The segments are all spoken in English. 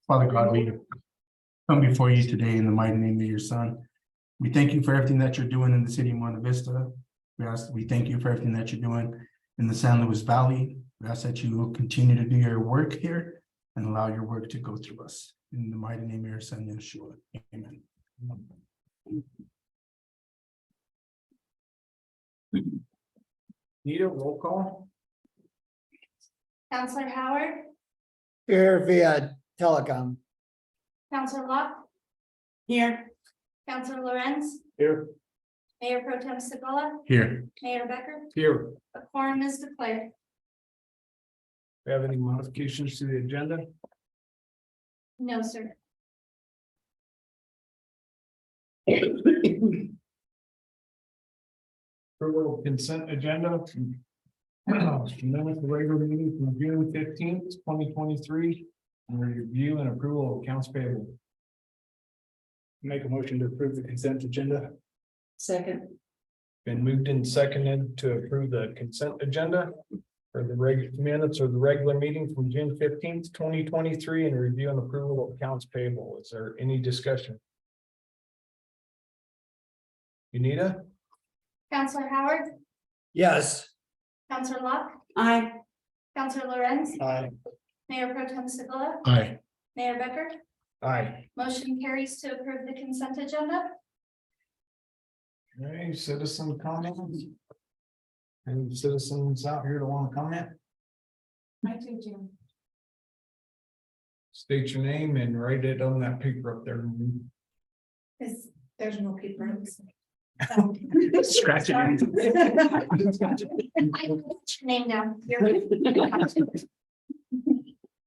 Father God, we come before you today in the mighty name of your Son. We thank you for everything that you're doing in the city of Monte Vista. We thank you for everything that you're doing in the San Luis Valley. We ask that you will continue to do your work here and allow your work to go through us. In the mighty name of your Son, Yeshua. Amen. Need a roll call? Counselor Howard, Here via telecom. Counselor Locke, Here. Counselor Lorenz, Here. Mayor Pro Tem Segala, Here. Mayor Becker, Here. a quorum is declared. We have any modifications to the agenda? No, sir. Approval of consent agenda. Minutes of regular meeting from June 15th, 2023. And review and approval of accounts payable. Make a motion to approve the consent agenda. Second. Been moved and seconded to approve the consent agenda for the regular minutes of the regular meeting from June 15th, 2023, and review and approval of accounts payable. Is there any discussion? Unita? Counselor Howard, Yes. Counselor Locke, Aye. Counselor Lorenz, Aye. Mayor Pro Tem Segala, Aye. Mayor Becker, Aye. motion carries to approve the consent agenda. Okay, citizen comments? Any citizens out here that want to comment? I do, Jim. State your name and write it on that paper up there. There's no paper. Scratch it. I put your name down. You're right.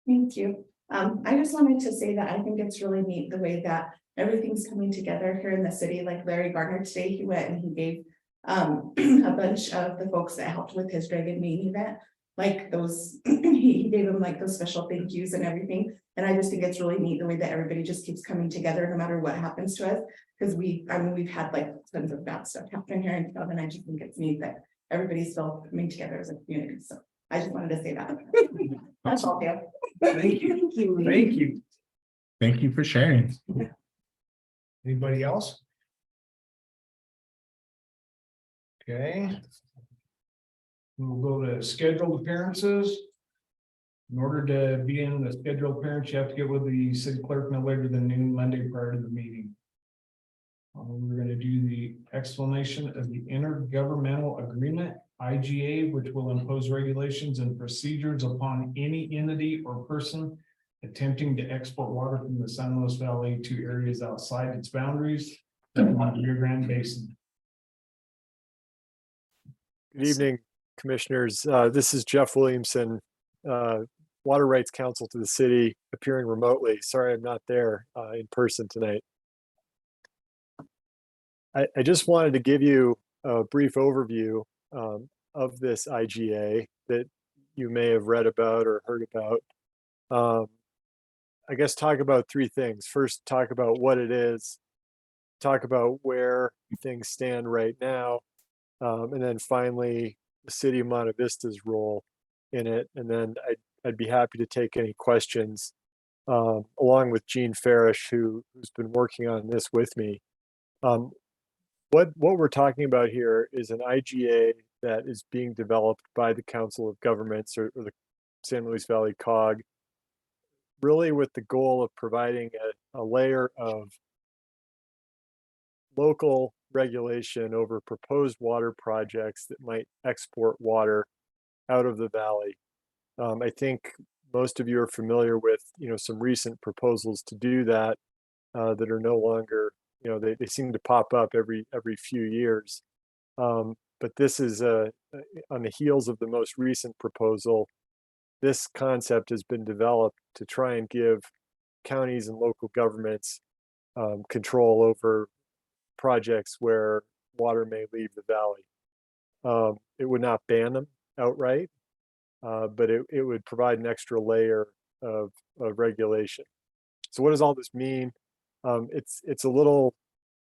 Thank you. I just wanted to say that I think it's really neat the way that everything's coming together here in the city. Like Larry Gardner today, he went and he gave a bunch of the folks that helped with his Dragon Main event, like those, he gave them like those special thank yous and everything. And I just think it's really neat the way that everybody just keeps coming together no matter what happens to us. Because we've had like tons of bad stuff happening here in town, and I just think it's neat that everybody's still coming together as a community. So I just wanted to say that. That's all, Dan. Thank you. Thank you. Thank you for sharing. Anybody else? Okay. We'll go to scheduled appearances. In order to be in the scheduled appearance, you have to get with the city clerk no later than noon Monday prior to the meeting. We're going to do the explanation of the intergovernmental agreement, IGA, which will impose regulations and procedures upon any entity or person attempting to export water from the San Luis Valley to areas outside its boundaries in the Rio Grande Basin. Good evening, commissioners. This is Jeff Williamson, Water Rights Counsel to the city, appearing remotely. Sorry, I'm not there in person tonight. I just wanted to give you a brief overview of this IGA that you may have read about or heard about. I guess talk about three things. First, talk about what it is, talk about where things stand right now, and then finally, the city of Monte Vista's role in it. And then I'd be happy to take any questions along with Gene Farish, who's been working on this with me. What we're talking about here is an IGA that is being developed by the Council of Governments or the San Luis Valley COG, really with the goal of providing a layer of local regulation over proposed water projects that might export water out of the valley. I think most of you are familiar with, some recent proposals to do that that are no longer, they seem to pop up every few years. But this is on the heels of the most recent proposal. This concept has been developed to try and give counties and local governments control over projects where water may leave the valley. It would not ban them outright, but it would provide an extra layer of regulation. So what does all this mean? It's a little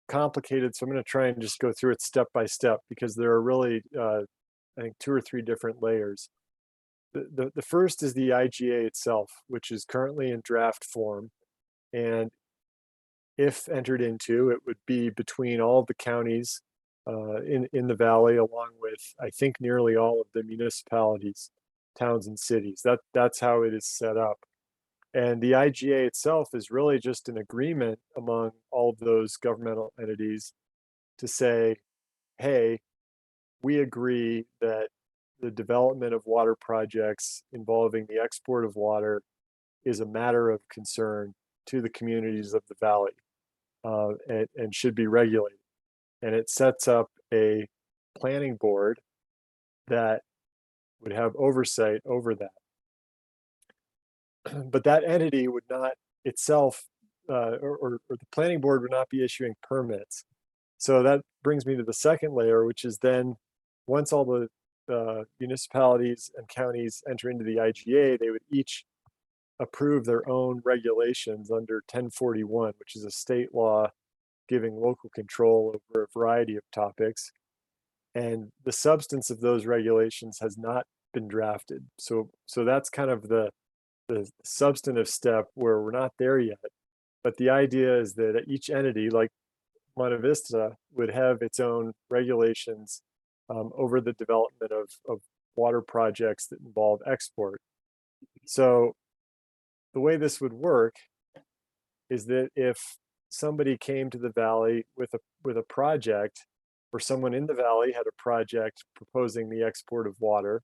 complicated, so I'm going to try and just go through it step by step because there are really, I think, 2 or 3 different layers. The first is the IGA itself, which is currently in draft form. And if entered into, it would be between all of the counties in the valley, along with, I think, nearly all of the municipalities, towns and cities. That's how it is set up. And the IGA itself is really just an agreement among all of those governmental entities to say, hey, we agree that the development of water projects involving the export of water is a matter of concern to the communities of the valley, and should be regulated. And it sets up a planning board that would have oversight over that. But that entity would not itself, or the planning board would not be issuing permits. So that brings me to the second layer, which is then once all the municipalities and counties enter into the IGA, they would each approve their own regulations under 1041, which is a state law giving local control over a variety of topics. And the substance of those regulations has not been drafted. So that's kind of the substantive step where we're not there yet. But the idea is that each entity, like Monte Vista, would have its own regulations over the development of water projects that involve export. So the way this would work is that if somebody came to the valley with a project, or someone in the valley had a project proposing the export of water,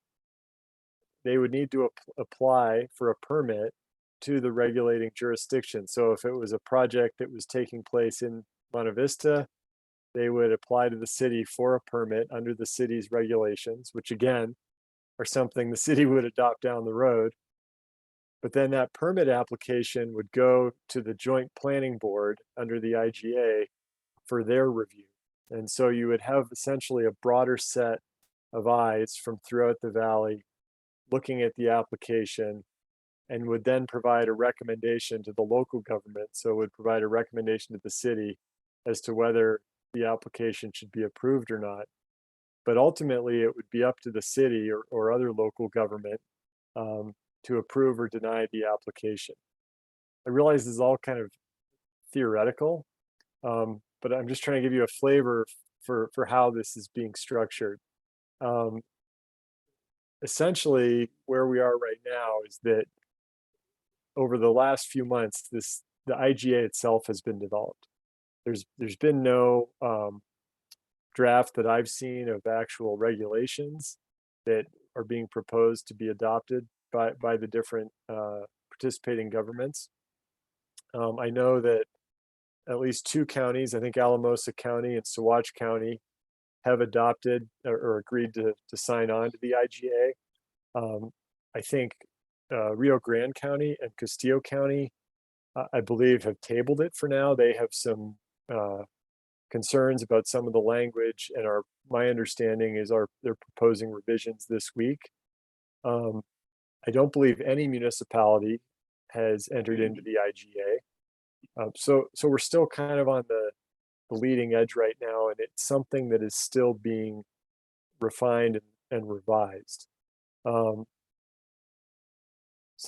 they would need to apply for a permit to the regulating jurisdiction. So if it was a project that was taking place in Monte Vista, they would apply to the city for a permit under the city's regulations, which again are something the city would adopt down the road. But then that permit application would go to the joint planning board under the IGA for their review. And so you would have essentially a broader set of eyes from throughout the valley looking at the application, and would then provide a recommendation to the local government. So it would provide a recommendation to the city as to whether the application should be approved or not. But ultimately, it would be up to the city or other local government to approve or deny the application. I realize this is all kind of theoretical, but I'm just trying to give you a flavor for how this is being structured. Essentially, where we are right now is that over the last few months, the IGA itself has been developed. There's been no draft that I've seen of actual regulations that are being proposed to be adopted by the different participating governments. I know that at least two counties, I think Alamosa County and Saguache County, have adopted or agreed to sign on to the IGA. I think Rio Grande County and Castillo County, I believe, have tabled it for now. They have some concerns about some of the language, and my understanding is they're proposing revisions this week. I don't believe any municipality has entered into the IGA. So we're still kind of on the leading edge right now, and it's something that is still being refined and revised. So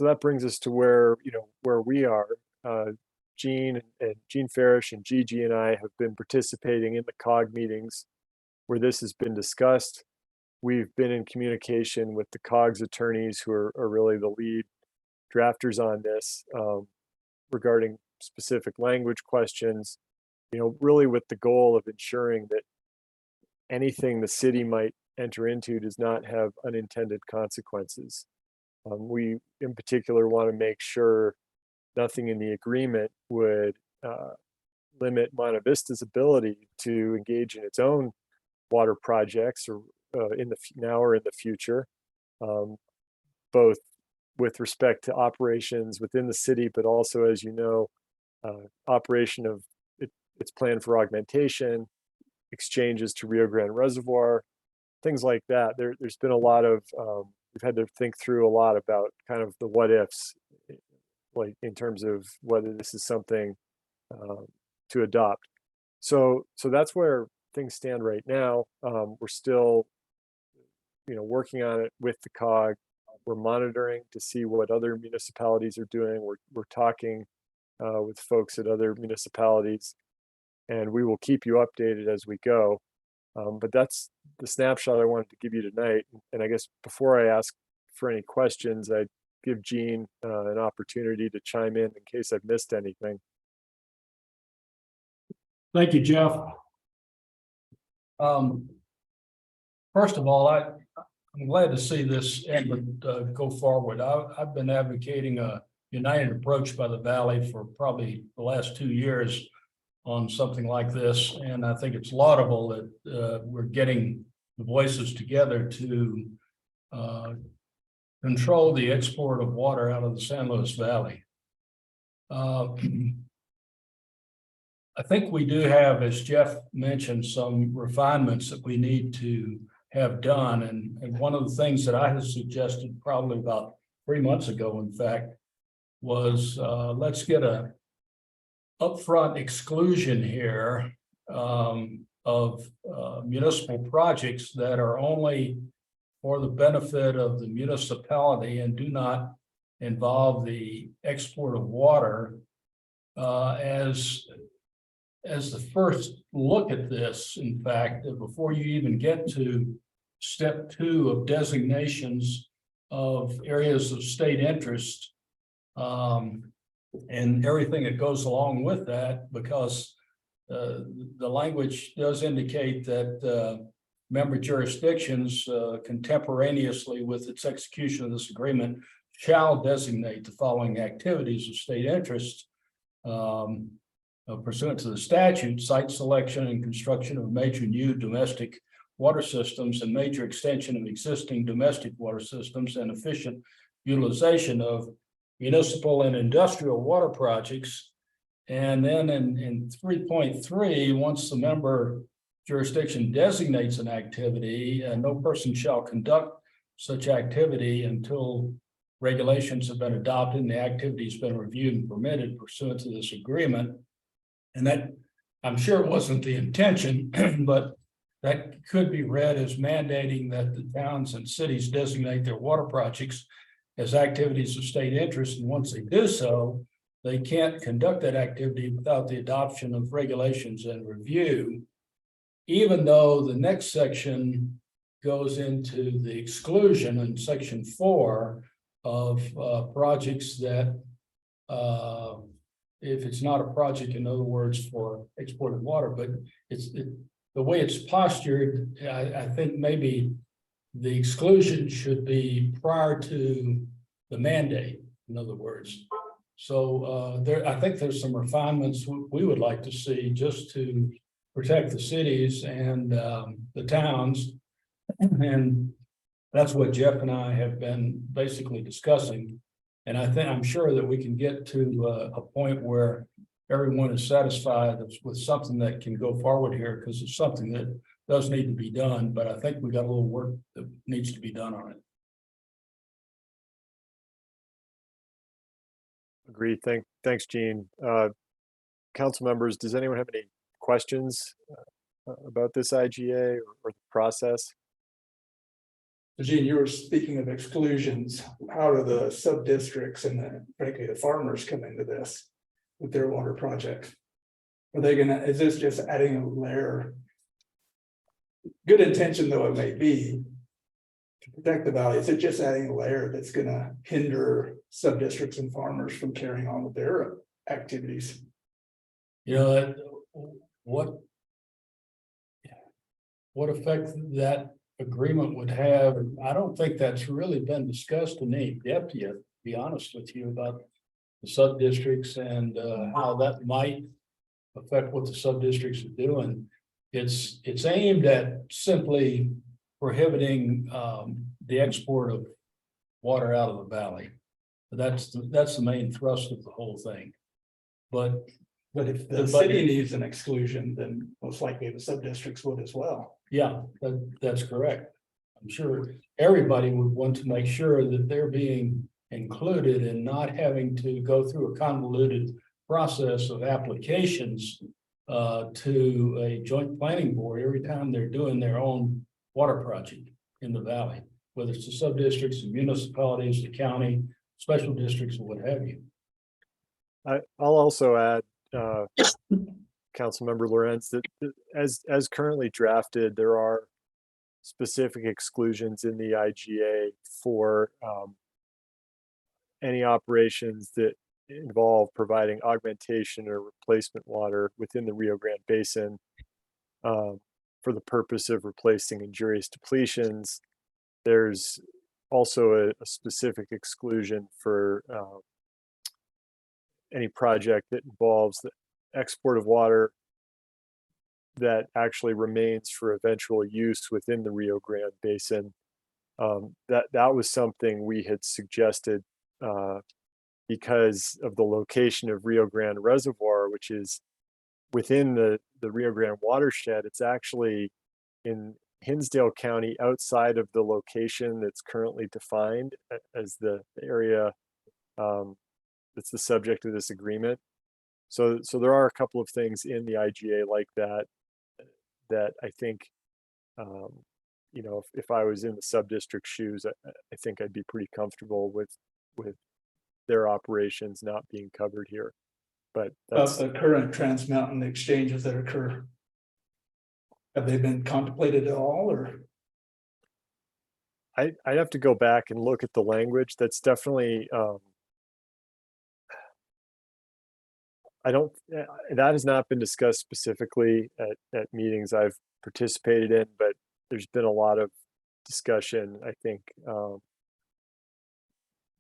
that brings us to where we are. Gene Farish and Gigi and I have been participating in the COG meetings where this has been discussed. We've been in communication with the COG's attorneys, who are really the lead drafters on this, regarding specific language questions, really with the goal of ensuring that anything the city might enter into does not have unintended consequences. We, in particular, want to make sure nothing in the agreement would limit Monte Vista's ability to engage in its own water projects, or now or in the future, both with respect to operations within the city, but also, as you know, operation of its plan for augmentation, exchanges to Rio Grande Reservoir, things like that. There's been a lot of we've had to think through a lot about kind of the what ifs, like in terms of whether this is something to adopt. So that's where things stand right now. We're still, working on it with the COG. We're monitoring to see what other municipalities are doing. We're talking with folks at other municipalities, and we will keep you updated as we go. But that's the snapshot I wanted to give you tonight. And I guess before I ask for any questions, I'd give Gene an opportunity to chime in case I've missed anything. Thank you, Jeff. First of all, I'm glad to see this effort go forward. I've been advocating a united approach by the Valley for probably the last 2 years on something like this, and I think it's laudable that we're getting the voices together to control the export of water out of the San Luis Valley. I think we do have, as Jeff mentioned, some refinements that we need to have done. And one of the things that I had suggested probably about 3 months ago, in fact, was let's get a upfront exclusion here of municipal projects that are only for the benefit of the municipality and do not involve the export of water as the first look at this. In fact, before you even get to step 2 of designations of areas of state interest and everything that goes along with that, because the language does indicate that member jurisdictions contemporaneously with its execution of this agreement shall designate the following activities of state interest pursuant to the statute: site selection and construction of major new domestic water systems and major extension of existing domestic water systems and efficient utilization of municipal and industrial water projects. And then in 3.3, once the member jurisdiction designates an activity, no person shall conduct such activity until regulations have been adopted and the activity has been reviewed and permitted pursuant to this agreement. And that, I'm sure it wasn't the intention, but that could be read as mandating that the towns and cities designate their water projects as activities of state interest. And once they do so, they can't conduct that activity without the adoption of regulations and review, even though the next section goes into the exclusion in section 4 of projects that if it's not a project, in other words, for exported water, but the way it's postured, I think maybe the exclusion should be prior to the mandate, in other words. So I think there's some refinements we would like to see just to protect the cities and the towns. And that's what Jeff and I have been basically discussing. And I'm sure that we can get to a point where everyone is satisfied with something that can go forward here, because it's something that does need to be done. But I think we got a little work that needs to be done on it. Agreed. Thanks, Gene. Council members, does anyone have any questions about this IGA or the process? Gene, you were speaking of exclusions. How do the sub-districts and frankly the farmers come into this with their water projects? Are they gonna, is this just adding a layer? Good intention though it may be to protect the valley, is it just adding a layer that's gonna hinder sub-districts and farmers from carrying on with their activities? You know, what effect that agreement would have, I don't think that's really been discussed in any depth yet, to be honest with you, about the sub-districts and how that might affect what the sub-districts are doing. It's aimed at simply prohibiting the export of water out of the valley. That's the main thrust of the whole thing. But if the city needs an exclusion, then most likely the sub-districts would as well. yeah, that's correct. I'm sure everybody would want to make sure that they're being included and not having to go through a convoluted process of applications to a joint planning board every time they're doing their own water project in the valley, whether it's the sub-districts, the municipalities, the county, special districts, or what have you. I'll also add, Councilmember Lorenz, that as currently drafted, there are specific exclusions in the IGA for any operations that involve providing augmentation or replacement water within the Rio Grande Basin for the purpose of replacing injurious depletions. There's also a specific exclusion for any project that involves the export of water that actually remains for eventual use within the Rio Grande Basin. That was something we had suggested because of the location of Rio Grande Reservoir, which is within the Rio Grande watershed. It's actually in Hinsdale County, outside of the location that's currently defined as the area that's the subject of this agreement. So there are a couple of things in the IGA like that I think, you know, if I was in the sub-district shoes, I think I'd be pretty comfortable with their operations not being covered here. But that's the current Trans Mountain exchanges that occur. Have they been contemplated at all, or? I'd have to go back and look at the language. That's definitely that has not been discussed specifically at meetings I've participated in, but there's been a lot of discussion, I think,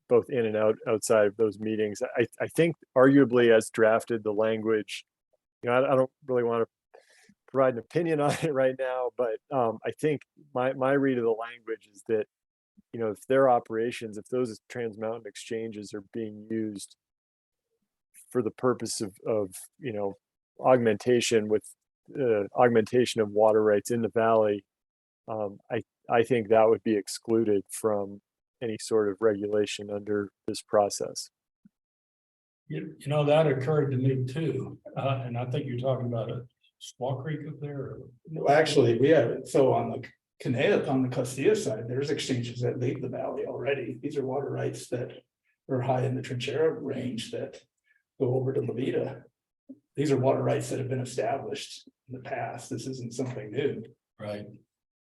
both in and outside of those meetings. I think arguably as drafted, the language, you know, I don't really want to provide an opinion on it right now, but I think my read of the language is that, you know, if their operations, if those Trans Mountain exchanges are being used for the purpose of you know, augmentation of water rights in the valley, I think that would be excluded from any sort of regulation under this process. You know, that occurred to me too, and I think you're talking about a Squaw Creek up there. Or... No, actually, we have it. So on the Canea, on the Castilla side, there's exchanges that leave the valley already. These are water rights that are high in the Trinchera range that go over to La Vida. These are water rights that have been established in the past. This isn't something new. Right.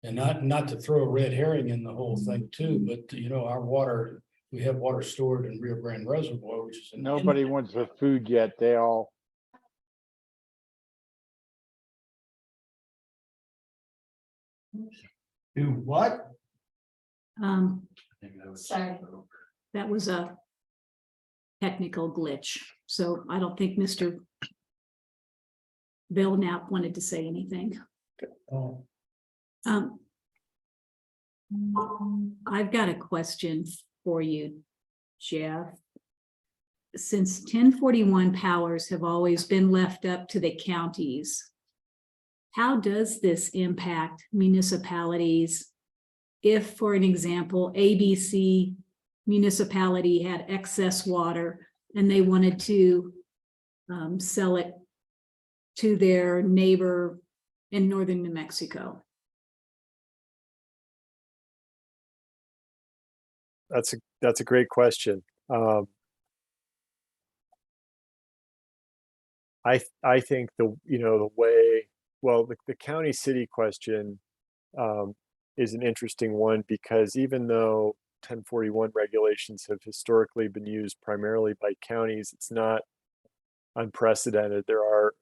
And not to throw a red herring in the whole thing too, but you know, our water, we have water stored in Rio Grande Reservoir, which is Nobody wants the food yet. They all. Do what? Sorry. That was a technical glitch, so I don't think Mr. Belknap wanted to say anything. Oh, I've got a question for you, Jeff. Since 1041 powers have always been left up to the counties, how does this impact municipalities? If, for an example, ABC municipality had excess water and they wanted to sell it to their neighbor in northern New Mexico? That's a great question. I think the way, well, the county city question is an interesting one, because even though 1041 regulations have historically been used primarily by counties, it's not unprecedented. There are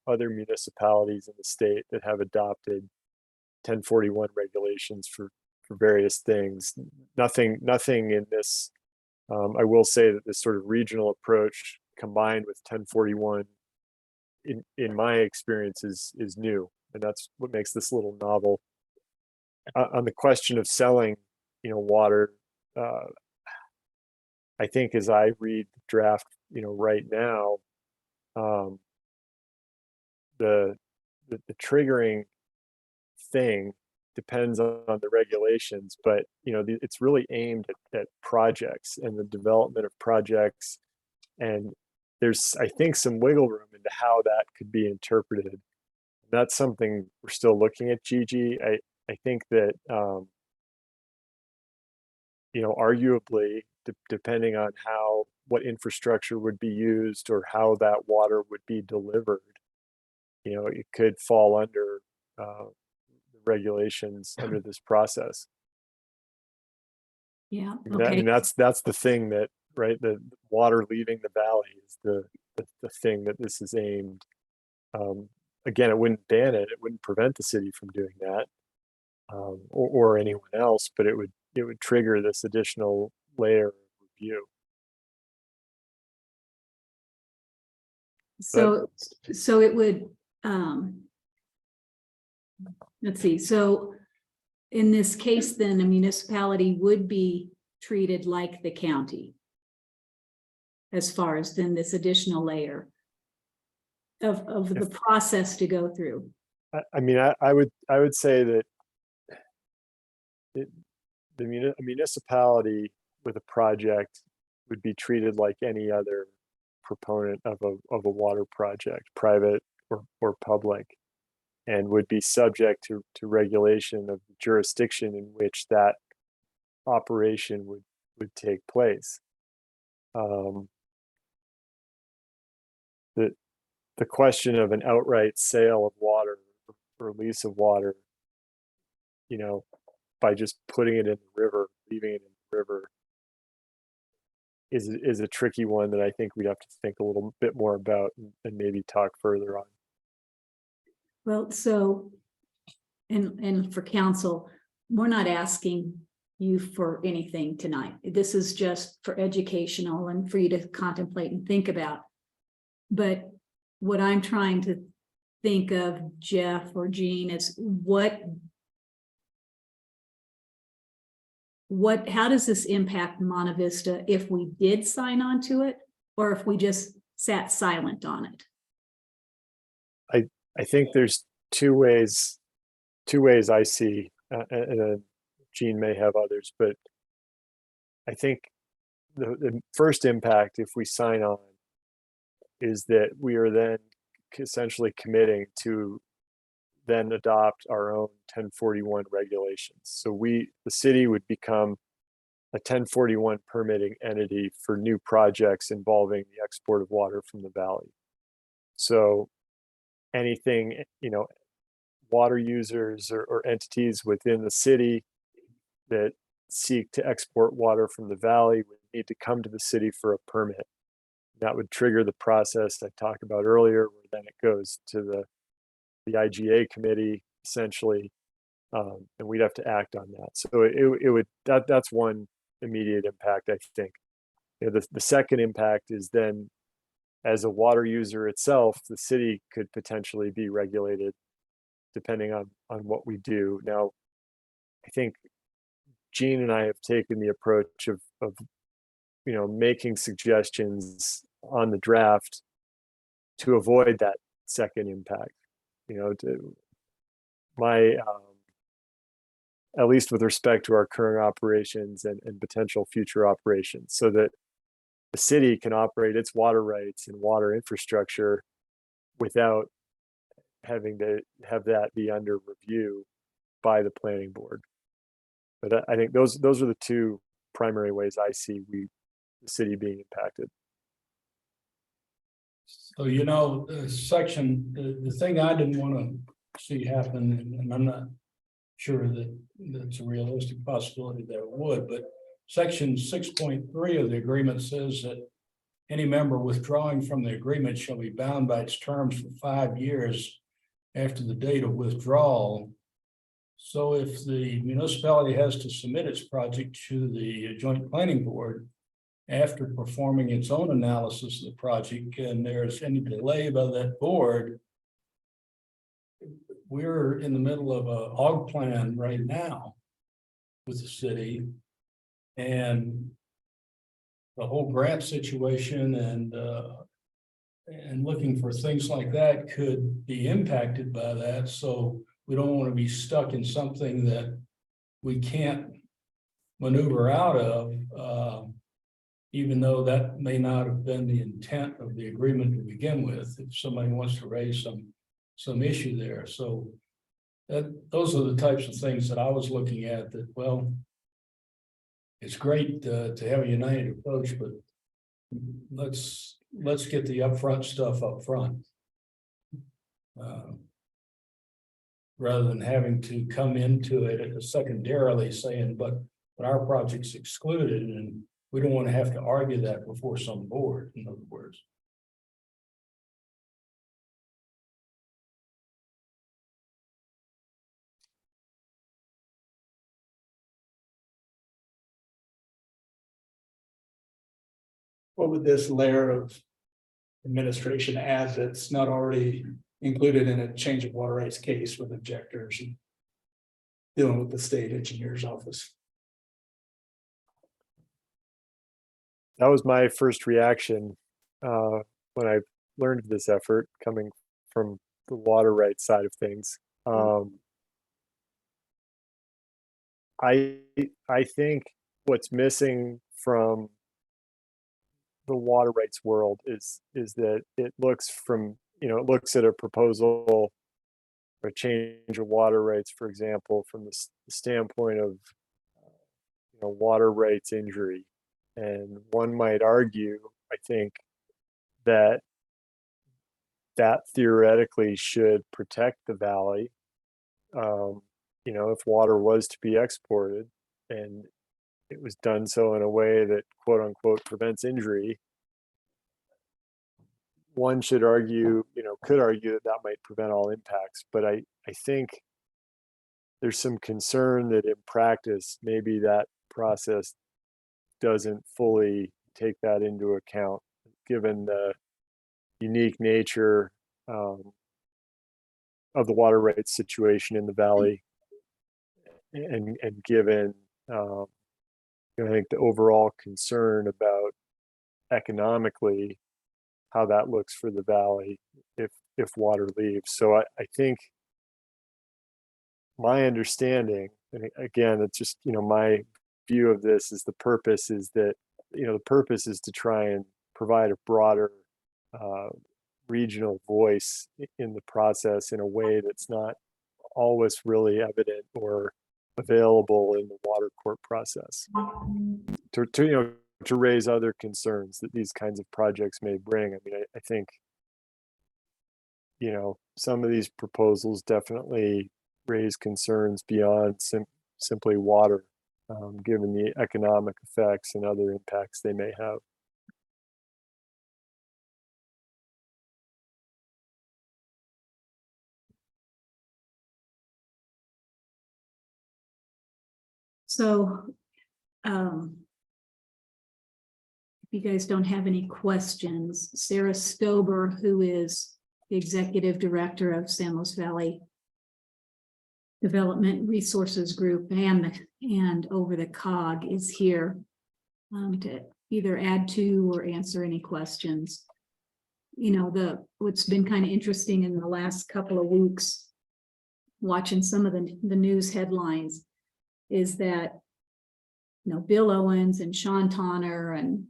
other municipalities in the state that have adopted 1041 regulations for various things. Nothing in this. I will say that this sort of regional approach combined with 1041, in my experience, is new, and that's what makes this a little novel. On the question of selling, water, I think as I read the draft, right now, the triggering thing depends on the regulations, but it's really aimed at projects and the development of projects, and there's, I think, some wiggle room into how that could be interpreted. That's something we're still looking at, Gigi. I think that arguably depending on what infrastructure would be used or how that water would be delivered, it could fall under the regulations under this process. Yeah, I mean, okay. that's the thing that, right, the water leaving the valley is the thing that this is aimed. Again, it wouldn't ban it. It wouldn't prevent the city from doing that, or anyone else, but it would trigger this additional layer of review. So it would, let's see, so in this case, then a municipality would be treated like the county as far as then this additional layer of the process to go through. I mean, I would say that a municipality with a project would be treated like any other proponent of a water project, private or public, and would be subject to regulation of the jurisdiction in which that operation would take place. The question of an outright sale of water or lease of water, by just putting it in the river, leaving it in the river, is a tricky one that I think we'd have to think a little bit more about and maybe talk further on. Well, so, and for council, we're not asking you for anything tonight. This is just for educational and for you to contemplate and think about. But what I'm trying to think of, Jeff or Jean, is how does this impact Monte Vista if we did sign on to it, or if we just sat silent on it? I think there's two ways I see, and Jean may have others, but I think the first impact, if we sign on, is that we are then essentially committing to then adopt our own 1041 regulations. So the city would become a 1041 permitting entity for new projects involving the export of water from the valley. So anything, water users or entities within the city that seek to export water from the valley would need to come to the city for a permit. That would trigger the process I talked about earlier, where then it goes to the IGA committee, essentially, and we'd have to act on that. So it would that's one immediate impact, I think. The second impact is then, as a water user itself, the city could potentially be regulated depending on what we do. Now, I think Jean and I have taken the approach of making suggestions on the draft to avoid that second impact. At least with respect to our current operations and potential future operations, so that the city can operate its water rights and water infrastructure without having to have that be under review by the planning board. But I think those are the two primary ways I see the city being impacted. So, the thing I didn't want to see happen, and I'm not sure that that's a realistic possibility that it would, but section 6.3 of the agreement says that any member withdrawing from the agreement shall be bound by its terms for 5 years after the date of withdrawal. So if the municipality has to submit its project to the joint planning board after performing its own analysis of the project, and there's any delay by that board, we're in the middle of a hog plan right now with the city, and the whole grant situation and looking for things like that could be impacted by that. So we don't want to be stuck in something that we can't maneuver out of, even though that may not have been the intent of the agreement to begin with, if somebody wants to raise some issue there. So those are the types of things that I was looking at, that, well, it's great to have a united approach, but let's get the upfront stuff up front. Rather than having to come into it secondarily saying, but our project's excluded, and we don't want to have to argue that before some board, in other words. What would this layer of administration add that's not already included in a change of water rights case with objectors and dealing with the state engineer's office? That was my first reaction when I learned of this effort coming from the water rights side of things. I think what's missing from the water rights world is that it looks it looks at a proposal or a change of water rights, for example, from the standpoint of water rights injury. And one might argue, I think, that theoretically should protect the valley. If water was to be exported and it was done so in a way that quote unquote prevents injury, one should argue, could argue that that might prevent all impacts. But I think there's some concern that in practice, maybe that process doesn't fully take that into account, given the unique nature of the water rights situation in the valley, and given I think the overall concern about economically how that looks for the valley if water leaves. So I think my understanding, and again, it's just my view of this, is the purpose is that the purpose is to try and provide a broader regional voice in the process in a way that's not always really evident or available in the water court process, to raise other concerns that these kinds of projects may bring. I mean, I think some of these proposals definitely raise concerns beyond simply water, given the economic effects and other impacts they may have. So, if you guys don't have any questions, Sarah Stober, who is the executive director of San Luis Valley Development Resources Group and over the COG, is here to either add to or answer any questions. What's been kind of interesting in the last couple of weeks, watching some of the news headlines, is that Bill Owens and Sean Tonner and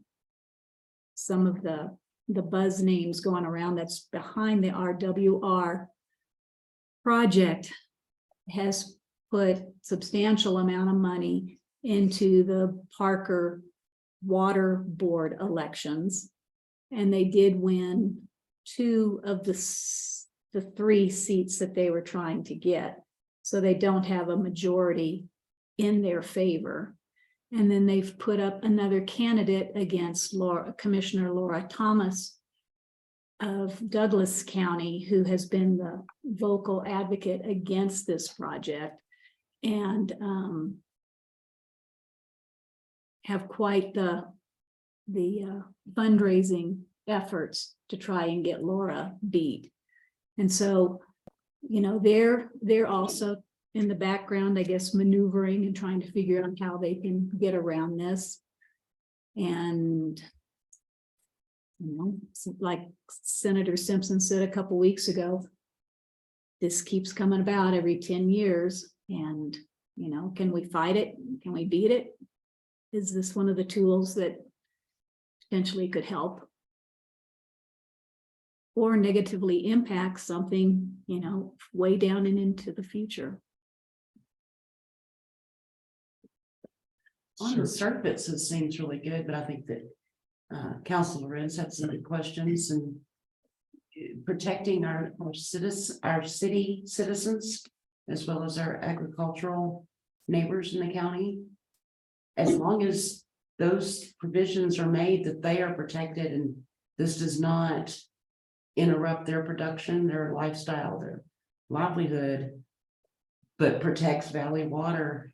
some of the buzz names going around that's behind the RWR project has put substantial amount of money into the Parker Water Board elections, and they did win 2 of the 3 seats that they were trying to get, so they don't have a majority in their favor. And then they've put up another candidate against Commissioner Laura Thomas of Douglas County, who has been the vocal advocate against this project, and have quite the fundraising efforts to try and get Laura beat. And so, they're also in the background, I guess, maneuvering and trying to figure out how they can get around this. And like Senator Simpson said a couple weeks ago, this keeps coming about every 10 years. And, can we fight it? Can we beat it? Is this one of the tools that potentially could help or negatively impact something, way down and into the future? On the surface, it seems really good, but I think that Council Lorenz had some good questions and protecting our city citizens as well as our agricultural neighbors in the county. As long as those provisions are made that they are protected and this does not interrupt their production, their lifestyle, their livelihood, but protects valley water,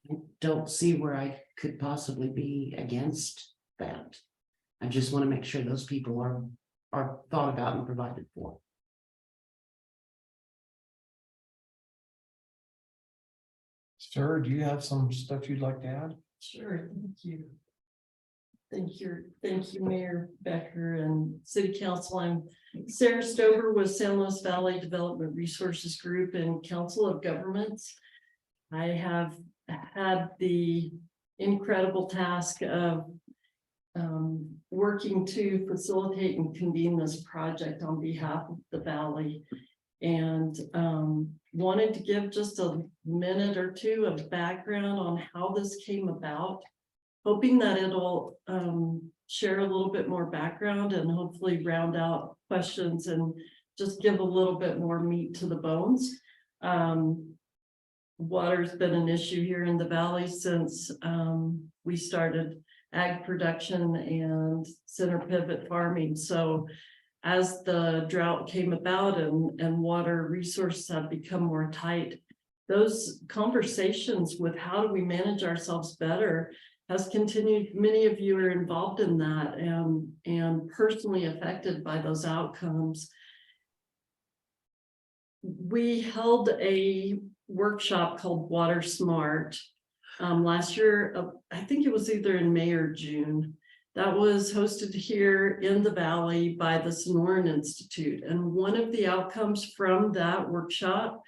I don't see where I could possibly be against that. I just want to make sure those people are thought about and provided for. Sir, do you have some stuff you'd like to add? Sure, thank you. Thank you, Mayor Becker and City Council. I'm Sarah Stover with San Luis Valley Development Resources Group and Council of Governments. I have had the incredible task of working to facilitate and convene this project on behalf of the Valley. And wanted to give just a minute or two of background on how this came about, hoping that it'll share a little bit more background and hopefully round out questions and just give a little bit more meat to the bones. Water's been an issue here in the Valley since we started ag production and center pivot farming. So as the drought came about and water resources have become more tight, those conversations with how do we manage ourselves better has continued. Many of you are involved in that and personally affected by those outcomes. We held a workshop called Water Smart last year. I think it was either in May or June. That was hosted here in the Valley by the Sonoran Institute. And one of the outcomes from that workshop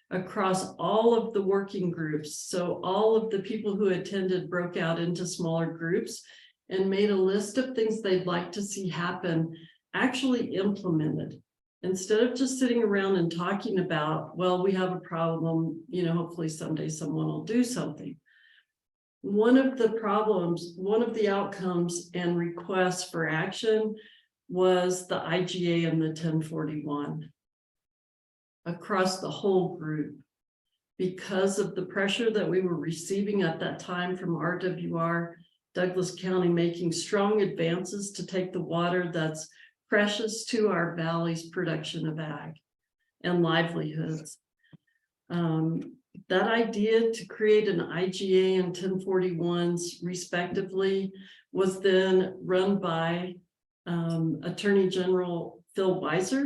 across all of the working groups, so all of the people who attended broke out into smaller groups and made a list of things they'd like to see happen, actually implemented. Instead of just sitting around and talking about, well, we have a problem, hopefully someday someone will do something. One of the problems, one of the outcomes and requests for action was the IGA and the 1041 across the whole group. Because of the pressure that we were receiving at that time from RWR, Douglas County making strong advances to take the water that's precious to our valley's production of ag and livelihoods. That idea to create an IGA and 1041s respectively was then run by Attorney General Phil Weiser,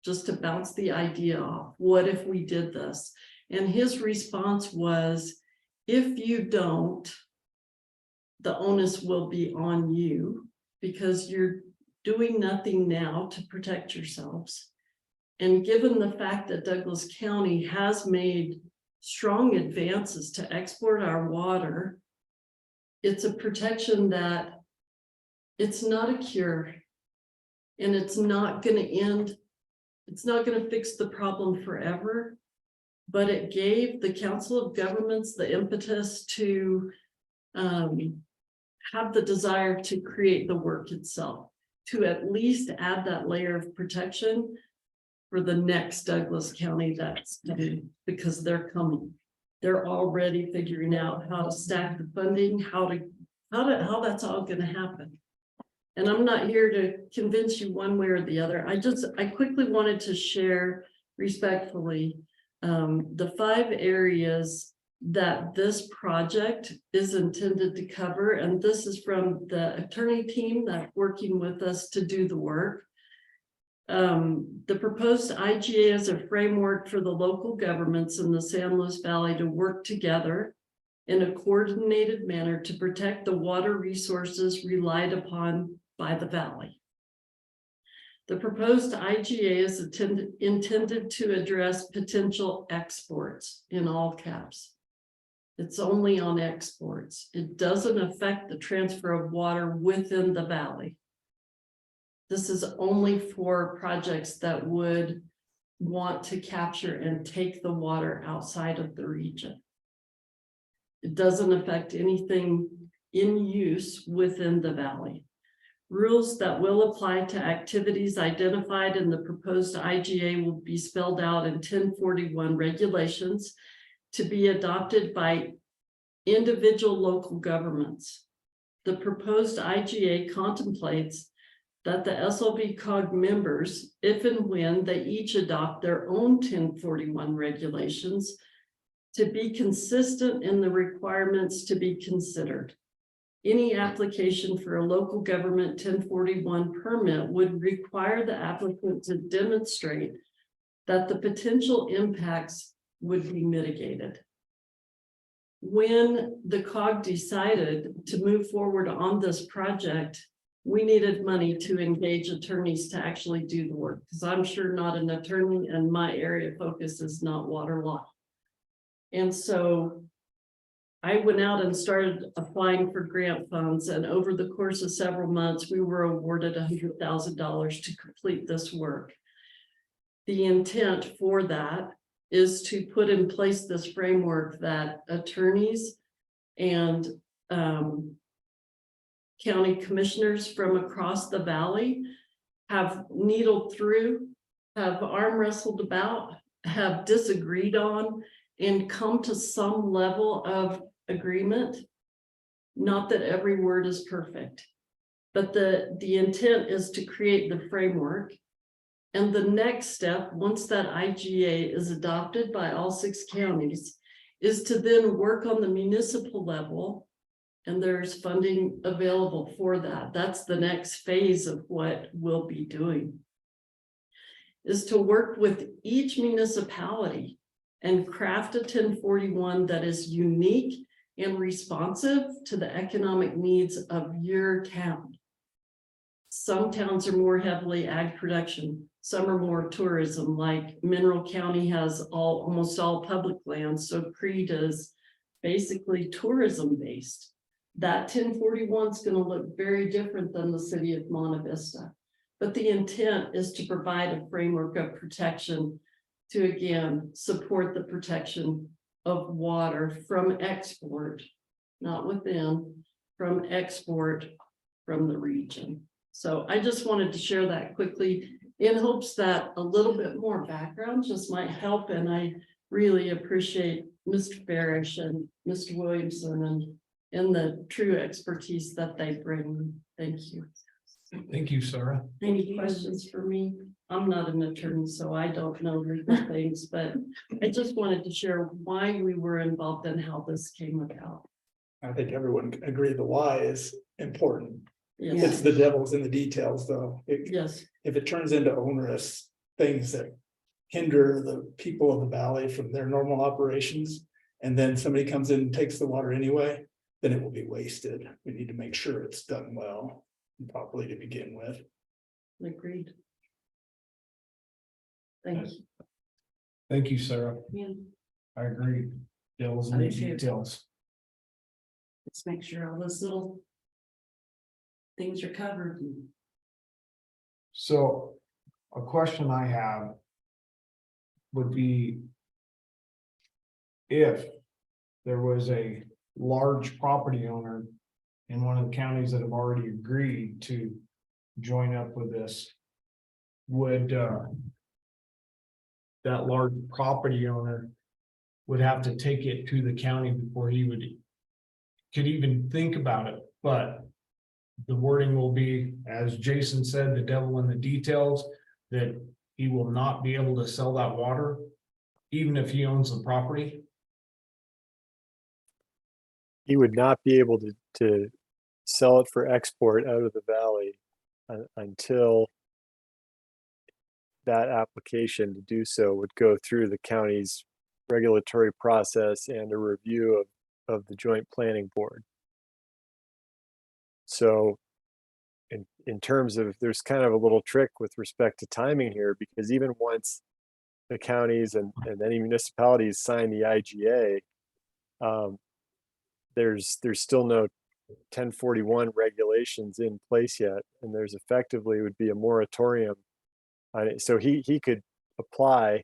just to bounce the idea off. What if we did this? And his response was, if you don't, the onus will be on you because you're doing nothing now to protect yourselves. And given the fact that Douglas County has made strong advances to export our water, it's a protection that it's not a cure and it's not going to end. It's not going to fix the problem forever, but it gave the Council of Governments the impetus to have the desire to create the work itself, to at least add that layer of protection for the next Douglas County that's coming, because they're coming. They're already figuring out how to stack the funding, how that's all going to happen. And I'm not here to convince you one way or the other. I quickly wanted to share respectfully the 5 areas that this project is intended to cover. And this is from the attorney team that's working with us to do the work. The proposed IGA is a framework for the local governments in the San Luis Valley to work together in a coordinated manner to protect the water resources relied upon by the Valley. The proposed IGA is intended to address potential exports in all caps. It's only on exports. It doesn't affect the transfer of water within the Valley. This is only for projects that would want to capture and take the water outside of the region. It doesn't affect anything in use within the valley. Rules that will apply to activities identified in the proposed IGA will be spelled out in 1041 regulations to be adopted by individual local governments. The proposed IGA contemplates that the SLB COG members, if and when they each adopt their own 1041 regulations, to be consistent in the requirements to be considered. Any application for a local government 1041 permit would require the applicant to demonstrate that the potential impacts would be mitigated. When the COG decided to move forward on this project, we needed money to engage attorneys to actually do the work, because I'm sure not an attorney and my area of focus is not water law. And so I went out and started applying for grant funds, and over the course of several months, we were awarded $100,000 to complete this work. The intent for that is to put in place this framework that attorneys and county commissioners from across the valley have needled through, have arm wrestled about, have disagreed on, and come to some level of agreement. Not that every word is perfect, but the intent is to create the framework. And the next step, once that IGA is adopted by all 6 counties, is to then work on the municipal level. And there's funding available for that. That's the next phase of what we'll be doing, is to work with each municipality and craft a 1041 that is unique and responsive to the economic needs of your town. Some towns are more heavily ag production. Some are more tourism, like Mineral County has almost all public lands. So Creed is basically tourism based. That 1041 is going to look very different than the city of Monte Vista. But the intent is to provide a framework of protection to, again, support the protection of water from export, not within, from export from the region. So I just wanted to share that quickly in hopes that a little bit more background just might help. And I really appreciate Mr. Barish and Mr. Williamson and the true expertise that they bring. Thank you. Thank you, Sarah. Any questions for me? I'm not an attorney, so I don't know legal things, but I just wanted to share why we were involved and how this came about. I think everyone can agree the why is important. It's Yes, the devil's in the details, though. yes, If it turns into onerous things that hinder the people of the valley from their normal operations, and then somebody comes in and takes the water anyway, then it will be wasted. We need to make sure it's done well and properly to begin with. agreed. Thank you. Thank you, Sarah. Yeah, I agree. Devil's in I the do too. details. let's make sure all those little things are covered. So a question I have would be if there was a large property owner in one of the counties that have already agreed to join up with this, would that large property owner would have to take it to the county before he could even think about it, but the wording will be, as Jason said, the devil in the details, that he will not be able to sell that water, even if he owns the property. He would not be able to sell it for export out of the valley until that application to do so would go through the county's regulatory process and a review of the joint planning board. So in terms of, there's kind of a little trick with respect to timing here, because even once the counties and any municipalities sign the IGA, there's still no 1041 regulations in place yet, and there's effectively would be a moratorium on it. So he could apply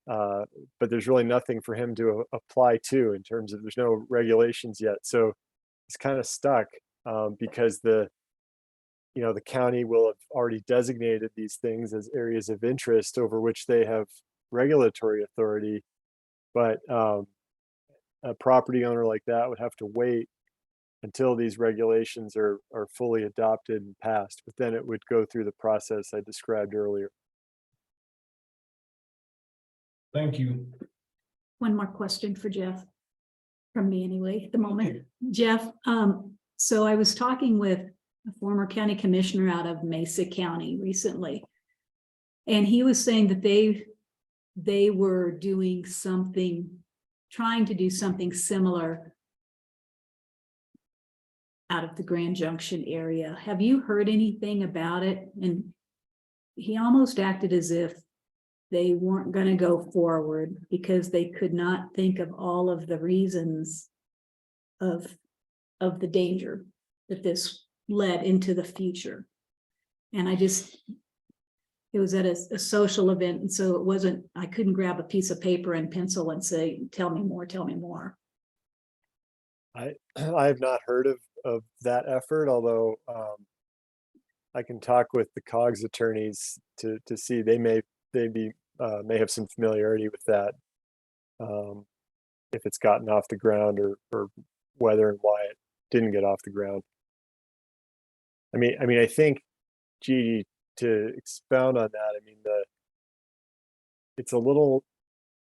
But there's really nothing for him to apply to in terms of there's no regulations yet. So he's kind of stuck because the county will have already designated these things as areas of interest over which they have regulatory authority. But a property owner like that would have to wait until these regulations are fully adopted and passed, but then it would go through the process I described earlier. Thank you. One more question for Jeff. From me anyway, at the moment. Jeff, so I was talking with a former county commissioner out of Mesa County recently. And he was saying that they were doing something, trying to do something similar out of the Grand Junction area. Have you heard anything about it? And he almost acted as if they weren't going to go forward because they could not think of all of the reasons of the danger that this led into the future. And it was at a social event. And so it wasn't, I couldn't grab a piece of paper and pencil and say, tell me more, tell me more. I have not heard of that effort, although I can talk with the COGS attorneys to see they may have some familiarity with that, if it's gotten off the ground or whether and why it didn't get off the ground. I mean, I think, Gigi, to expound on that, I mean, it's a little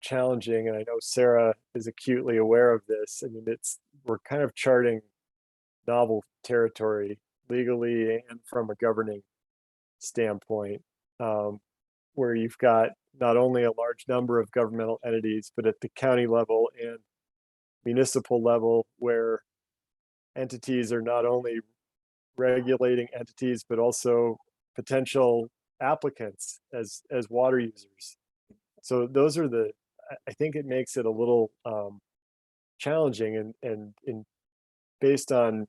challenging, and I know Sarah is acutely aware of this. I mean, we're kind of charting novel territory legally and from a governing standpoint, where you've got not only a large number of governmental entities, but at the county level and municipal level, where entities are not only regulating entities, but also potential applicants as water users. So those are I think it makes it a little challenging, and based on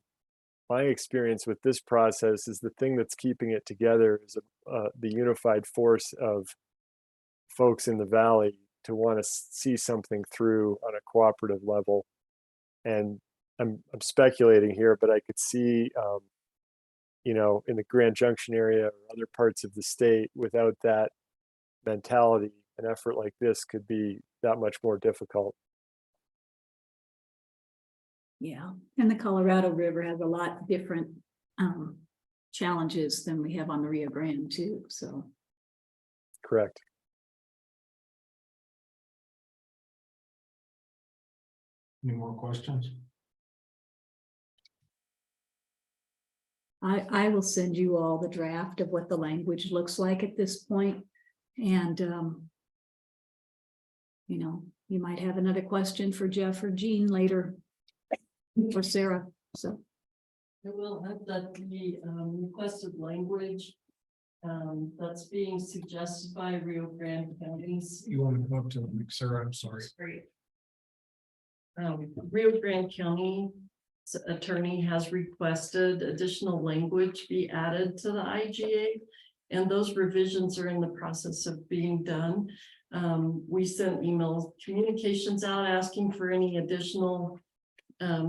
my experience with this process, is the thing that's keeping it together is the unified force of folks in the valley to want to see something through on a cooperative level. And I'm speculating here, but I could see, in the Grand Junction area or other parts of the state, without that mentality, an effort like this could be that much more difficult. Yeah, and the Colorado River has a lot different challenges than we have on the Rio Grande too, so. Correct. Any more questions? I will send you all the draft of what the language looks like at this point. And, you might have another question for Jeff or Jean later, or Sarah, so. I will have that the requested language that's being suggested by Rio Grande counties. You want to go up to Sarah? I'm sorry. Great. Rio Grande County attorney has requested additional language be added to the IGA, and those revisions are in the process of being done. We sent email communications out asking for any additional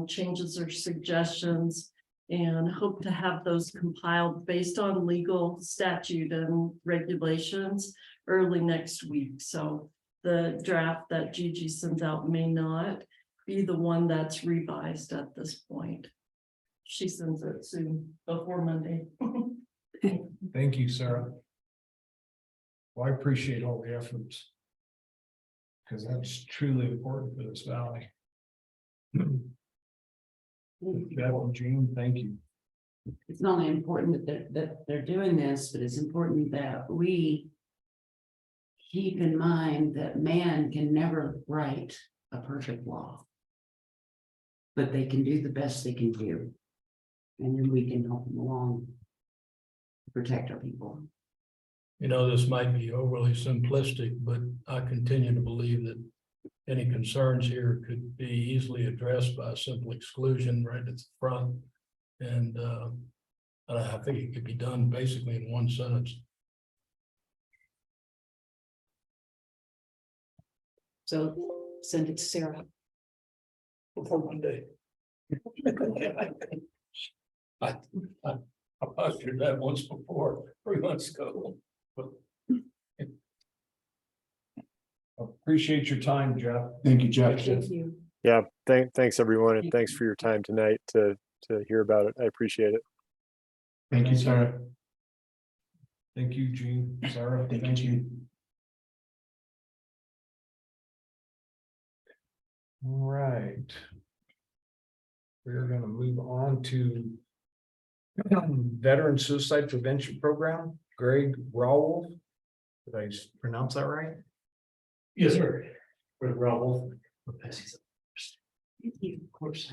changes or suggestions, and hope to have those compiled based on legal statute and regulations early next week. So the draft that Gigi sends out may not be the one that's revised at this point. She sends it soon, before Monday. Thank you, Sarah. Well, I appreciate all the efforts, because that's truly important for this valley. That Jean, thank you. It's not only important that they're doing this, but it's important that we keep in mind that man can never write a perfect law, but they can do the best they can do. And then we can help them along to protect our people. This might be overly simplistic, but I continue to believe that any concerns here could be easily addressed by a simple exclusion right at the front. And I think it could be done basically in one sentence. So send it to Sarah. Before Monday. I did that once before, 3 months ago. Appreciate your time, Jeff. Thank you, Jeff. Thank you. Yeah, thanks everyone, and thanks for your time tonight to hear about it. I appreciate it. Thank you, Sarah. Thank you, Gene, Sarah. Thank you. All right. We're gonna move on to Veteran Suicide Prevention Program, Greg Rawolf. Did I pronounce that right? Yes, sir. Greg Rawolf. Thank you. Of course.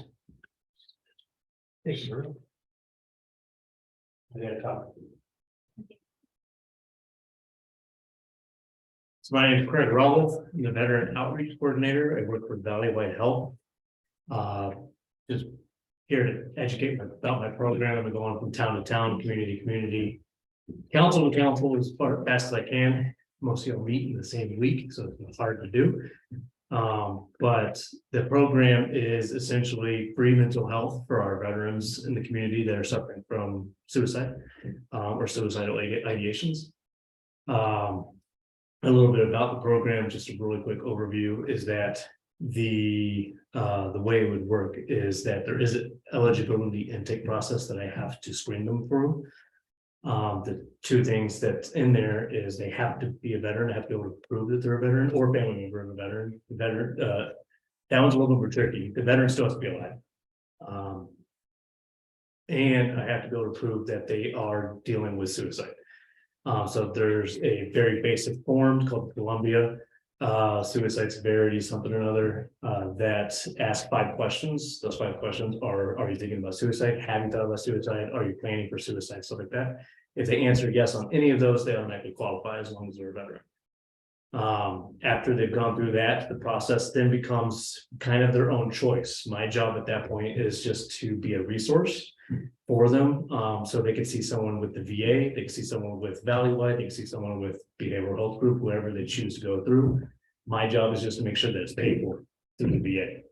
Thank you. I gotta talk. So my name is Craig Rawolf. I'm the Veteran Outreach Coordinator. I work for Valley-Wide Health. Just here to educate about my program. I've been going from town to town, community to community, council to council as fast as I can. Most of y'all meet in the same week, so it's hard to do. But the program is essentially free mental health for our veterans in the community that are suffering from suicide or suicidal ideations. A little bit about the program, just a really quick overview, is that the way it would work is that there is an eligibility intake process that I have to screen them through. The two things that's in there is they have to be a veteran, have to be able to prove that they're a veteran or family member of a veteran. The veteran, that one's a little more tricky. The veteran still has to be alive. And I have to be able to prove that they are dealing with suicide. So there's a very basic form called Columbia suicide severity, something or another, that asks 5 questions. Those 5 questions are you thinking about suicide? Have you thought about suicide? Are you planning for suicide? Stuff like that. If they answer yes on any of those, they automatically qualify as long as they're a veteran. After they've gone through that, the process then becomes kind of their own choice. My job at that point is just to be a resource for them. So they can see someone with the VA, they can see someone with Valley-Wide, they can see someone with behavioral health group, whoever they choose to go through. My job is just to make sure that it's paid for through the VA.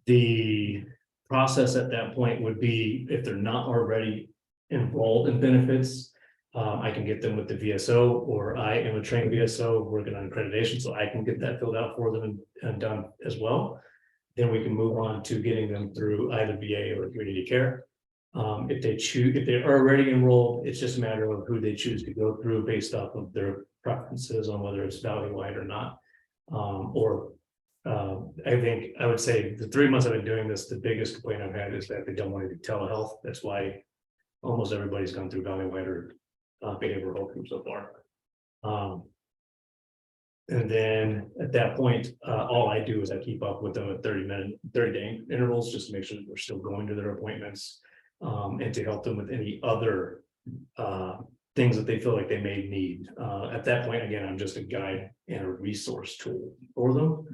The process at that point would be, if they're not already enrolled in benefits, I can get them with the VSO, or I am a trained VSO working on accreditation, so I can get that filled out for them and done as well. Then we can move on to getting them through either VA or community care. If they're already enrolled, it's just a matter of who they choose to go through based off of their preferences on whether it's Valley-Wide or not. I think I would say the 3 months I've been doing this, the biggest complaint I've had is that they don't want to do telehealth. That's why almost everybody's gone through Valley-Wide or behavioral health group so far. And then at that point, all I do is I keep up with them at 30-day intervals, just to make sure that they're still going to their appointments, and to help them with any other things that they feel like they may need. At that point, again, I'm just a guide and a resource tool for them.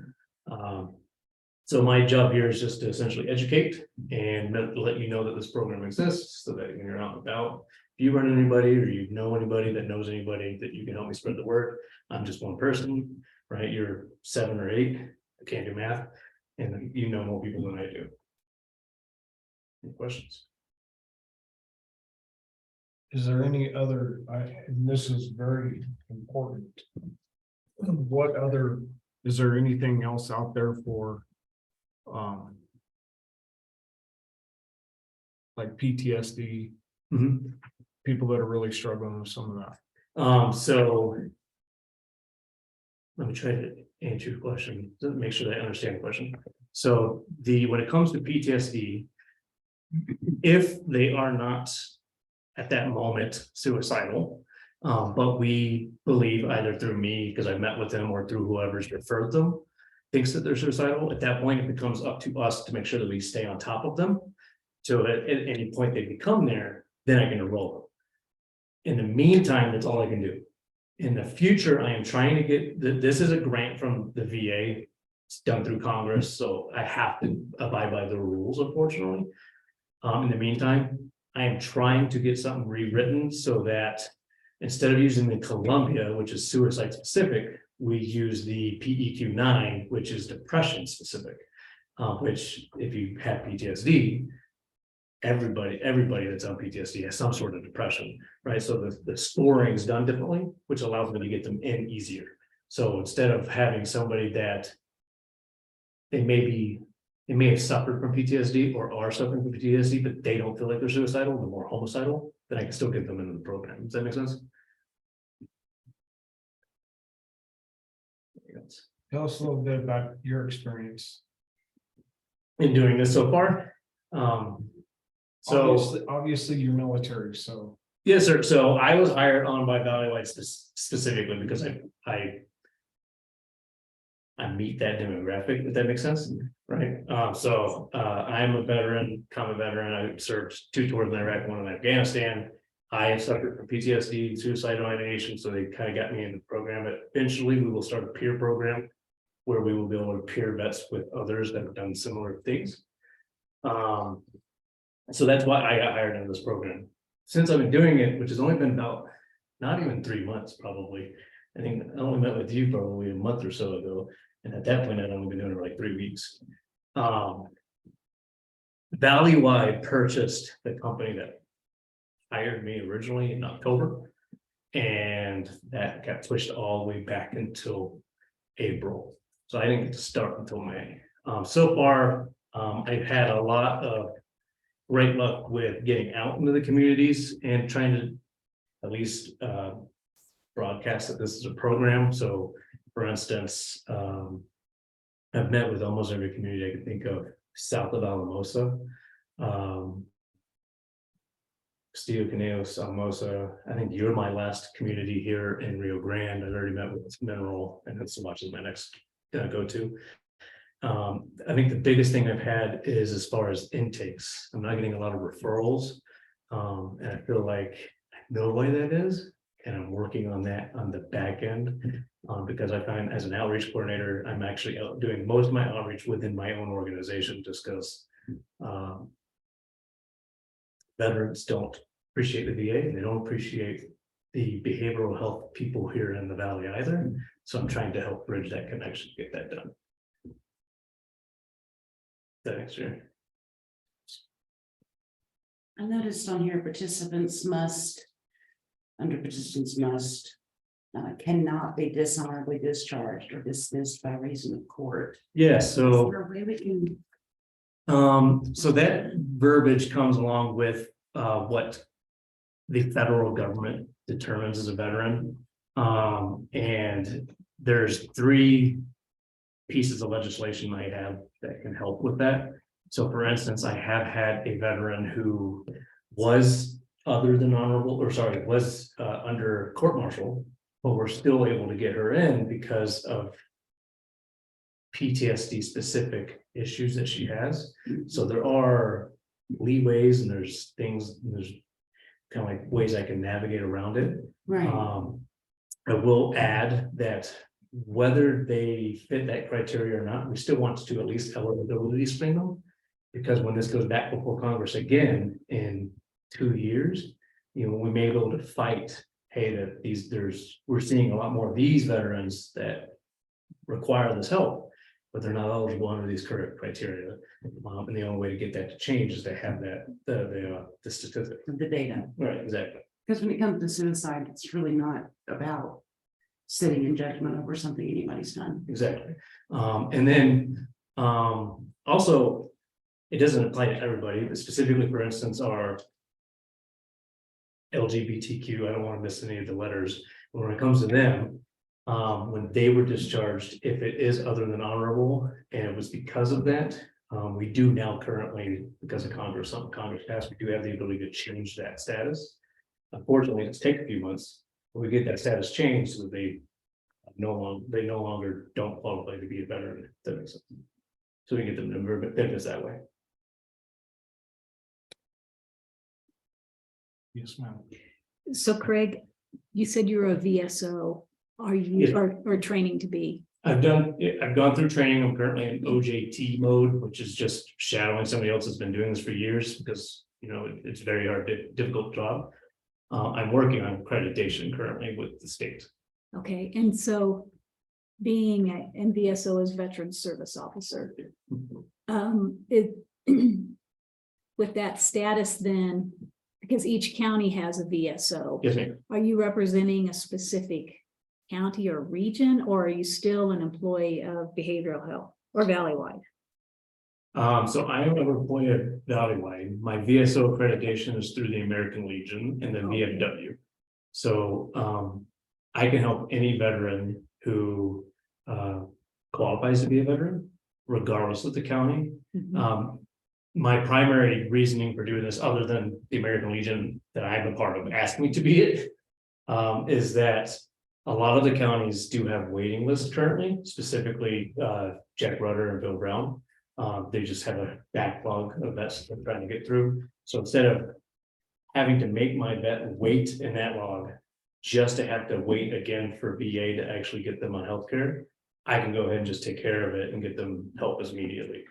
So my job here is just to essentially educate and let you know that this program exists, so that when you're out and about, if you run anybody or you know anybody that knows anybody, that you can help me spread the word. I'm just one person, right? You're 7 or 8. I can't do math, and you know more people than I do. Any questions? Is there any other, and this is very important. What other, is there anything else out there for like PTSD, people that are really struggling with some of that? So let me try to answer your question, to make sure that I understand the question. So when it comes to PTSD, if they are not at that moment suicidal, but we believe either through me, because I met with them, or through whoever's referred them, thinks that they're suicidal, at that point, it becomes up to us to make sure that we stay on top of them. So at any point they become there, then I can enroll them. In the meantime, that's all I can do. In the future, I am trying to get, this is a grant from the VA. It's done through Congress, so I have to abide by the rules, unfortunately. In the meantime, I am trying to get something rewritten so that instead of using the Columbia, which is suicide specific, we use the PEQ9, which is depression specific. Which if you have PTSD, everybody that's on PTSD has some sort of depression, right? So the scoring is done differently, which allows me to get them in easier. So instead of having somebody that they may have suffered from PTSD or are suffering from PTSD, but they don't feel like they're suicidal, they're more homicidal, then I can still get them into the program. Does that make sense? Tell us a little bit about your experience. In doing this so far. So Obviously you're military, so. yes, sir. So I was hired on by Valley Light specifically because I meet that demographic, if that makes sense, right? I'm a veteran, combat veteran. I served 2 tours in Iraq, 1 in Afghanistan. I have suffered from PTSD, suicidal ideation, so they kind of got me in the program. Eventually, we will start a peer program where we will be able to peer vets with others that have done similar things. So that's why I got hired into this program. Since I've been doing it, which has only been about not even 3 months, probably. I think I only met with you probably a month or so ago. And at that point, I'd only been doing it for like 3 weeks. Valleywide purchased the company that hired me originally in October. And that got pushed all the way back until April. So I didn't get to start until May. So far, I've had a lot of great luck with getting out into the communities and trying to at least broadcast that this is a program. So for instance, I've met with almost every community I can think of south of Alamosa. Castillo Caneos, Alamosa. I think you're my last community here in Rio Grande. I've already met with Mineral, and that's so much as my next go-to. I think the biggest thing I've had is as far as intakes. I'm not getting a lot of referrals. And I feel like I know why that is. And I'm working on that on the back end. Because I find as an outreach coordinator, I'm actually out doing most of my outreach within my own organization just because veterans don't appreciate the VA and they don't appreciate the behavioral health people here in the Valley either. So I'm trying to help bridge that connection to get that done. Thanks, Jerry. I noticed on here participants must, cannot be dishonorably discharged or dismissed by reason of court. Yeah, Is so there a way we can? so that verbiage comes along with what the federal government determines as a veteran. And there's 3 pieces of legislation I have that can help with that. So for instance, I have had a veteran who was other than honorable, or sorry, was under court-martial, but we're still able to get her in because of PTSD specific issues that she has. So there are leeways and there's things, there's kind of like ways I can navigate around it. Right. I will add that whether they fit that criteria or not, we still want to at least eligibility screen them. Because when this goes back before Congress again in 2 years, you know, we may be able to fight, hey, that we're seeing a lot more of these veterans that require this help, but they're not eligible under these current criteria. And the only way to get that to change is to have that the statistic. The data. Right, exactly. Because when it comes to suicide, it's really not about sitting in judgment over something anybody's done. Exactly. And then also, it doesn't apply to everybody, but specifically, for instance, our LGBTQ, I don't want to miss any of the letters. When it comes to them, when they were discharged, if it is other than honorable, and it was because of that, we do now currently, because of Congress, something Congress passed, we do have the ability to change that status. Unfortunately, it's take a few months, but we get that status changed so that they no longer don't qualify to be a veteran. If that makes sense. So we get them to benefits that way. Yes, ma'am. So Craig, you said you're a VSO. Are you, Yes. or training to be? I've gone through training. I'm currently in OJT mode, which is just shadowing somebody else that's been doing this for years because, you know, it's very hard, difficult job. I'm working on accreditation currently with the state. Okay, and so being a MVSO as Veteran Service Officer, it with that status then, because each county has a VSO, Yes, ma'am. are you representing a specific county or region, or are you still an employee of behavioral health or Valleywide? So I am an employee of Valleywide. My VSO accreditation is through the American Legion and the VFW. So I can help any veteran who qualifies to be a veteran, regardless of the county. My primary reasoning for doing this, other than the American Legion that I'm a part of asking me to be it, is that a lot of the counties do have waiting lists currently, specifically Jack Rudder and Bill Brown. They just have a backlog of vets they're trying to get through. So instead of having to make my vet wait in that log, just to have to wait again for VA to actually get them on healthcare, I can go ahead and just take care of it and get them help us immediately.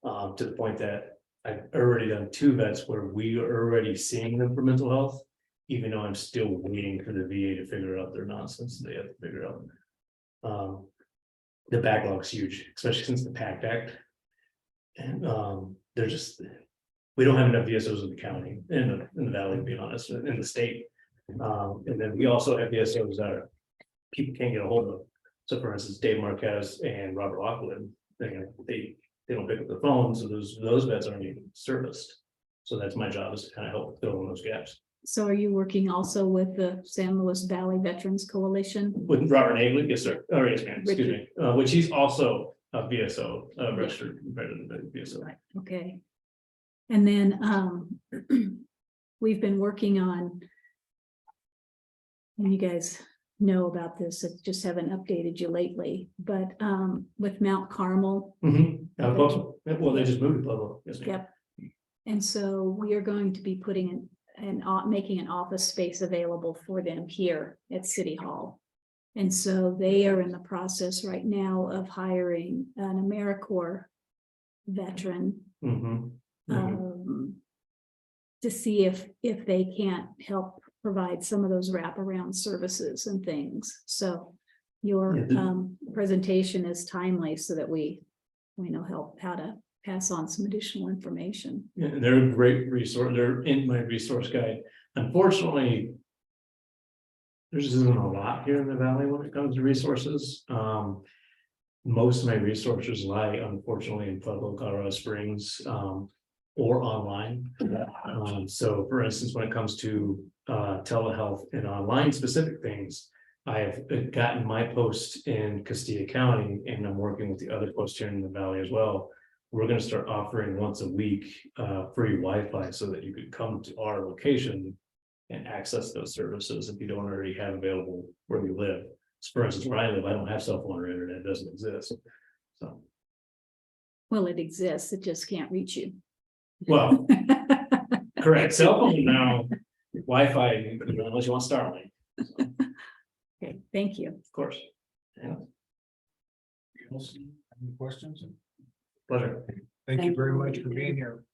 To the point that I've already done 2 vets where we are already seeing them for mental health, even though I'm still waiting for the VA to figure out their nonsense they have to figure out. The backlog's huge, especially since the PACT Act. And they're just, we don't have enough VSOs in the county, in the valley, to be honest, in the state. And then we also have VSOs that people can't get a hold of. So for instance, Dave Marquez and Robert Lockwood, they don't pick up the phone, so those vets aren't even serviced. So that's my job, is to kind of help fill in those gaps. So are you working also with the San Luis Valley Veterans Coalition? With Robert Hagley, yes, sir. Oh, yes, ma'am, excuse me. Which he's also a VSO, registered VSO. Right, okay. And then we've been working on, and you guys know about this, I just haven't updated you lately, but with Mount Carmel. Well, they just moved to Pueblo. Yes, ma'am. Yep. And so we are going to be putting making an office space available for them here at City Hall. And so they are in the process right now of hiring an AmeriCorps veteran to see if they can't help provide some of those wraparound services and things. So your presentation is timely so that we know how to pass on some additional information. Yeah, they're a great resource. They're in my resource guide. Unfortunately, there just isn't a lot here in the valley when it comes to resources. Most of my resources lie, unfortunately, in Pueblo, Colorado Springs, or online. So for instance, when it comes to telehealth and online specific things, I've gotten my post in Castilla County, and I'm working with the other posts here in the valley as well. We're going to start offering once a week free Wi-Fi so that you could come to our location and access those services if you don't already have available where you live. So for instance, where I live, I don't have cell phone or internet, it doesn't exist. So, Well, it exists, it just can't reach you. well, correct. Cell phone now, Wi-Fi, unless you want Starlink. So, Okay, thank you. of course. Yeah, Any questions? pleasure. Thank you very much for being here.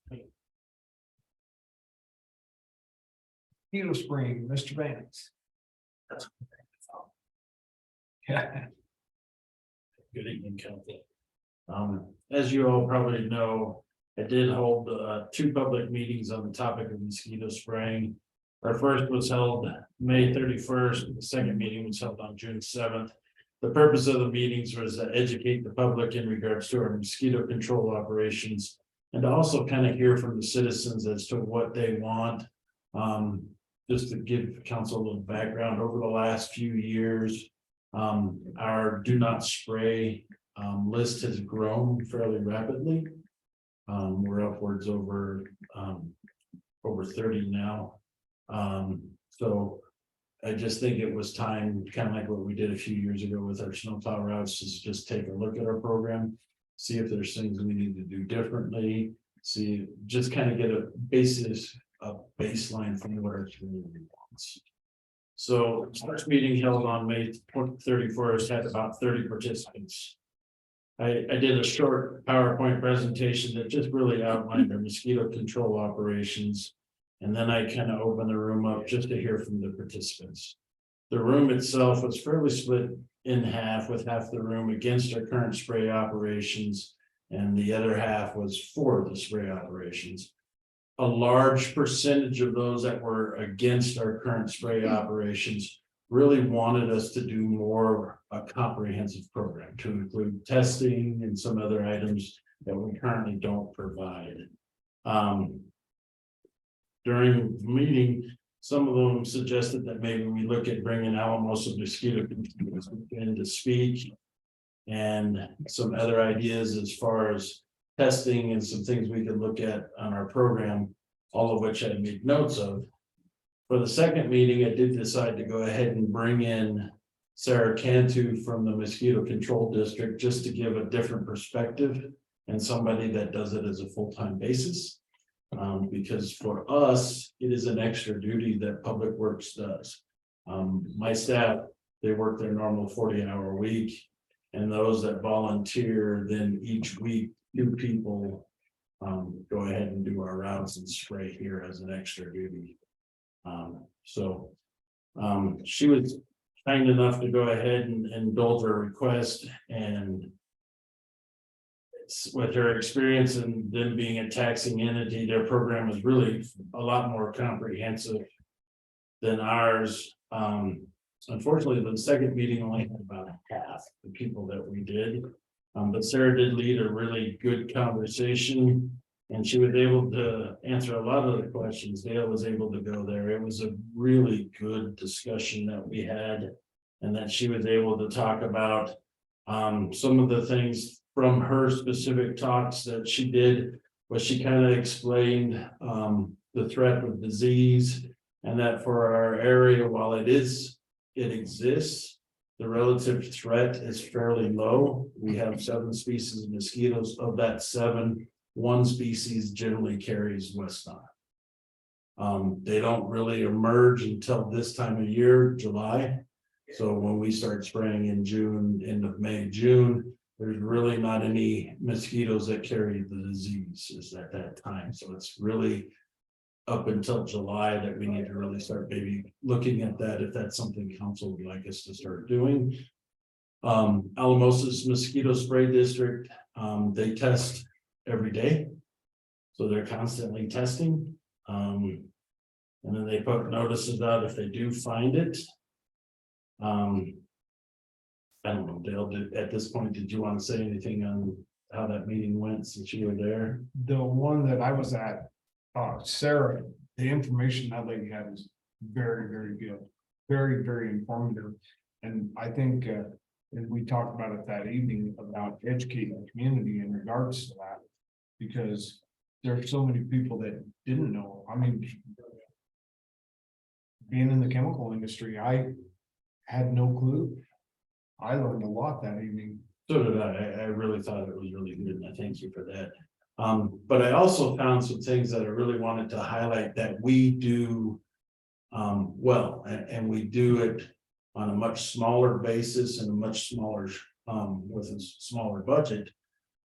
Needle Spring, Mr. Vance. Yeah. Good evening, council. As you all probably know, I did hold 2 public meetings on the topic of mosquito spraying. Our first was held May 31st. The second meeting was held on June 7th. The purpose of the meetings was to educate the public in regards to our mosquito control operations, and to also kind of hear from the citizens as to what they want. Just to give council a little background, over the last few years, our do not spray list has grown fairly rapidly. We're upwards over 30 now. So I just think it was time, kind of like what we did a few years ago with our snowplow routes, is just take a look at our program, see if there's things we need to do differently, see, just kind of get a baseline from what our community wants. So first meeting held on May 31st had about 30 participants. I did a short PowerPoint presentation that just really outlined our mosquito control operations. And then I kind of opened the room up just to hear from the participants. The room itself was fairly split in half, with half the room against our current spray operations, and the other half was for the spray operations. A large percentage of those that were against our current spray operations really wanted us to do more of a comprehensive program to include testing and some other items that we currently don't provide. During the meeting, some of them suggested that maybe we look at bringing Alamosa mosquito control in to speak, and some other ideas as far as testing and some things we could look at on our program, all of which I made notes of. For the second meeting, I did decide to go ahead and bring in Sarah Cantu from the Mosquito Control District, just to give a different perspective and somebody that does it as a full-time basis. Because for us, it is an extra duty that Public Works does. My staff, they work their normal 40-hour week, and those that volunteer, then each week, 2 people go ahead and do our routes and spray here as an extra duty. She was kind enough to go ahead and indulge her request, and with her experience and them being a taxing entity, their program is really a lot more comprehensive than ours. Unfortunately, the second meeting only had about half the people that we did. But Sarah did lead a really good conversation, and she was able to answer a lot of the questions. Dale was able to go there. It was a really good discussion that we had, and that she was able to talk about some of the things from her specific talks that she did, was she kind of explained the threat of disease, and that for our area, while it exists, the relative threat is fairly low. We have 7 species of mosquitoes. Of that 7, 1 species generally carries West Nile. They don't really emerge until this time of year, July. So when we start spraying in June, end of May, June, there's really not any mosquitoes that carry the disease is at that time. So it's really up until July that we need to really start maybe looking at that, if that's something council would like us to start doing. Alamosa's mosquito spray district, they test every day. So they're constantly testing. And then they put notices out if they do find it. I don't know, Dale, at this point, did you want to say anything on how that meeting went since you were there? The one that I was at, Sarah, the information that lady had is very, very good. Very, very informative. And I think, and we talked about it that evening about educating the community in regards to that. Because there's so many people that didn't know. I mean, being in the chemical industry, I had no clue. I learned a lot that evening. So did I. I really thought it was really good, and I thank you for that. But I also found some things that I really wanted to highlight that we do well, and we do it on a much smaller basis and a much smaller with a smaller budget.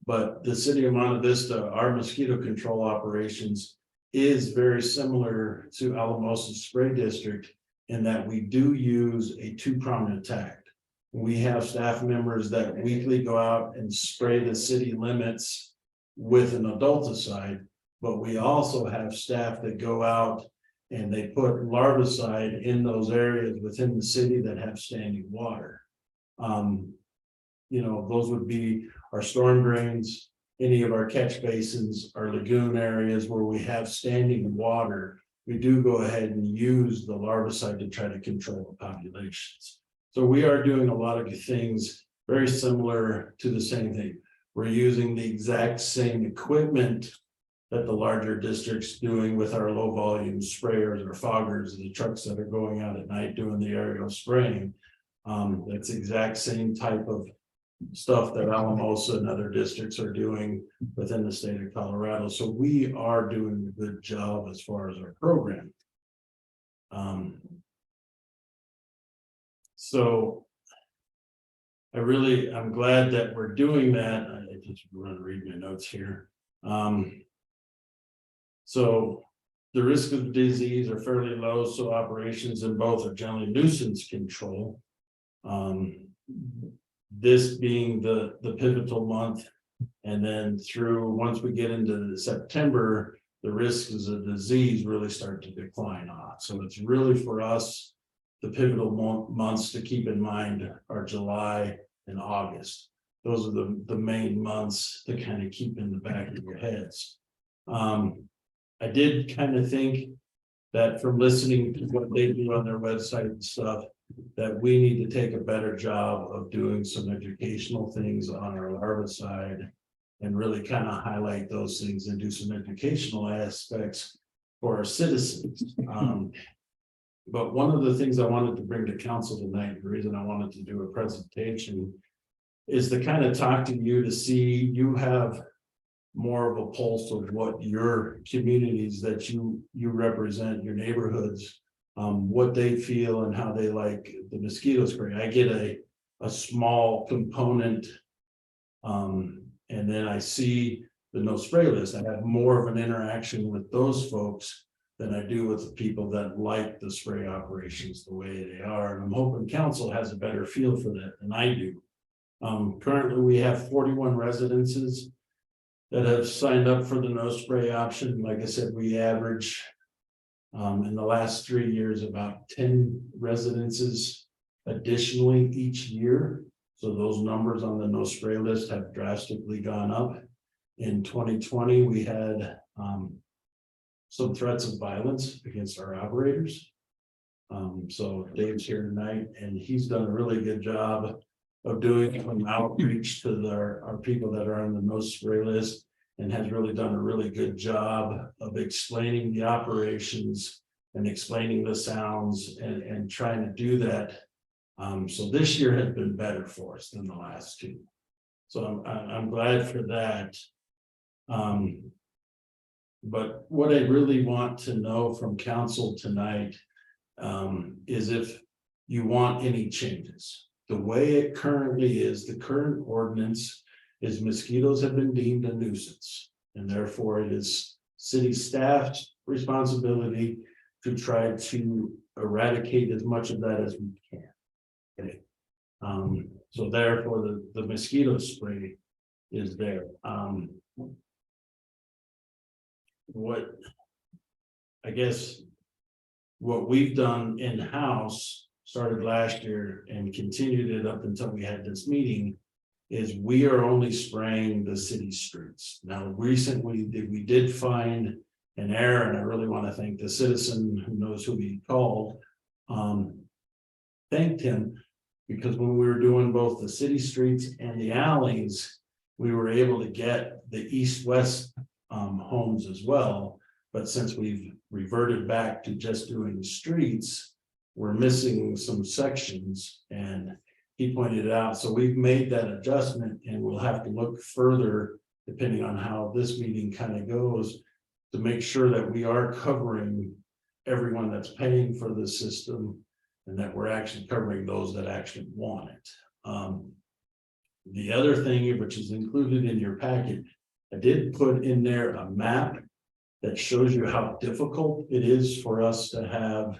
But the city of Monte Vista, our mosquito control operations is very similar to Alamosa's spray district in that we do use a 2-pronged attack. We have staff members that weekly go out and spray the city limits with an adulticide, but we also have staff that go out and they put larvicide in those areas within the city that have standing water. Those would be our storm drains, any of our catch basins, our lagoon areas where we have standing water. We do go ahead and use the larvicide to try to control the populations. So we are doing a lot of things very similar to the same thing. We're using the exact same equipment that the larger districts doing with our low volume sprayers or foggers, the trucks that are going out at night doing the aerial spraying. That's the exact same type of stuff that Alamosa and other districts are doing within the state of Colorado. So we are doing a good job as far as our program. So I'm glad that we're doing that. I just want to read my notes here. So the risk of disease are fairly low, so operations in both are generally nuisance control. This being the pivotal month, and then through, once we get into September, the risks of disease really start to decline off. So it's really for us, the pivotal months to keep in mind are July and August. Those are the main months to kind of keep in the back of your heads. I did kind of think that from listening to what they do on their website and stuff, that we need to take a better job of doing some educational things on our larvicide and really kind of highlight those things and do some educational aspects for our citizens. But one of the things I wanted to bring to council tonight, the reason I wanted to do a presentation is to kind of talk to you to see you have more of a pulse of what your communities that you represent, your neighborhoods, what they feel and how they like the mosquito spray. I get a small component, and then I see the no spray list. I have more of an interaction with those folks than I do with the people that like the spray operations the way they are. And I'm hoping council has a better feel for that than I do. Currently, we have 41 residences that have signed up for the no spray option. Like I said, we average in the last 3 years about 10 residences additionally each year. So those numbers on the no spray list have drastically gone up. In 2020, we had some threats of violence against our operators. So Dave's here tonight, and he's done a really good job of doing some outreach to our people that are on the no spray list, and has really done a really good job of explaining the operations and explaining the sounds and trying to do that. So this year has been better for us than the last two. So I'm glad for that. But what I really want to know from council tonight is if you want any changes. The way it currently is, the current ordinance is mosquitoes have been deemed a nuisance, and therefore it is city staff's responsibility to try to eradicate as much of that as we can. Okay. So therefore the mosquito spray is there. What I guess what we've done in-house started last year and continued it up until we had this meeting is we are only spraying the city streets. Now, recently we did find an error, and I really want to thank the citizen who knows who we called. Thanked him because when we were doing both the city streets and the alleys, we were able to get the east-west homes as well. But since we've reverted back to just doing the streets, we're missing some sections, and he pointed it out. So we've made that adjustment, and we'll have to look further depending on how this meeting kind of goes to make sure that we are covering everyone that's paying for the system and that we're actually covering those that actually want it. The other thing, which is included in your packet, I did put in there a map that shows you how difficult it is for us to have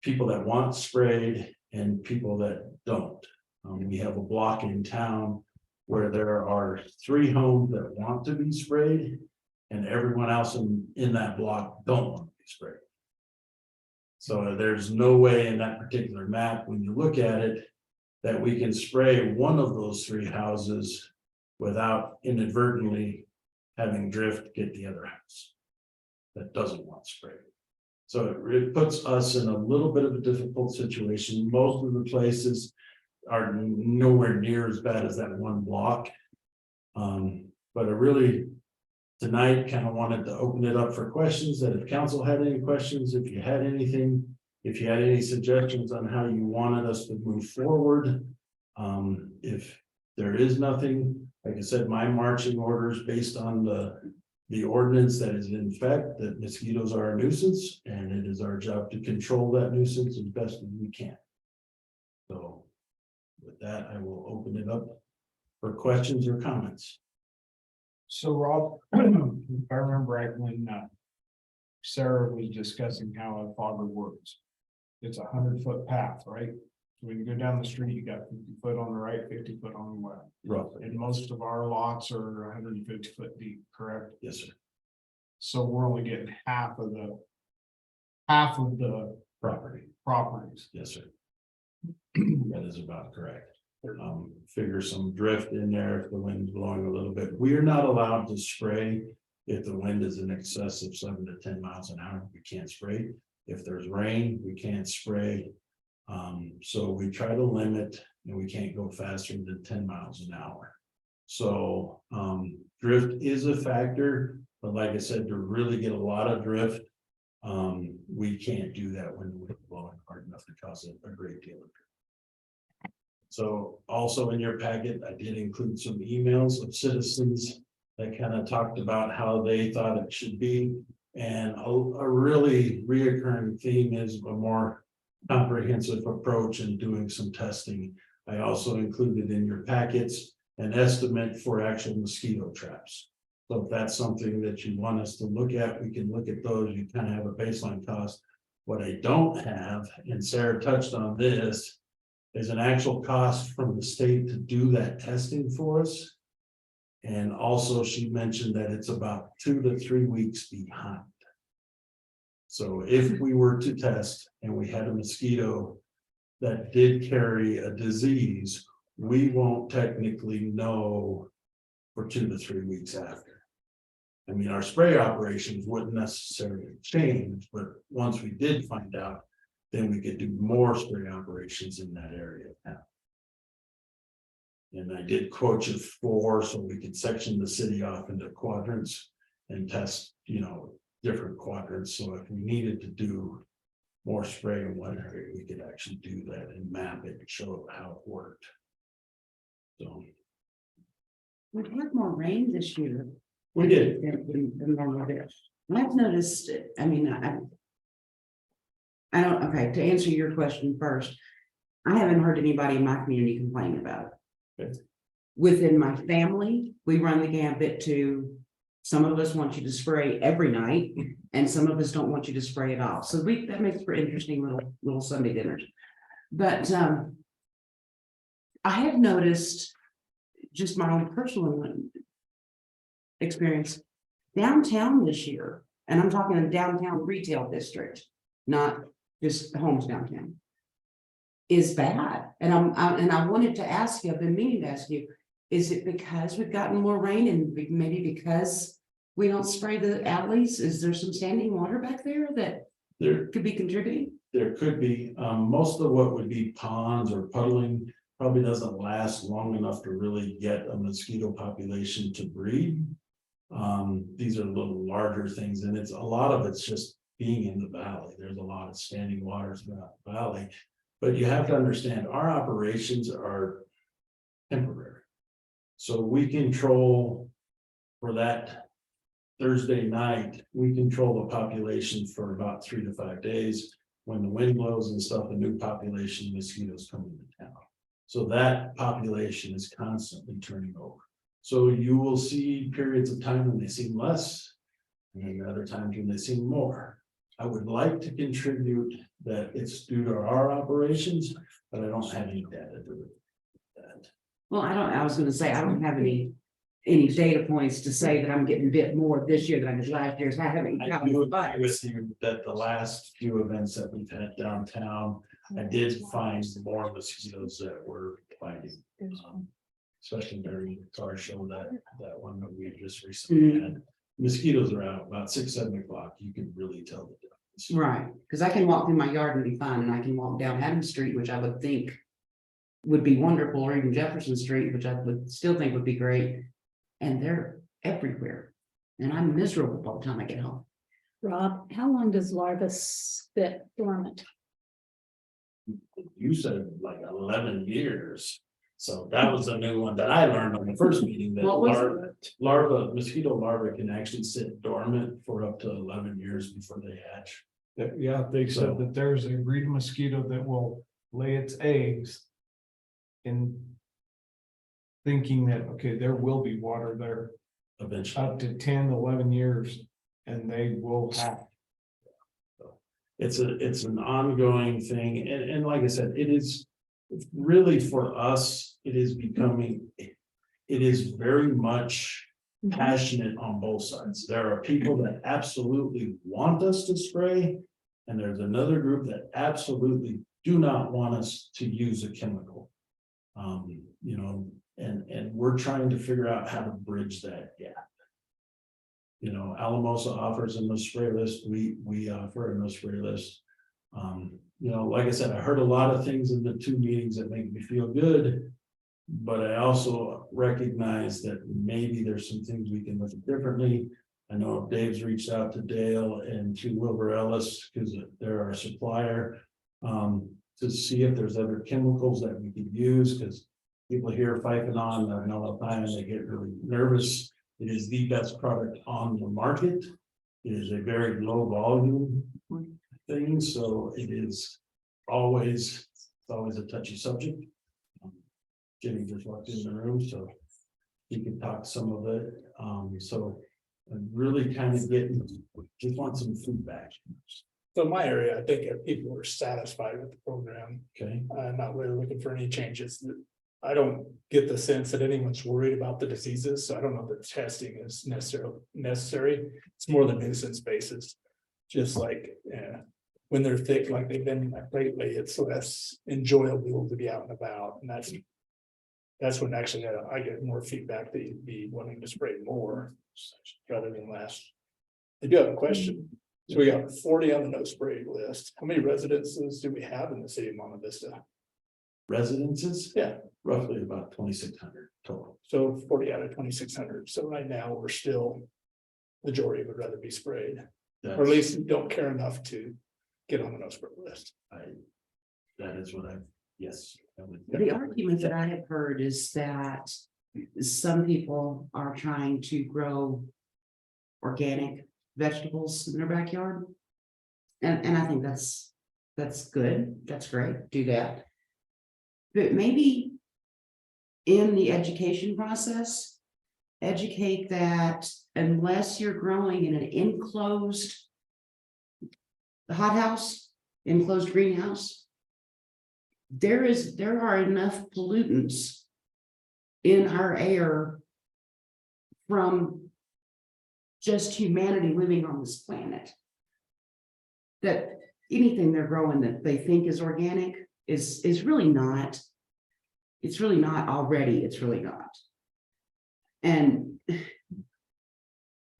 people that want sprayed and people that don't. We have a block in town where there are 3 homes that want to be sprayed, and everyone else in that block don't want to be sprayed. So there's no way in that particular map, when you look at it, that we can spray one of those 3 houses without inadvertently having drift get the other house that doesn't want sprayed. So it puts us in a little bit of a difficult situation. Most of the places are nowhere near as bad as that one block. But I really tonight kind of wanted to open it up for questions, that if council had any questions, if you had anything, if you had any suggestions on how you wanted us to move forward. If there is nothing, like I said, my marching orders based on the ordinance that is in effect, that mosquitoes are a nuisance, and it is our job to control that nuisance as best as we can. So with that, I will open it up for questions or comments. So Rob, if I remember right, when Sarah was discussing how a fogger works. It's 100-foot path, right? So when you go down the street, you got 50 foot on the right, 50 foot on the left. Roughly. And most of our lots are 150 foot deep, correct? Yes, sir. So we're only getting half of the Property. properties. Yes, sir. That is about correct. Figure some drift in there if the wind's blowing a little bit. We are not allowed to spray if the wind is in excess of 7 to 10 miles an hour. We can't spray. If there's rain, we can't spray. So we try to limit, and we can't go faster than 10 miles an hour. So drift is a factor, but like I said, to really get a lot of drift, we can't do that when the wind's blowing hard enough to cause a great deal of drift. So also in your packet, I did include some emails of citizens that kind of talked about how they thought it should be. And a really reoccurring theme is a more comprehensive approach in doing some testing. I also included in your packets an estimate for actual mosquito traps. So if that's something that you want us to look at, we can look at those. You kind of have a baseline cost. What I don't have, and Sarah touched on this, is an actual cost from the state to do that testing for us. And also she mentioned that it's about 2 to 3 weeks behind. So if we were to test and we had a mosquito that did carry a disease, we won't technically know for 2 to 3 weeks after. I mean, our spray operations wouldn't necessarily change, but once we did find out, then we could do more spray operations in that area now. And I did quote you 4, so we could section the city off into quadrants and test, different quadrants. So if we needed to do more spray in one area, we could actually do that and map it and show how it worked. So We've had more rain this year. we did. Than normal there. And I've noticed, I mean, I don't, okay, to answer your question first, I haven't heard anybody in my community complain about it. Okay. Within my family, we run the gambit to, some of us want you to spray every night, and some of us don't want you to spray at all. So that makes for interesting little Sunday dinners. But I have noticed, just my own personal experience, downtown this year, and I'm talking a downtown retail district, not just homes downtown, is bad. And I wanted to ask you, I've been meaning to ask you, is it because we've gotten more rain and maybe because we don't spray the alleys? Is there some standing water back there that There could be contributing? There could be, most of what would be ponds or puddling probably doesn't last long enough to really get a mosquito population to breed. These are little larger things, and a lot of it's just being in the valley. There's a lot of standing waters throughout the valley. But you have to understand, our operations are temporary. So we control, for that Thursday night, we control the population for about 3 to 5 days. When the wind blows and stuff, a new population of mosquitoes come into town. So that population is constantly turning over. So you will see periods of time when they seem less, and then other times when they seem more. I would like to contribute that it's due to our operations, but I don't have any data to that. Well, I was gonna say, I don't have any data points to say that I'm getting bit more this year than I did last year. So I haven't. I do agree with you that the last few events that we've had downtown, I did find more mosquitoes that were biting. Especially during the car show, that one that we just recently had. Mosquitoes are out about 6, 7 o'clock. You can really tell the difference. Right, because I can walk through my yard and be fine, and I can walk down Adams Street, which I would think would be wonderful, or even Jefferson Street, which I would still think would be great. And they're everywhere. And I'm miserable by the time I get home. Rob, how long does larva sit dormant? You said like 11 years. So that was a new one that I learned on the first meeting, that What was mosquito larvae can actually sit dormant for up to 11 years before they hatch. Yeah, they said that there's a breed of mosquito that will lay its eggs in thinking that, okay, there will be water there Eventually. up to 10, 11 years, and they will hatch. it's an ongoing thing, and like I said, it is really for us, it is becoming, it is very much passionate on both sides. There are people that absolutely want us to spray, and there's another group that absolutely do not want us to use a chemical. You know, and we're trying to figure out how to bridge that gap. You know, Alamosa offers a no spray list, we offer a no spray list. You know, like I said, I heard a lot of things in the 2 meetings that make me feel good. But I also recognize that maybe there's some things we can look at differently. I know Dave's reached out to Dale and to Wilbur Ellis, because they're our supplier. To see if there's other chemicals that we could use, because people here piping on all the time and they get really nervous. It is the best product on the market. It is a very low volume thing, so it's always a touchy subject. Jimmy just walked in the room, so he can talk some of it. So I'm really kind of just want some feedback. So in my area, I think if people are satisfied with the program, Okay, not really looking for any changes. I don't get the sense that anyone's worried about the diseases, so I don't know that testing is necessary. It's more the nuisance basis. Just like, when they're thick, like they've been lately, it's less enjoyable to be out and about, and that's when actually I get more feedback that you'd be wanting to spray more rather than less. I do have a question. So we got 40 on the no spray list. How many residences do we have in the city of Monte Vista? residences, Yeah, roughly about 2,600 total. so 40 out of 2,600. So right now we're still, majority would rather be sprayed, or at least don't care enough to get on the no spray list. That is what yes. The argument that I have heard is that some people are trying to grow organic vegetables in their backyard. And I think that's good, that's great, do that. But maybe in the education process, educate that unless you're growing in an enclosed hothouse, enclosed greenhouse, there are enough pollutants in our air from just humanity living on this planet that anything they're growing that they think is organic is really not. It's really not already. It's really not. And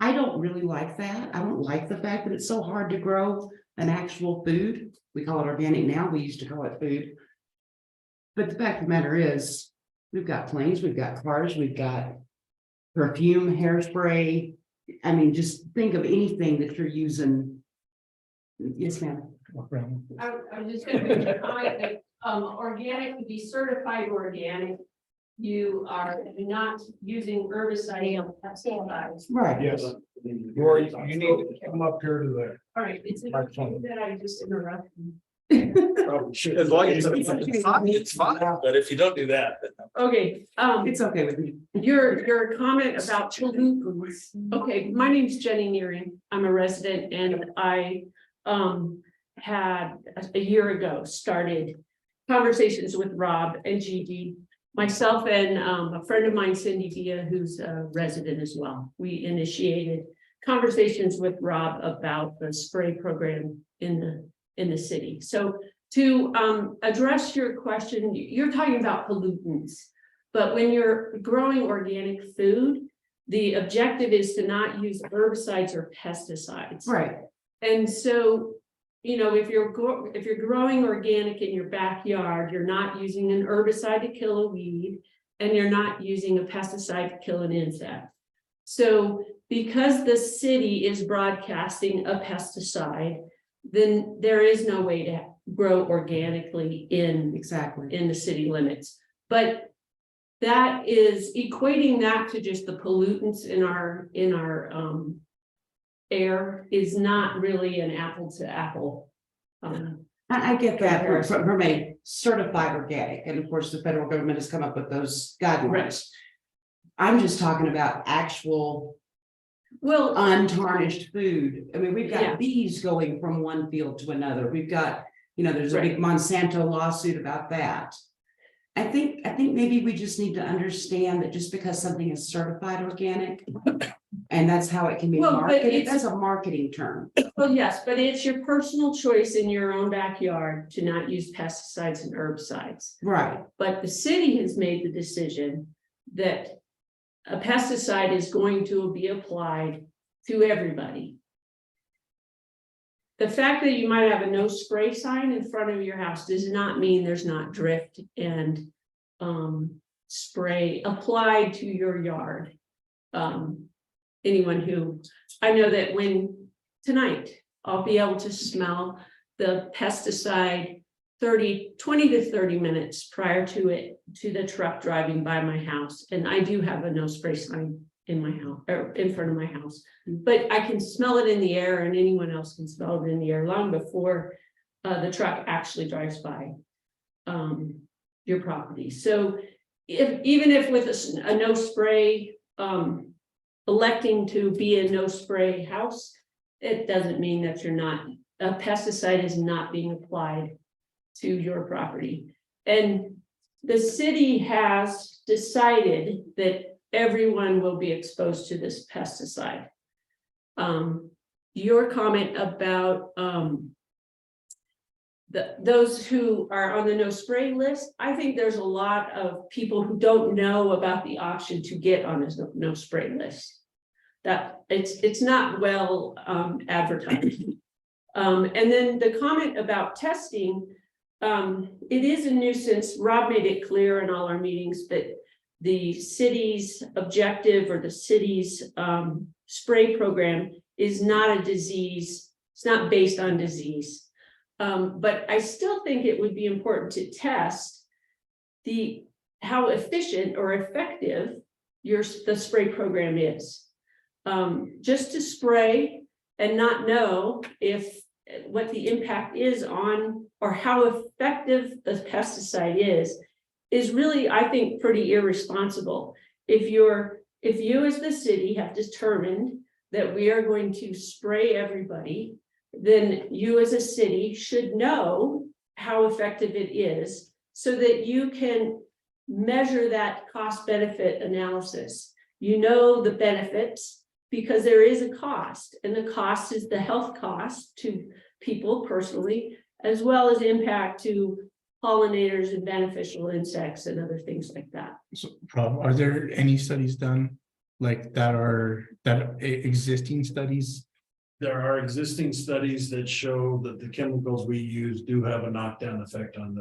I don't really like that. I don't like the fact that it's so hard to grow an actual food. We call it organic now. We used to call it food. But the fact of the matter is, we've got planes, we've got cars, we've got perfume, hairspray. I mean, just think of anything that you're using. Yes, ma'am. I was just gonna make a comment that, organic to be certified organic, you are not using herbicide and pesticides. Right. Yes. Rory, you need to come up here to the. All right, it's Microphone. that I just interrupted. As long as it's fine, but if you don't do that, then. Okay, It's okay with me. your comment about pollutants. Okay, my name's Jenny Nearing. I'm a resident and I had a year ago started conversations with Rob and Gigi, myself and a friend of mine, Cindy Villa, who's a resident as well. We initiated conversations with Rob about the spray program in the city. So to address your question, you're talking about pollutants, but when you're growing organic food, the objective is to not use herbicides or pesticides. Right. And so, you know, if you're growing organic in your backyard, you're not using an herbicide to kill a weed, and you're not using a pesticide to kill an insect. So because the city is broadcasting a pesticide, then there is no way to grow organically in the city limits. But that is equating that to just the pollutants in our air is not really an apple to apple. I get that comparison. from a certified organic, and of course, the federal government has come up with those guidelines. Right. I'm just talking about actual Well, untarnished food. I mean, we've Yeah. got bees going from one field to another. We've got, there's a big Monsanto lawsuit about that. I think maybe we just need to understand that just because something is certified organic, and that's how it can be Well, but marketed, it's- that's a marketing term. well, yes, but it's your personal choice in your own backyard to not use pesticides and herbicides. Right. But the city has made the decision that a pesticide is going to be applied to everybody. The fact that you might have a no spray sign in front of your house does not mean there's not drift and spray applied to your yard. Anyone who, I know that when tonight, I'll be able to smell the pesticide 20 to 30 minutes prior to the truck driving by my house. And I do have a no spray sign in my house, or in front of my house, but I can smell it in the air, and anyone else can smell it in the air long before the truck actually drives by your property. So even if with a no spray, electing to be a no spray house, it doesn't mean that a pesticide is not being applied to your property. And the city has decided that everyone will be exposed to this pesticide. Your comment about those who are on the no spray list, I think there's a lot of people who don't know about the option to get on this no spray list. That it's not well advertised. And then the comment about testing, it is a nuisance. Rob made it clear in all our meetings that the city's objective or the city's spray program is not a disease. It's not based on disease. But I still think it would be important to test how efficient or effective the spray program is. Just to spray and not know what the impact is on, or how effective the pesticide is really, I think, pretty irresponsible. If you as the city have determined that we are going to spray everybody, then you as a city should know how effective it is so that you can measure that cost benefit analysis. You know the benefits because there is a cost, and the cost is the health cost to people personally, as well as impact to pollinators and beneficial insects and other things like that. So, Rob, are there any studies done like existing studies? There are existing studies that show that the chemicals we use do have a knockdown effect on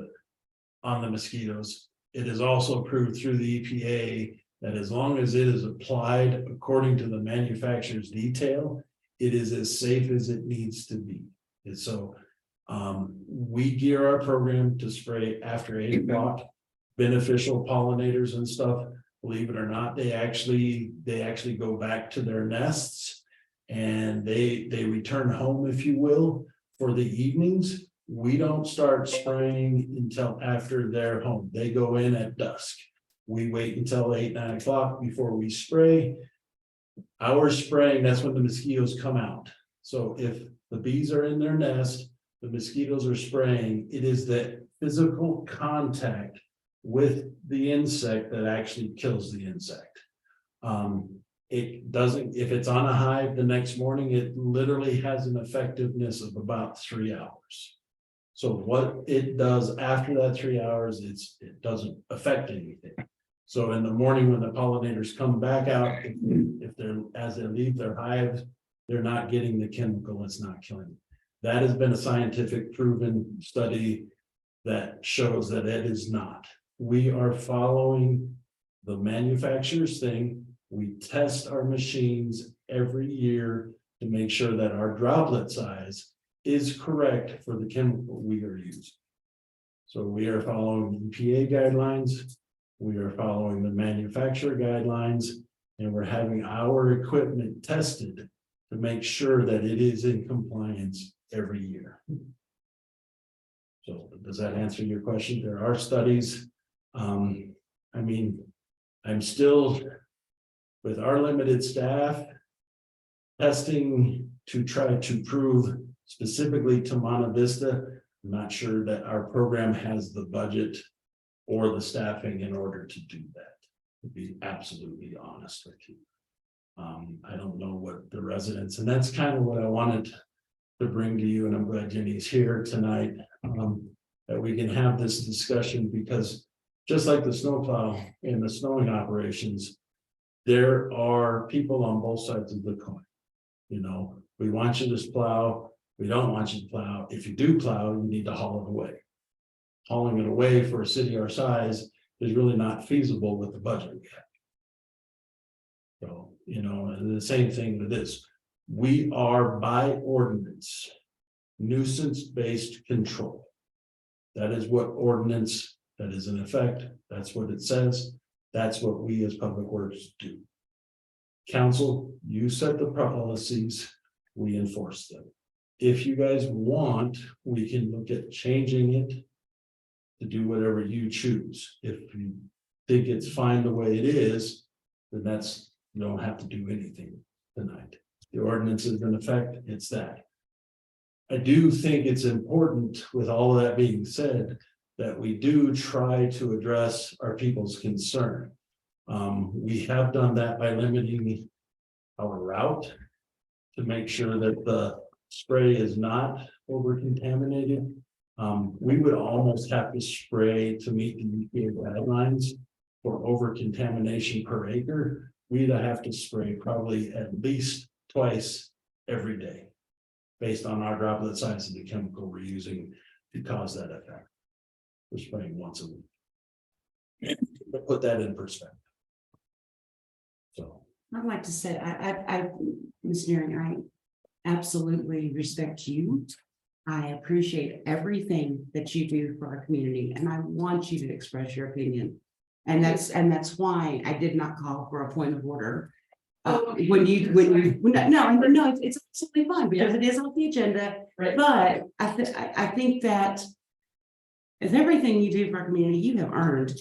the mosquitoes. It is also proved through the EPA that as long as it is applied according to the manufacturer's detail, it is as safe as it needs to be. And so we gear our program to spray after 8 o'clock. Beneficial pollinators and stuff, believe it or not, they actually go back to their nests and they return home, if you will, for the evenings. We don't start spraying until after they're home. They go in at dusk. We wait until 8, 9 o'clock before we spray. Our spraying, that's when the mosquitoes come out. So if the bees are in their nest, the mosquitoes are spraying, it is that physical contact with the insect that actually kills the insect. It doesn't, if it's on a hive the next morning, it literally has an effectiveness of about 3 hours. So what it does after that 3 hours, it doesn't affect anything. So in the morning when the pollinators come back out, as they leave their hives, they're not getting the chemical, it's not killing them. That has been a scientific proven study that shows that it is not. We are following the manufacturer's thing. We test our machines every year to make sure that our droplet size is correct for the chemical we are using. So we are following EPA guidelines. We are following the manufacturer guidelines, and we're having our equipment tested to make sure that it is in compliance every year. So does that answer your question? There are studies. I mean, I'm still, with our limited staff, testing to try to prove specifically to Monte Vista. I'm not sure that our program has the budget or the staffing in order to do that, to be absolutely honest with you. I don't know what the residents, and that's kind of what I wanted to bring to you, and I'm glad Jenny's here tonight, that we can have this discussion, because just like the snowplow and the snowing operations, there are people on both sides of the coin. You know, we want you to plow, we don't want you to plow. If you do plow, you need to haul it away. Hauling it away for a city our size is really not feasible with the budget we have. So, you know, and the same thing with this. We are by ordinance nuisance-based control. That is what ordinance that is in effect. That's what it says. That's what we as public works do. Council, you set the policies, we enforce them. If you guys want, we can look at changing it to do whatever you choose. If you think it's fine the way it is, then that's, you don't have to do anything tonight. The ordinance is in effect, it's that. I do think it's important, with all of that being said, that we do try to address our people's concern. We have done that by limiting our route to make sure that the spray is not over contaminated. We would almost have to spray to meet the EPA guidelines for over contamination per acre. We'd have to spray probably at least twice every day, based on our droplet size of the chemical we're using to cause that effect. We're spraying once a week. To put that in perspective. So I'd like to say, Ms. Nearing, I absolutely respect you. I appreciate everything that you do for our community, and I want you to express your opinion. And that's why I did not call for a point of order. No, it's absolutely fine, because it is on the agenda. Right. But I think that with everything you do for our community, you have earned.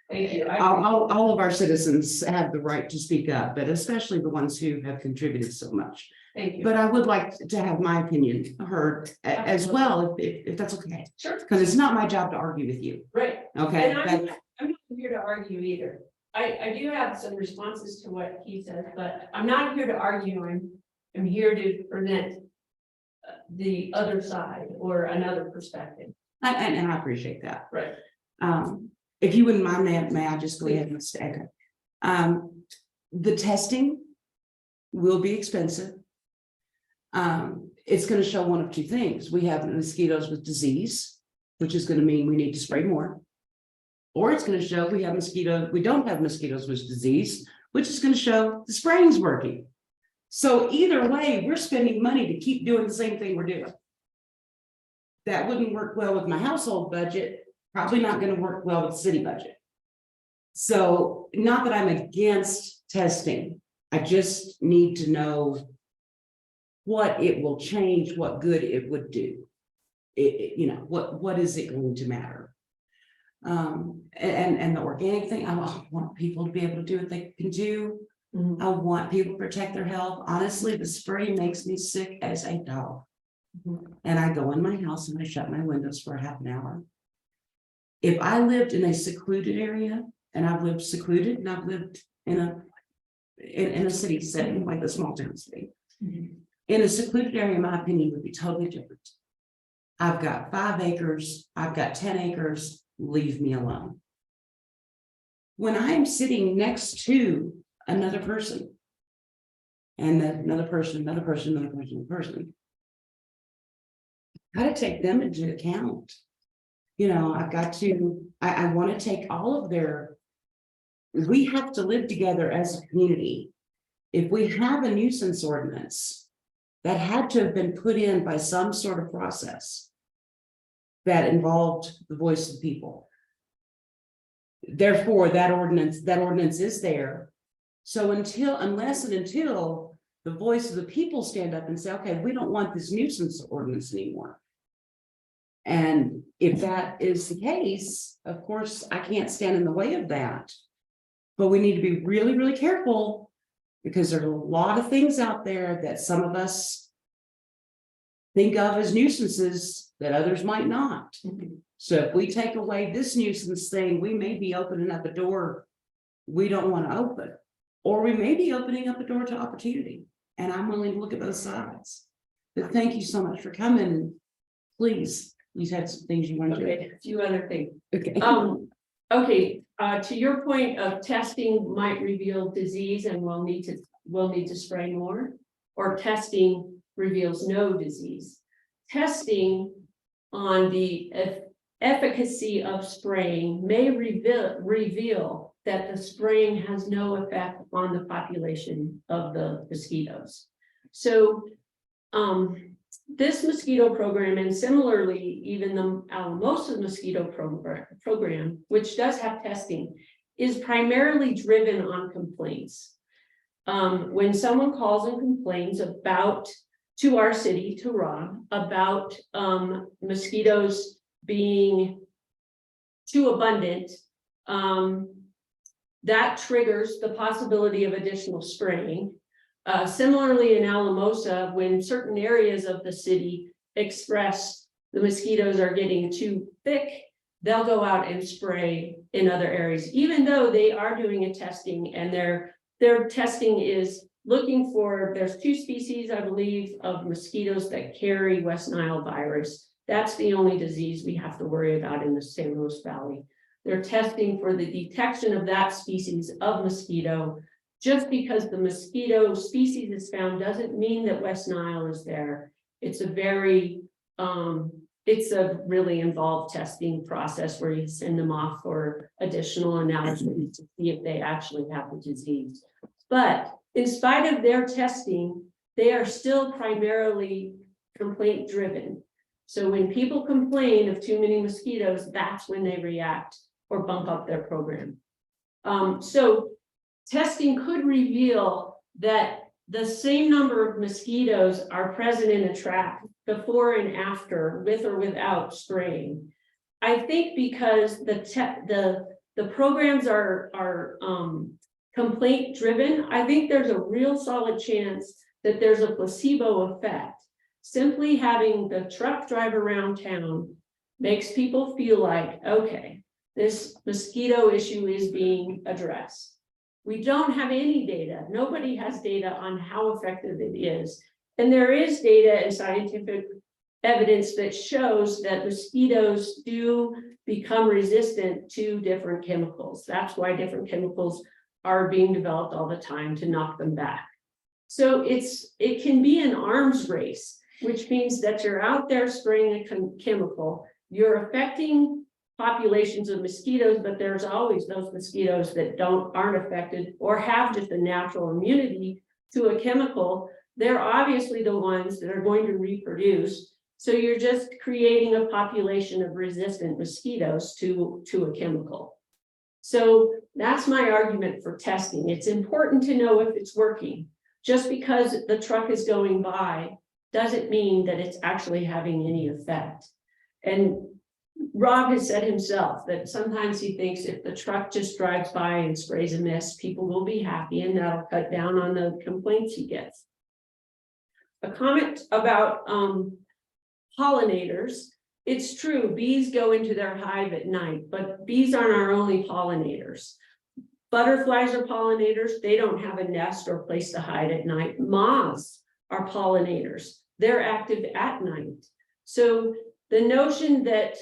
Thank you. All of our citizens have the right to speak up, but especially the ones who have contributed so much. Thank you. But I would like to have my opinion heard as well, if that's okay. Sure. Because it's not my job to argue with you. Right. Okay. And I'm not here to argue either. I do have some responses to what he said, but I'm not here to argue. I'm here to present the other side or another perspective. And I appreciate that. Right. If you wouldn't mind, may I just go ahead and say, okay. The testing will be expensive. It's going to show one of two things. We have mosquitoes with disease, which is going to mean we need to spray more. Or it's going to show we don't have mosquitoes with disease, which is going to show the spraying's working. So either way, we're spending money to keep doing the same thing we're doing. That wouldn't work well with my household budget, probably not going to work well with the city budget. So not that I'm against testing, I just need to know what it will change, what good it would do. What is it going to matter? And the organic thing, I want people to be able to do what they can do. I want people to protect their health. Honestly, the spray makes me sick as a dog. And I go in my house and I shut my windows for a half an hour. If I lived in a secluded area, and I've lived secluded, and I've lived in a city setting, like a small town city. In a secluded area, my opinion would be totally different. I've got 5 acres, I've got 10 acres, leave me alone. When I'm sitting next to another person, and then another person, I gotta take them into account. I want to take all of we have to live together as a community. If we have a nuisance ordinance that had to have been put in by some sort of process that involved the voice of the people. Therefore, that ordinance is there. So unless and until the voice of the people stand up and say, okay, we don't want this nuisance ordinance anymore. And if that is the case, of course, I can't stand in the way of that. But we need to be really, really careful Because there are a lot of things out there that some of us think of as nuisances that others might not. So if we take away this nuisance thing, we may be opening up a door we don't want to open, or we may be opening up a door to opportunity. And I'm willing to look at both sides. But thank you so much for coming. Please, you had some things you wanted to. Okay, a few other things. Okay. Okay, to your point of testing might reveal disease and we'll need to spray more, or testing reveals no disease. Testing on the efficacy of spraying may reveal that the spraying has no effect on the population of the mosquitoes. So this mosquito program, and similarly, even the Alamosa mosquito program, which does have testing, is primarily driven on complaints. When someone calls and complains to our city, to Rob, about mosquitoes being too abundant, that triggers the possibility of additional spraying. Similarly, in Alamosa, when certain areas of the city express the mosquitoes are getting too thick, they'll go out and spray in other areas, even though they are doing a testing, and their testing is looking for, there's 2 species, I believe, of mosquitoes that carry West Nile virus. That's the only disease we have to worry about in the San Luis Valley. They're testing for the detection of that species of mosquito. Just because the mosquito species is found doesn't mean that West Nile is there. It's a very, it's a really involved testing process where you send them off for additional analysis to see if they actually have the disease. But in spite of their testing, they are still primarily complaint driven. So when people complain of too many mosquitoes, that's when they react or bump up their program. So testing could reveal that the same number of mosquitoes are present in a trap before and after, with or without spraying. I think because the programs are complaint driven, I think there's a real solid chance that there's a placebo effect. Simply having the truck drive around town makes people feel like, okay, this mosquito issue is being addressed. We don't have any data. Nobody has data on how effective it is. And there is data and scientific evidence that shows that mosquitoes do become resistant to different chemicals. That's why different chemicals are being developed all the time to knock them back. So it can be an arms race, which means that you're out there spraying a chemical, you're affecting populations of mosquitoes, but there's always those mosquitoes that aren't affected or have just a natural immunity to a chemical. They're obviously the ones that are going to reproduce. So you're just creating a population of resistant mosquitoes to a chemical. So that's my argument for testing. It's important to know if it's working. Just because the truck is going by doesn't mean that it's actually having any effect. And Rob has said himself that sometimes he thinks if the truck just drives by and sprays a mist, people will be happy and that'll cut down on the complaints he gets. A comment about pollinators. It's true, bees go into their hive at night, but bees aren't our only pollinators. Butterflies are pollinators. They don't have a nest or place to hide at night. Moths are pollinators. They're active at night. So the notion that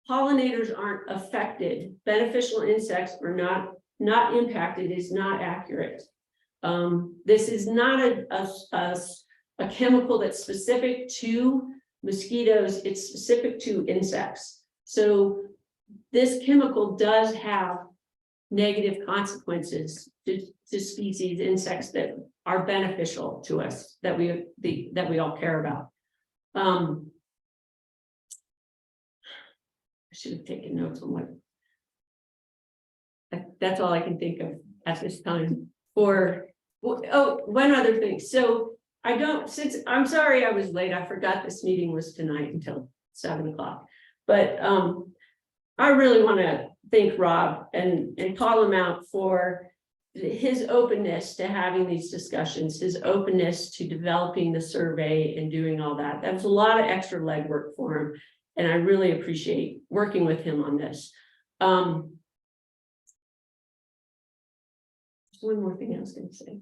pollinators aren't affected, beneficial insects are not impacted, is not accurate. This is not a chemical that's specific to mosquitoes, it's specific to insects. So this chemical does have negative consequences to species, insects that are beneficial to us, that we all care about. I should have taken notes on what. That's all I can think of at this time. Or, oh, one other thing. So I'm sorry I was late. I forgot this meeting was tonight until 7 o'clock. But I really want to thank Rob and call him out for his openness to having these discussions, his openness to developing the survey and doing all that. That was a lot of extra legwork for him. And I really appreciate working with him on this. One more thing I was gonna say.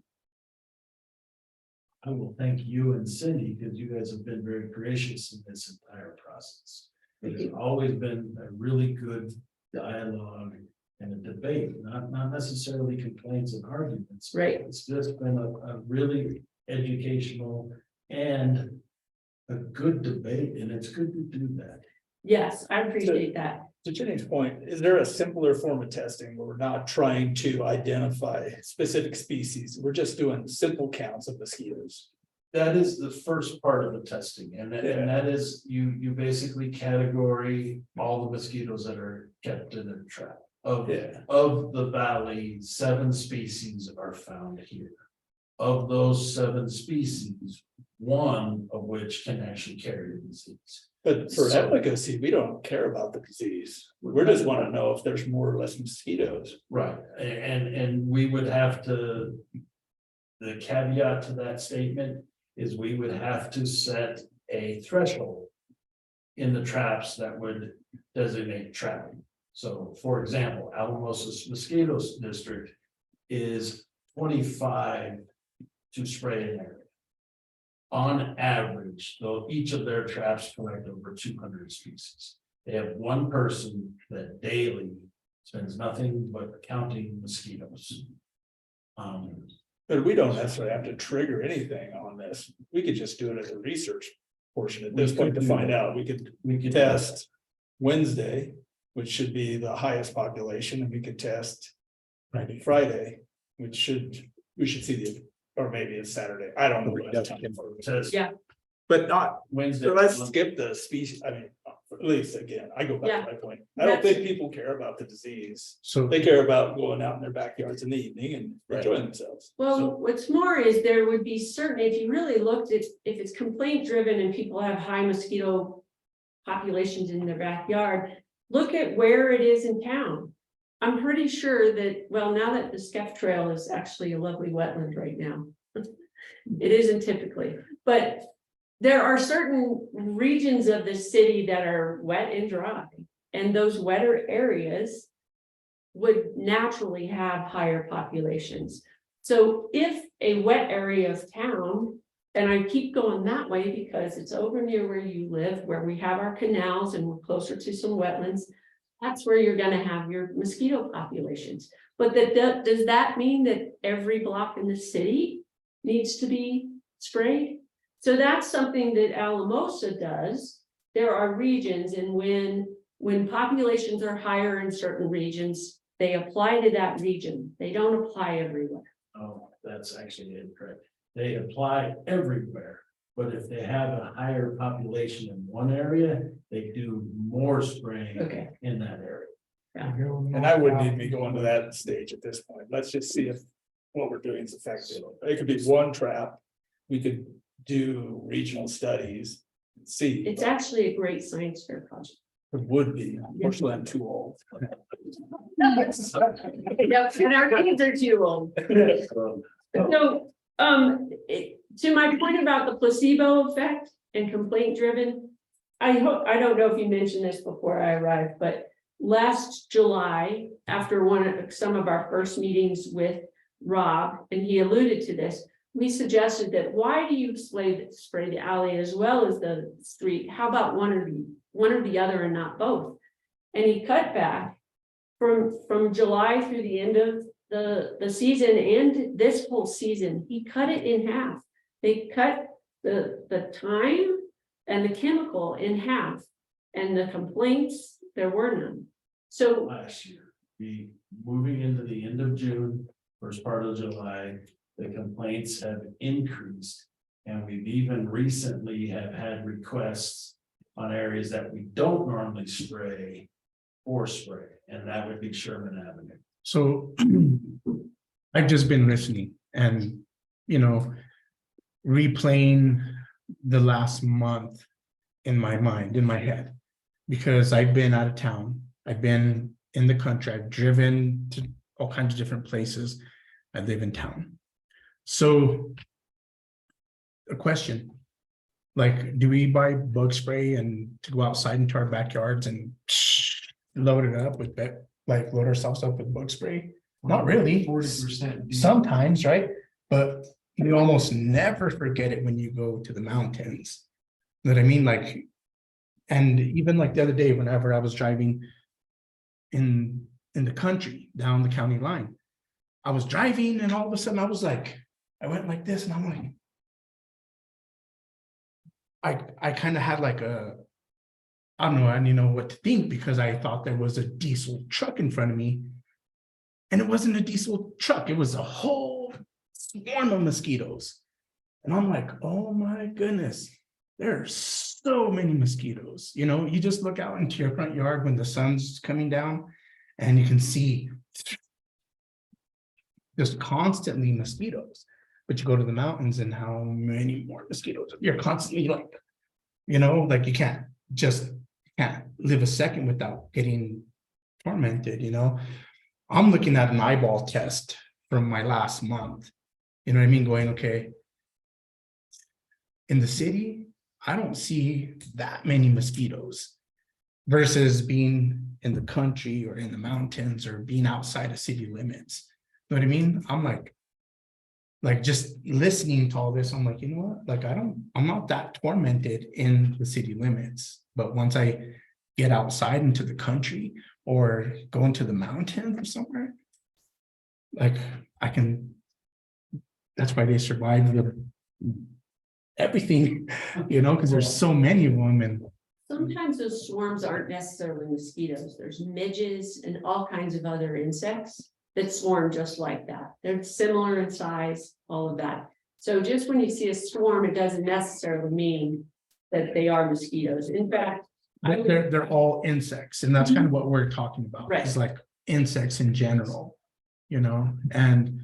I will thank you and Cindy, because you guys have been very gracious in this entire process. There's always been a really good dialogue and a debate, not necessarily complaints and arguments. Right. It's just been a really educational and a good debate, and it's good to do that. Yes, I appreciate that. To Jenny's point, is there a simpler form of testing where we're not trying to identify specific species? We're just doing simple counts of mosquitoes. That is the first part of the testing, and that is, you basically category all the mosquitoes that are kept in a trap. Of the valley, 7 species are found here. Of those 7 species, 1 of which can actually carry the disease. But for So- efficacy, we don't care about the disease. We just want to know if there's more or less mosquitoes. Right, and we would have to. The caveat to that statement is we would have to set a threshold. In the traps that would designate trapping. So, for example, Alamosa's mosquito district is 25 to spray an area. On average, though, each of their traps collect over 200 species. They have 1 person that daily spends nothing but counting mosquitoes. But we don't necessarily have to trigger anything on this. We could just do it as a research portion at this We point could to do find that. out. We could test Wednesday, which should be the highest population, and we could test Friday, we should see the, or maybe it's Saturday. I don't know. what time for it. Test Yeah. But not, Wednesday. so let's skip the species. I mean, at least again, I go back to my point. I don't think people care about the disease. So They care about going out in their backyards in the evening and enjoying themselves. Well, what's more is there would be certain, if you really looked at, if it's complaint driven and people have high mosquito populations in their backyard, look at where it is in town. I'm pretty sure that, well, now that the Skeff Trail is actually a lovely wetland right now. It isn't typically, but there are certain regions of the city that are wet and dry, and those wetter areas would naturally have higher populations. So if a wet area of town, and I keep going that way because it's over near where you live, where we have our canals and we're closer to some wetlands, that's where you're gonna have your mosquito populations. But does that mean that every block in the city needs to be sprayed? So that's something that Alamosa does. There are regions, and when populations are higher in certain regions, they apply to that region. They don't apply everywhere. Oh, that's actually incorrect. They apply everywhere, but if they have a higher population in one area, they do more spraying Okay. in that area. And I wouldn't need me going to that stage at this point. Let's just see if what we're doing is effective. It could be 1 trap. We could do regional studies, and see. It's actually a great science fair project. It would be, unfortunately, I'm too old. Yep, and our kids are too old. So, to my point about the placebo effect and complaint driven. I don't know if you mentioned this before I arrived, but last July, after some of our first meetings with Rob, and he alluded to this, we suggested that why do you spray the alley as well as the street? How about one or the other and not both? And he cut back from July through the end of the season and this whole season, he cut it in half. They cut the time and the chemical in half, and the complaints, there were none. So Last year, moving into the end of June, first part of July, the complaints have increased. And we've even recently have had requests on areas that we don't normally spray or spray, and that would be Sherman Avenue. So I've just been listening and, replaying the last month in my mind, in my head, because I've been out of town. I've been in the country. I've driven to all kinds of different places. I live in town. So. A question. Like, do we buy bug spray and to go outside into our backyards and load it up with that, like load ourselves up with bug spray? Not really. 40%. Sometimes, right? But you almost never forget it when you go to the mountains. You know what I mean? Like, and even like the other day, whenever I was driving in the country down the county line, I was driving and all of a sudden I was like, I went like this and I'm like, I kind of had like a, I don't know, I didn't know what to think because I thought there was a diesel truck in front of me. And it wasn't a diesel truck, it was a whole swarm of mosquitoes. And I'm like, oh my goodness, there are so many mosquitoes. You know, you just look out into your front yard when the sun's coming down and you can see just constantly mosquitoes. But you go to the mountains and how many more mosquitoes? You're constantly like, you know, like you can't live a second without getting tormented, you know. I'm looking at an eyeball test from my last month. You know what I mean? Going, okay, in the city, I don't see that many mosquitoes versus being in the country or in the mountains or being outside of city limits. You know what I mean? I'm like just listening to all this, I'm like, you know what? Like, I'm not that tormented in the city limits. But once I get outside into the country or go into the mountains or somewhere, like that's why they survive everything, you know, because there's so many of them. And Sometimes those swarms aren't necessarily mosquitoes. There's midges and all kinds of other insects that swarm just like that. They're similar in size, all of that. So just when you see a swarm, it doesn't necessarily mean that they are mosquitoes. In fact, they're all insects, and that's kind of what we're talking about. Right. It's like insects in general, you know, and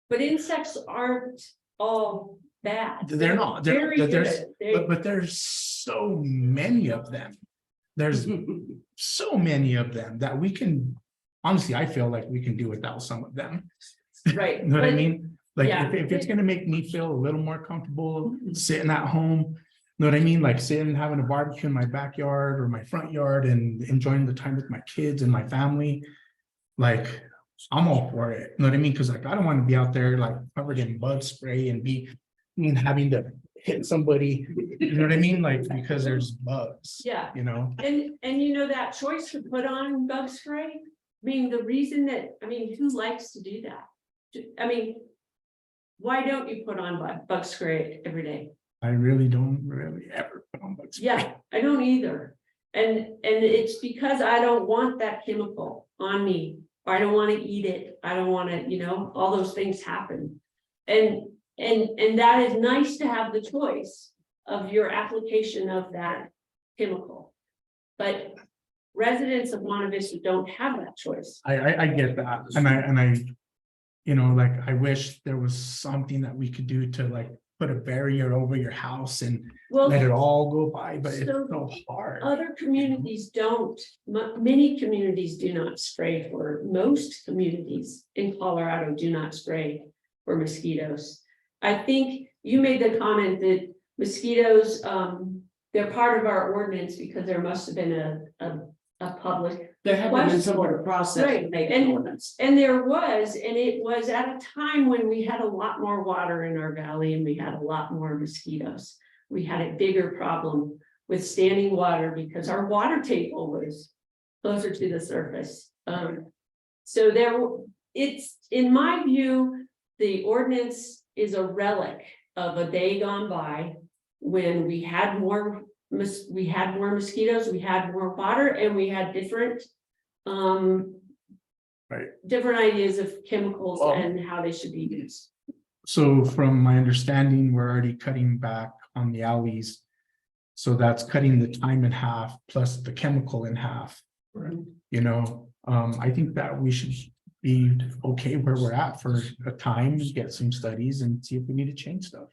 but insects aren't all bad. they're not. Very good. But there's so many of them. There's so many of them that we can, honestly, I feel like we can do without some of them. Right. You know what I mean? Like yeah. if it's gonna make me feel a little more comfortable sitting at home, you know what I mean? Like sitting, having a barbecue in my backyard or my front yard and enjoying the time with my kids and my family. Like, I'm all for it. You know what I mean? Because like I don't want to be out there like covered in bug spray and having to hit somebody, you know what I mean? Like because there's bugs. Yeah. You know? And you know that choice to put on bug spray, I mean, the reason that, I mean, who likes to do that? I mean, why don't you put on bug spray every day? I really don't ever put on bug spray. Yeah, I don't either. And it's because I don't want that chemical on me, or I don't want to eat it. I don't want to, you know, all those things happen. And that is nice to have the choice of your application of that chemical. But residents of Monte Vista don't have that choice. I get that. And I, you know, like I wish there was something that we could do to like put a barrier over your house and let it all go by, but it's so hard. Other communities don't, many communities do not spray for, most communities in Colorado do not spray for mosquitoes. I think you made the comment that mosquitoes, they're part of our ordinance because there must have been a public. There have been some sort of process. Right. to make an ordinance. And there was, and it was at a time when we had a lot more water in our valley and we had a lot more mosquitoes. We had a bigger problem with standing water because our water table was closer to the surface. So it's, in my view, the ordinance is a relic of a day gone by when we had more mosquitoes, we had more water, and we had different different ideas of chemicals and how they should be used. So from my understanding, we're already cutting back on the alleys. So that's cutting the time in half plus the chemical in half. Right. You know, I think that we should be okay where we're at for a time, get some studies and see if we need to change stuff.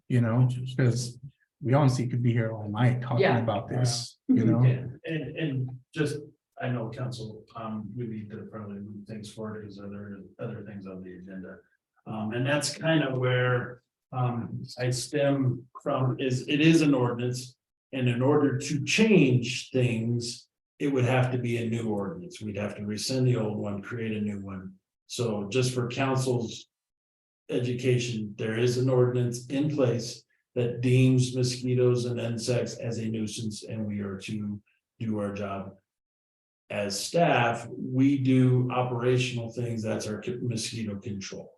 You know, because we honestly could be here all night talking about this, you know. And just, I know council, we need to probably move things forward because other things on the agenda. And that's kind of where, I stem from is it is an ordinance. And in order to change things, it would have to be a new ordinance. We'd have to rescind the old one, create a new one. So just for council's education, there is an ordinance in place that deems mosquitoes and insects as a nuisance, and we are to do our job. As staff, we do operational things, that's our mosquito control.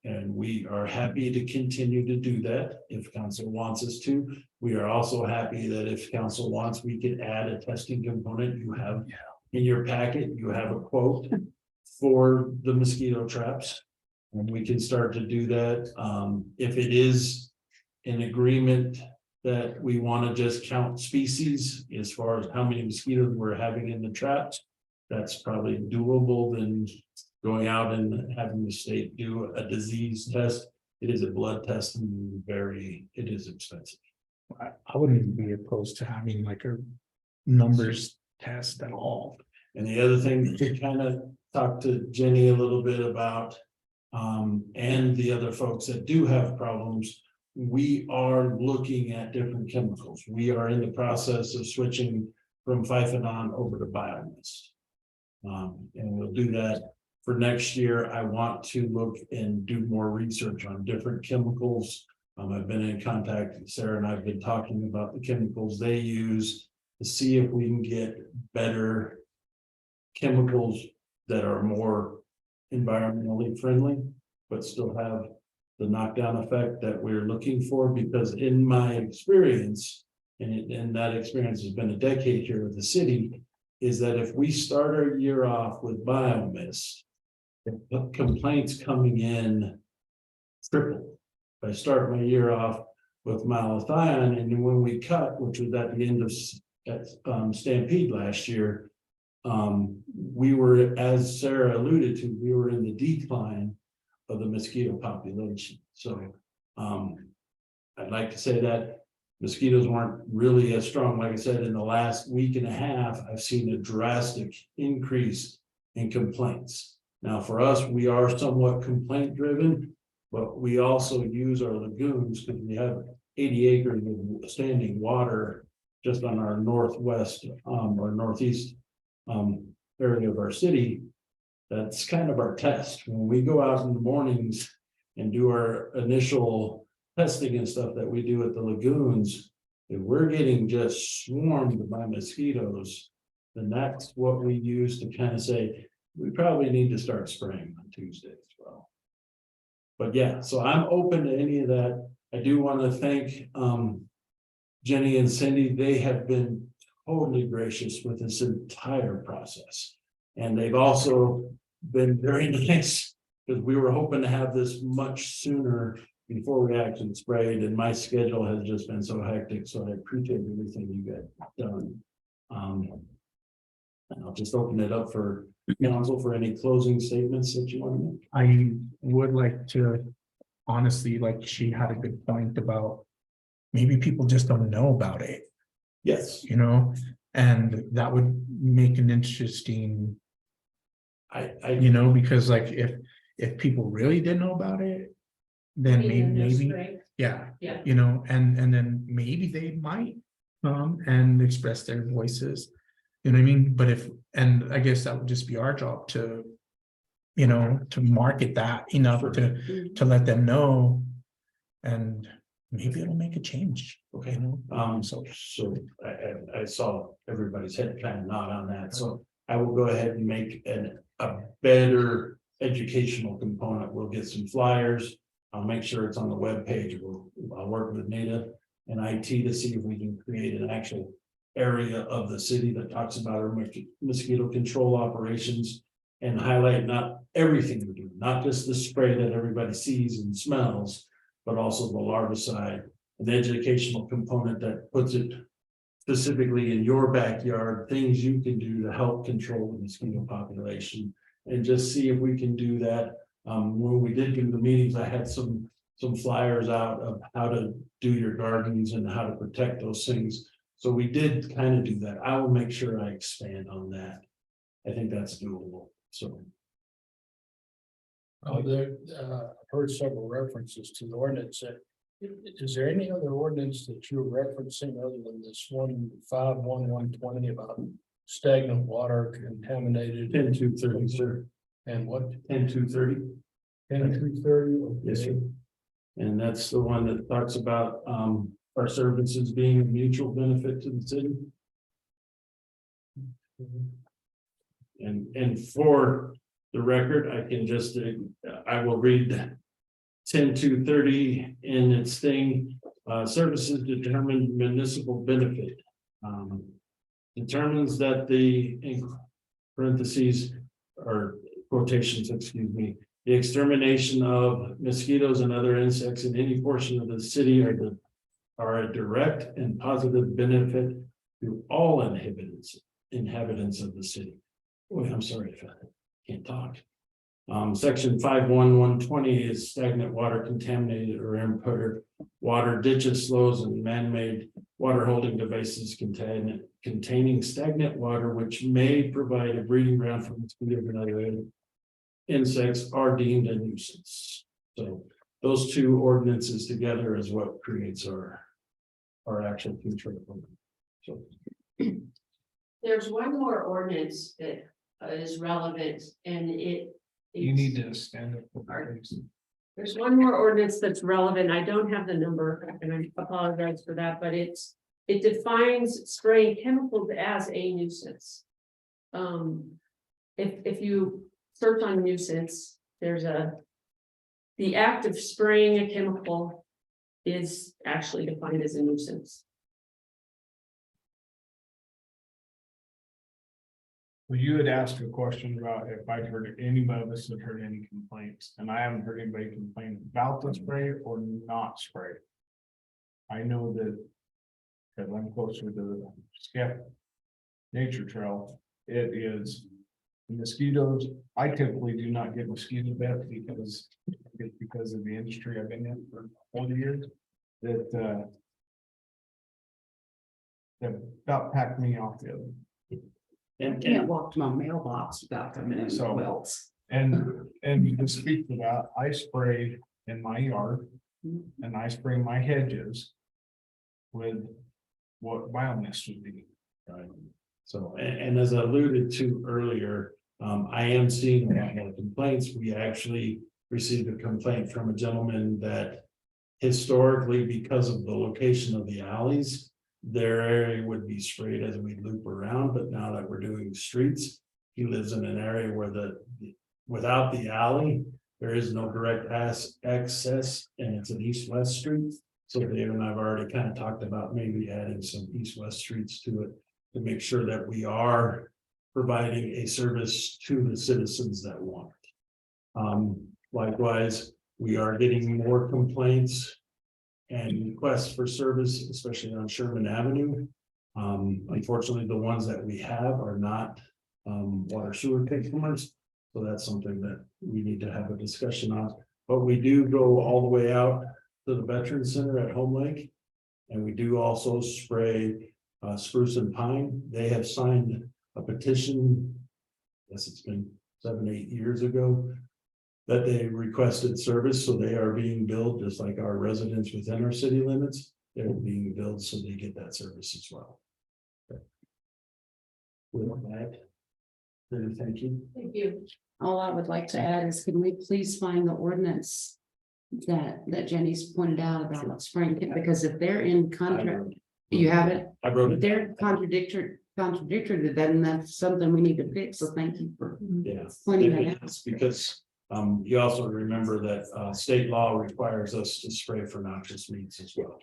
And we are happy to continue to do that if council wants us to. We are also happy that if council wants, we could add a testing component. You have in your packet, you have a quote for the mosquito traps. And we can start to do that. If it is an agreement that we want to just count species as far as how many mosquitoes we're having in the traps, that's probably doable than going out and having the state do a disease test. It is a blood test and it is expensive. I wouldn't even be opposed to having like a numbers test at all. And the other thing to kind of talk to Jenny a little bit about, and the other folks that do have problems, we are looking at different chemicals. We are in the process of switching from Phyphedon over to Biomist. And we'll do that for next year. I want to look and do more research on different chemicals. I've been in contact, Sarah and I've been talking about the chemicals they use to see if we can get better chemicals that are more environmentally friendly, but still have the knockdown effect that we're looking for. Because in my experience, and that experience has been a decade here with the city, is that if we start our year off with Biomist, the complaints coming in triple. If I start my year off with malathion, and then when we cut, which was at the end of Stampede last year, we were, as Sarah alluded to, we were in the decline of the mosquito population. So I'd like to say that mosquitoes weren't really as strong. Like I said, in the last week and a half, I've seen a drastic increase in complaints. Now, for us, we are somewhat complaint driven, but we also use our lagoons because we have 80 acres of standing water just on our northwest or northeast area of our city. That's kind of our test. When we go out in the mornings and do our initial testing and stuff that we do at the lagoons, if we're getting just swarmed by mosquitoes, then that's what we use to kind of say, we probably need to start spraying on Tuesday as well. But yeah, so I'm open to any of that. I do want to thank Jenny and Cindy. They have been totally gracious with this entire process. And they've also been very nice because we were hoping to have this much sooner before we actually sprayed. And my schedule has just been so hectic. So I appreciate everything you got done. And I'll just open it up for council for any closing statements that you want to make. I would like to, honestly, like she had a good point about maybe people just don't know about it, Yes, you know, and that would make an interesting, you know, because like if people really didn't know about it, then maybe, yeah, Yeah. you know, and then maybe they might come and express their voices. You know what I mean? But and I guess that would just be our job to, you know, to market that enough to let them know. And maybe it'll make a change. Okay. You know? So I saw everybody's head kind of nod on that. So I will go ahead and make a better educational component. We'll get some flyers. I'll make sure it's on the webpage. I'll work with NADA and IT to see if we can create an actual area of the city that talks about our mosquito control operations and highlight not everything we're doing, not just the spray that everybody sees and smells, but also the larvicide, an educational component that puts it specifically in your backyard, things you can do to help control the mosquito population, and just see if we can do that. When we did do the meetings, I had some flyers out of how to do your gardens and how to protect those things. So we did kind of do that. I will make sure I expand on that. I think that's doable, so. I've heard several references to the ordinance. Is there any other ordinance that you're referencing other than this 151-120 about stagnant water contaminated? 10-230, sir. And what? 10-230. 10-230? Yes, sir. And that's the one that talks about our services being a mutual benefit to the city. And for the record, I can just, I will read 10-230 in its thing. Services determine municipal benefit. Determines that the, in parentheses, or quotations, excuse me, the extermination of mosquitoes and other insects in any portion of the city are a direct and positive benefit to all inhabitants of the city. Boy, I'm sorry if I can't talk. Section 5.1.120 is stagnant water, contaminated or impaired water, ditches, sloughs, and man-made water holding devices containing stagnant water, which may provide a breeding ground for mosquitoes and other insects, are deemed a nuisance. So those two ordinances together is what creates our actual control. So There's one more ordinance that is relevant, and You need to stand up. There's one more ordinance that's relevant. I don't have the number, and I apologize for that, but it defines spraying chemicals as a nuisance. If you search on nuisance, there's the act of spraying a chemical is actually defined as a nuisance. Well, you had asked a question about if I'd heard, anybody of us had heard any complaints, and I haven't heard anybody complain about the spray or not spray. I know that, because I'm closer to the Skip Nature Trail, it is mosquitoes. I typically do not get mosquito bites because of the industry I've been in for 40 years, that about packed me off the other. I can't walk to my mailbox without coming in So- welts. And to speak to that, I spray in my yard and I spray my hedges with what biomist would be. right. So, and as I alluded to earlier, I am seeing a lot more complaints. We actually received a complaint from a gentleman that historically, because of the location of the alleys, their area would be sprayed as we loop around, but now that we're doing streets, he lives in an area where without the alley, there is no direct access, and it's an east-west street. So Dave and I've already kind of talked about maybe adding some east-west streets to it to make sure that we are providing a service to the citizens that want it. Likewise, we are getting more complaints and requests for service, especially on Sherman Avenue. Unfortunately, the ones that we have are not water sewer customers. So that's something that we need to have a discussion on. But we do go all the way out to the Veterans Center at Home Lake. And we do also spray spruce and pine. They have signed a petition. I guess it's been 7-8 years ago, that they requested service, so they are being billed just like our residents within our city limits. They're being billed, so they get that service as well. With that, thank you. Thank you. All I would like to add is, can we please find the ordinance that Jenny's pointed out about spraying, because if they're in contract, you have it, I wrote if it. they're contradictory to that, and that's something we need to fix, so thank you for Yeah. pointing that out. It's because you also remember that state law requires us to spray for noxious weeds as well.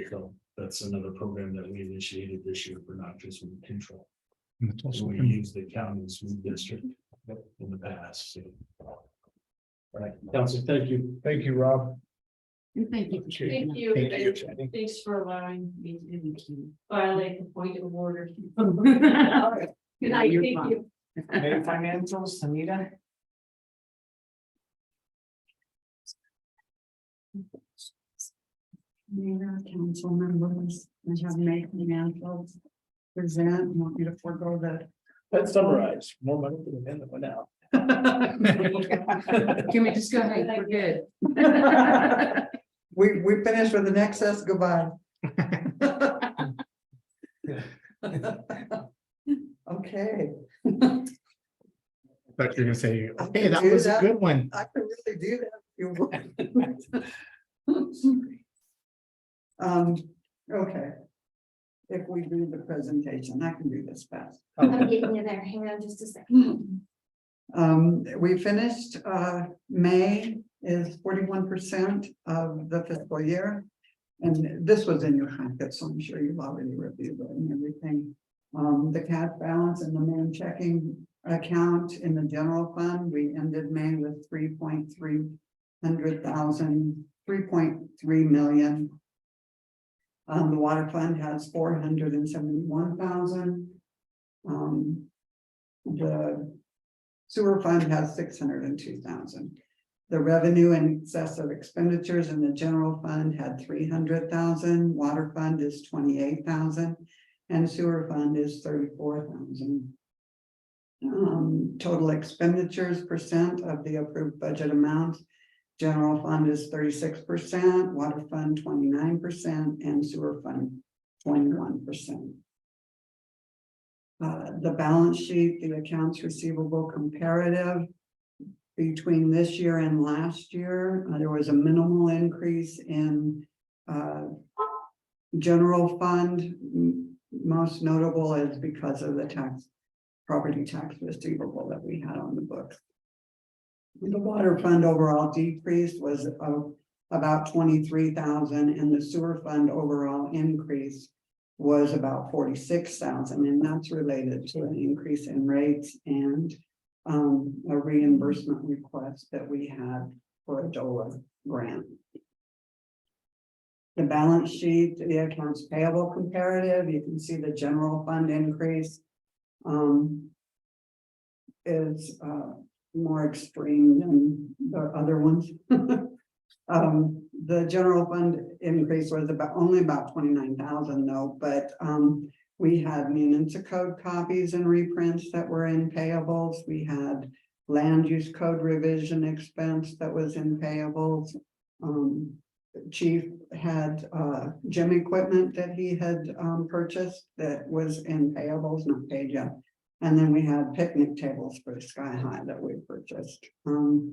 So that's another program that we initiated this year for noxious weed control. So we use the county's weed district in the past. So. All right, Council, thank you. Thank you, Rob. And thank you. for sharing Thank that. you. Thank you, Jenny. Thanks for allowing me Thank you. to violate the point of order. Good Good night, thank you. Any financials, Anita? Mayor, council members, I have made financials present, want me to forego the. Let's summarize, more money for the men that went out. Can we just go ahead, we're good. We finished with an excess, goodbye. Okay. But you're gonna say, I okay, can that do was a that. good one. I can really do that. If you want. Okay. If we do the presentation, I can do this fast. I'm getting you there. Hang on just a second. We finished, May is 41% of the fiscal year. And this was in your packet, so I'm sure you've already reviewed it and everything. The cash balance in the main checking account in the general fund, we ended May with 3.3 million. The water fund has 471,000. The sewer fund has 602,000. The revenue in excess of expenditures in the general fund had 300,000. Water fund is 28,000, and sewer fund is 34,000. Total expenditures percent of the approved budget amount. General fund is 36%, water fund 29%, and sewer fund 21%. The balance sheet, the accounts receivable comparative between this year and last year, there was a minimal increase in general fund. Most notable is because of the property tax receivable that we had on the books. The water fund overall decrease was about 23,000, and the sewer fund overall increase was about 46,000, and that's related to an increase in rates and a reimbursement request that we had for a DOLA grant. The balance sheet, the accounts payable comparative, you can see the general fund increase is more extreme than the other ones. The general fund increase was only about 29,000 though, but we had municipal code copies and reprints that were in payables. We had land use code revision expense that was in payables. Chief had gym equipment that he had purchased that was in payables, not paid yet. And then we had picnic tables for Sky High that we purchased. The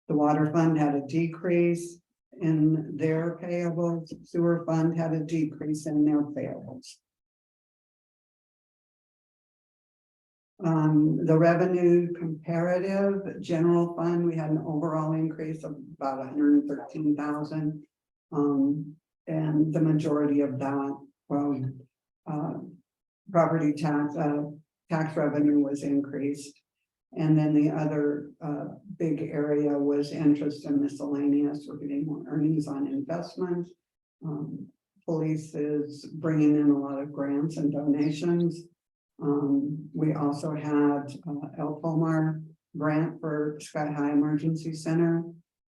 water fund had a decrease in their payables. Sewer fund had a decrease in their payables. The revenue comparative general fund, we had an overall increase of about 113,000. And the majority of that, well, property tax revenue was increased. And then the other big area was interest and miscellaneous. We're getting more earnings on investments. Police is bringing in a lot of grants and donations. We also had El Pomar grant for Sky High Emergency Center.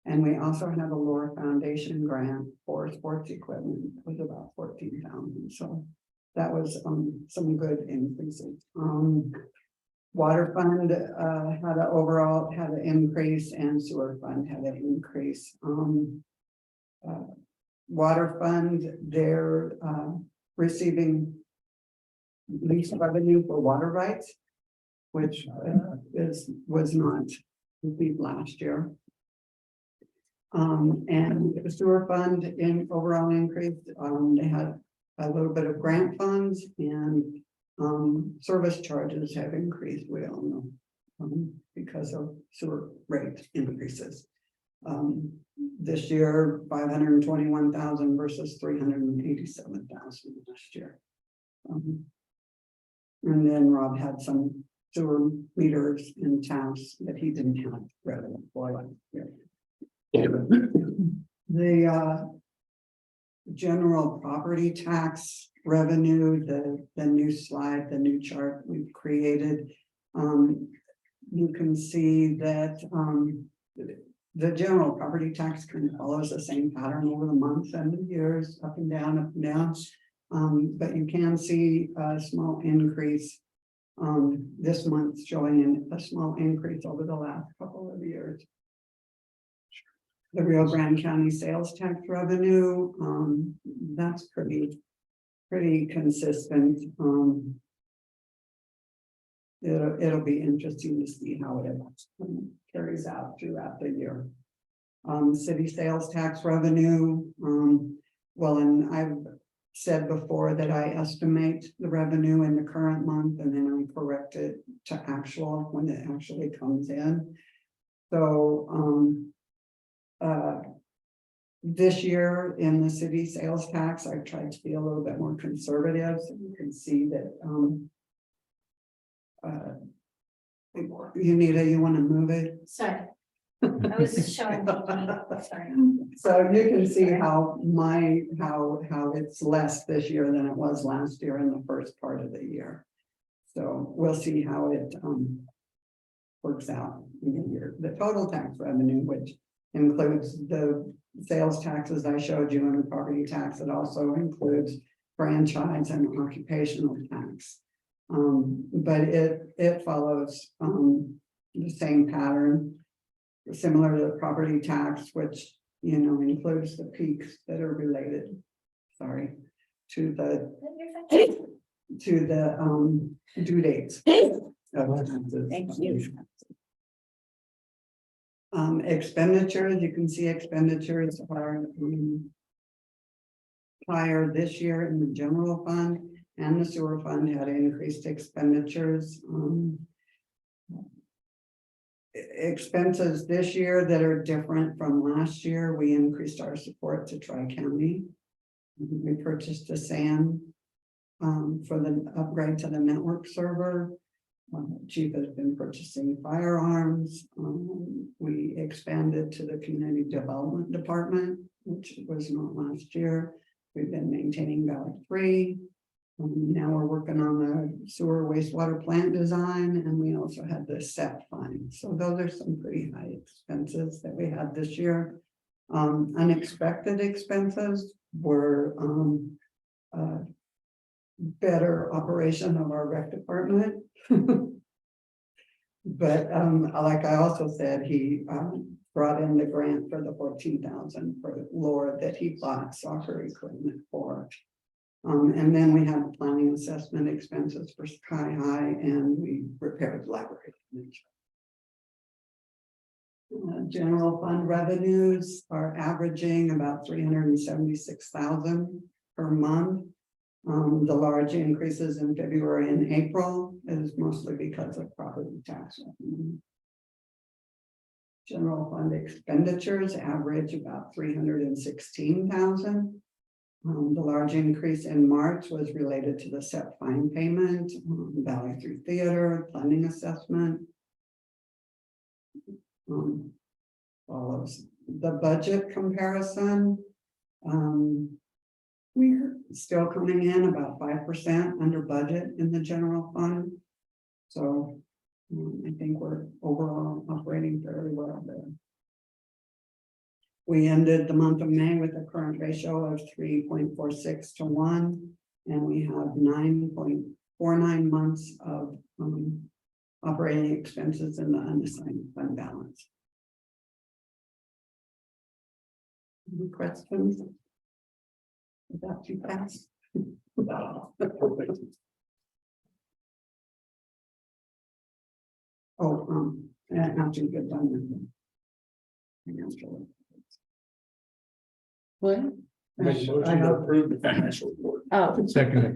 And we also had a Laura Foundation grant for sports equipment. It was about 14,000. So that was some good increases. Water fund had an increase, and sewer fund had an increase. Water fund, they're receiving lease revenue for water rights, which was not received last year. And the sewer fund in overall increase, they had a little bit of grant funds, and service charges have increased, we all know, because of sewer rate increases. This year, 521,000 versus 387,000 last year. And then Rob had some sewer meters and taps that he didn't have revenue for last year. The general property tax revenue, the new slide, the new chart we've created, you can see that The general property tax kind of follows the same pattern over the months and the years, up and down, up and down. But you can see a small increase. This month showing a small increase over the last couple of years. The Rio Grande County sales tax revenue, that's pretty consistent. It'll be interesting to see how it carries out throughout the year. City sales tax revenue, well, and I've said before that I estimate the revenue in the current month and then I correct it to actual when it actually comes in. So, this year in the city sales tax, I've tried to be a little bit more conservative, so you can see that, Unita, you want to move it? Sorry. I was showing. Sorry. So you can see how how it's less this year than it was last year in the first part of the year. So we'll see how it works out in the year. The total tax revenue, which includes the sales taxes I showed you and the property tax, it also includes franchise and occupational tax. But it follows the same pattern, similar to the property tax, which includes the peaks that are related, to the due dates. Thank you. Expenditures, you can see expenditures are higher this year in the general fund, and the sewer fund had increased expenditures. Expenses this year that are different from last year, we increased our support to Tri-County. We purchased a SAN for the upgrade to the network server. Chief has been purchasing firearms. We expanded to the community development department, which was not last year. We've been maintaining Valley 3. Now we're working on the sewer wastewater plant design, and we also had the SEP fine. So those are some pretty high expenses that we had this year. Unexpected expenses were better operation of our rec department. But like I also said, he brought in the grant for the 14,000 for Laura that he bought soccer equipment for. And then we had planning assessment expenses for Sky High, and we repaired the library. General fund revenues are averaging about 376,000 per month. The large increases in February and April is mostly because of property tax revenue. General fund expenditures average about 316,000. The large increase in March was related to the SEP fine payment, Valley 3 Theater, planning assessment. Follows the budget comparison. We're still coming in about 5% under budget in the general fund. So I think we're overall operating fairly well there. We ended the month of May with a current ratio of 3.46 to 1, and we have 9.49 months of operating expenses in the unassigned fund balance. Any questions? Is that too fast? Oh, after you get done with them. What? Make a motion to approve the financial report. Oh, Seconded.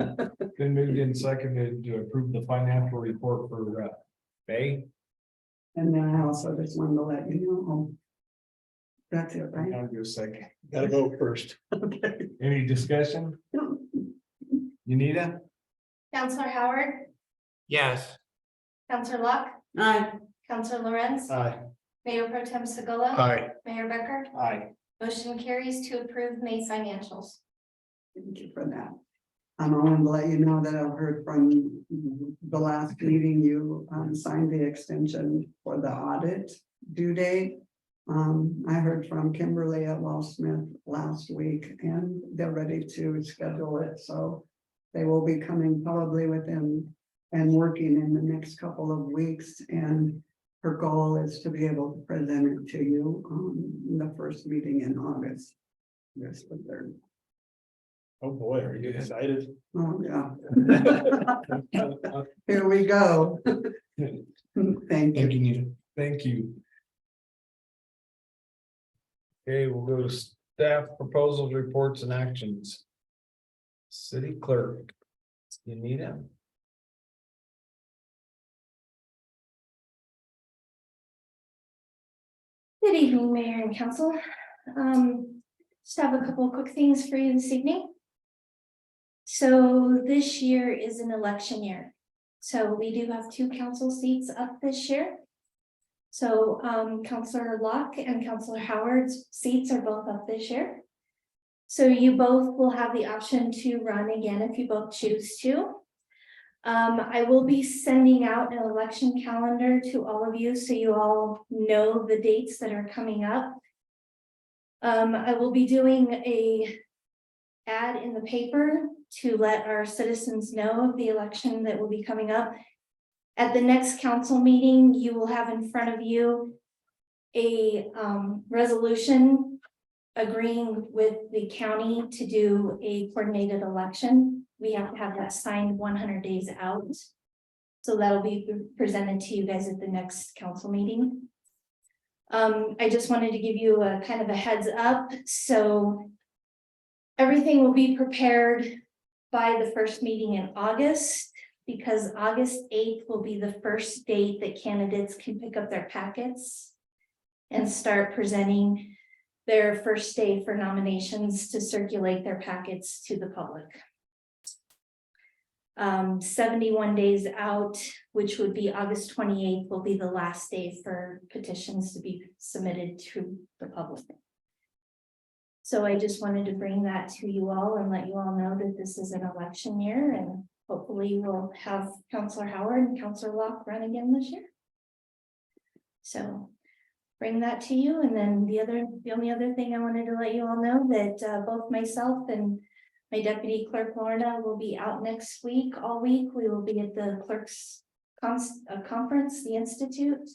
Been moved and seconded to approve the financial report for Bay. And then I also just wanted to let you know. That's it, right? I'll do a second. Gotta go first. Okay. Any discussion? Unita? Counselor Howard, Yes. Counselor Locke, aye. Counselor Lorenz, Aye. Mayor Pro Tem Segala, Aye. Mayor Becker. Aye. Motion carries to approve May financials. Thank you for that. I wanted to let you know that I've heard from the last meeting, you signed the extension for the audit due date. I heard from Kimberly at Wall Smith last week and they're ready to schedule it, so they will be coming probably within and working in the next couple of weeks, and her goal is to be able to present it to you in the first meeting in August. That's what they're, Oh, boy, are you excited? oh, yeah. Here we go. Thank you. Nita. Thank you. Okay, we'll go to staff proposals, reports and actions. City clerk. You need him. Good evening, Mayor and Council. Just have a couple of quick things for you this evening. So this year is an election year. So we do have 2 council seats up this year. So Councilor Locke and Councilor Howard's seats are both up this year. So you both will have the option to run again if you both choose to. I will be sending out an election calendar to all of you so you all know the dates that are coming up. I will be doing a ad in the paper to let our citizens know of the election that will be coming up. At the next council meeting, you will have in front of you a resolution agreeing with the county to do a coordinated election. We have to have that signed 100 days out. So that'll be presented to you guys at the next council meeting. I just wanted to give you a kind of a heads up. So everything will be prepared by the first meeting in August, because August 8th will be the first date that candidates can pick up their packets and start presenting their first day for nominations to circulate their packets to the public. 71 days out, which would be August 28th, will be the last day for petitions to be submitted to the public. So I just wanted to bring that to you all and let you all know that this is an election year, and hopefully we'll have Councilor Howard and Councilor Locke run again this year. So bring that to you. And then the only other thing I wanted to let you all know that both myself and my deputy clerk Lorna will be out next week. All week we will be at the clerks conference, the Institute.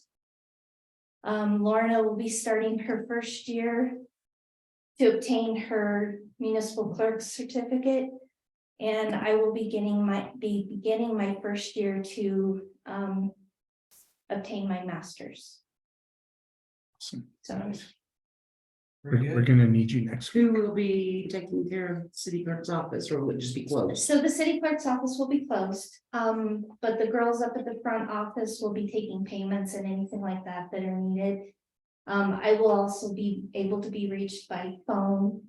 Lorna will be starting her first year to obtain her municipal clerk certificate, and I will be beginning my first year to obtain my master's. Awesome. So We're gonna need you next week. Who will be taking care of city clerk's office, or will it just be closed? So the city clerk's office will be closed, but the girls up at the front office will be taking payments and anything like that that are needed. I will also be able to be reached by phone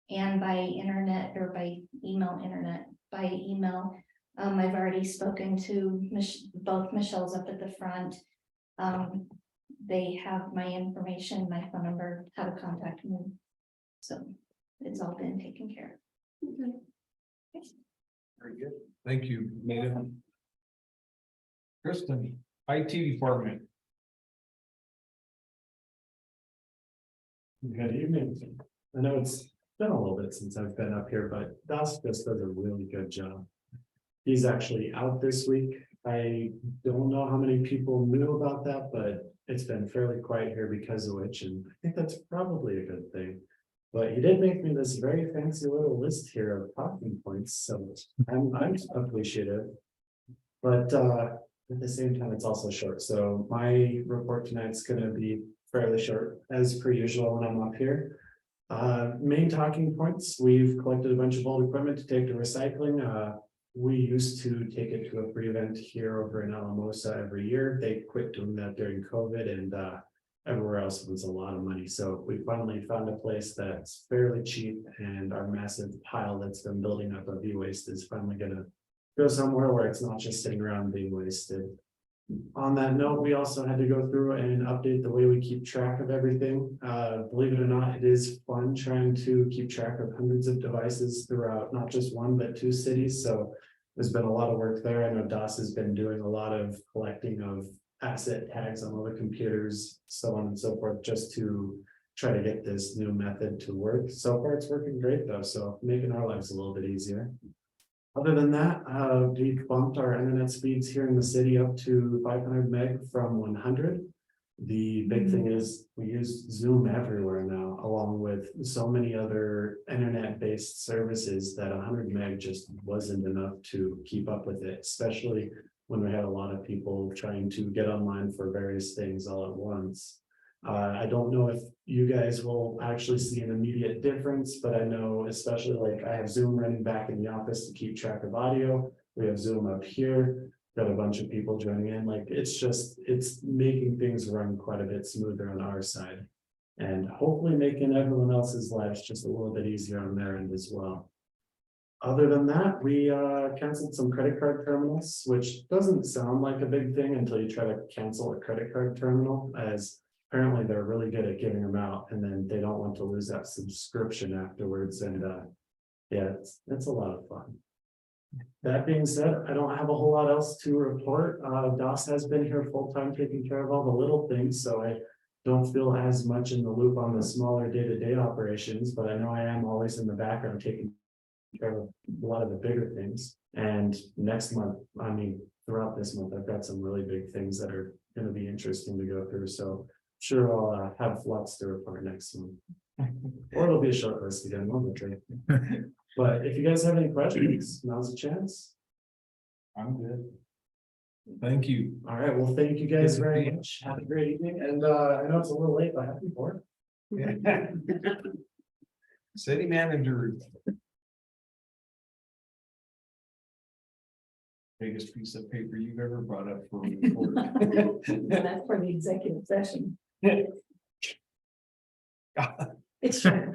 and by internet, or by email. I've already spoken to both Michelle's up at the front. They have my information, my phone number, how to contact me. So it's all been taken care of. Very good. Thank you, Nita. Kristen, IT department. Good evening. I know it's been a little bit since I've been up here, but Das just does a really good job. He's actually out this week. I don't know how many people knew about that, but it's been fairly quiet here because of which, and I think that's probably a good thing. But he did make me this very fancy little list here of talking points, so I'm appreciative. But at the same time, it's also short. So my report tonight's gonna be fairly short, as per usual when I'm up here. Main talking points, we've collected a bunch of old equipment to take to recycling. We used to take it to a free event here over in Alamosa every year. They quit doing that during COVID, and everywhere else was a lot of money. So we finally found a place that's fairly cheap, and our massive pile that's been building up of e-waste is finally gonna go somewhere where it's not just sitting around being wasted. On that note, we also had to go through and update the way we keep track of everything. Believe it or not, it is fun trying to keep track of hundreds of devices throughout not just 1, but 2 cities. So there's been a lot of work there. I know Das has been doing a lot of collecting of asset tags on all the computers, so on and so forth, just to try to get this new method to work. So far, it's working great though, so making our lives a little bit easier. Other than that, we've bumped our internet speeds here in the city up to 500 meg from 100. The big thing is we use Zoom everywhere now, along with so many other internet-based services that 100 meg just wasn't enough to keep up with it, especially when we had a lot of people trying to get online for various things all at once. I don't know if you guys will actually see an immediate difference, but I know especially like I have Zoom running back in the office to keep track of audio. We have Zoom up here, got a bunch of people joining in. Like it's making things run quite a bit smoother on our side. And hopefully making everyone else's lives just a little bit easier on their end as well. Other than that, we canceled some credit card terminals, which doesn't sound like a big thing until you try to cancel a credit card terminal, as apparently they're really good at giving them out, and then they don't want to lose that subscription afterwards. And yeah, it's a lot of fun. That being said, I don't have a whole lot else to report. DOS has been here full-time taking care of all the little things, so I don't feel as much in the loop on the smaller day-to-day operations, but I know I am always in the background taking care of a lot of the bigger things. And next month, I mean, throughout this month, I've got some really big things that are going to be interesting to go through. So sure, I'll have lots to report next month. Or it'll be a short list again, won't it? But if you guys have any questions, now's a chance. I'm good. Thank you. All right, well, thank you guys very much. Have a great evening. And I know it's a little late, but happy for City manager. Biggest piece of paper you've ever brought up for a report. That's for the executive session. It's true.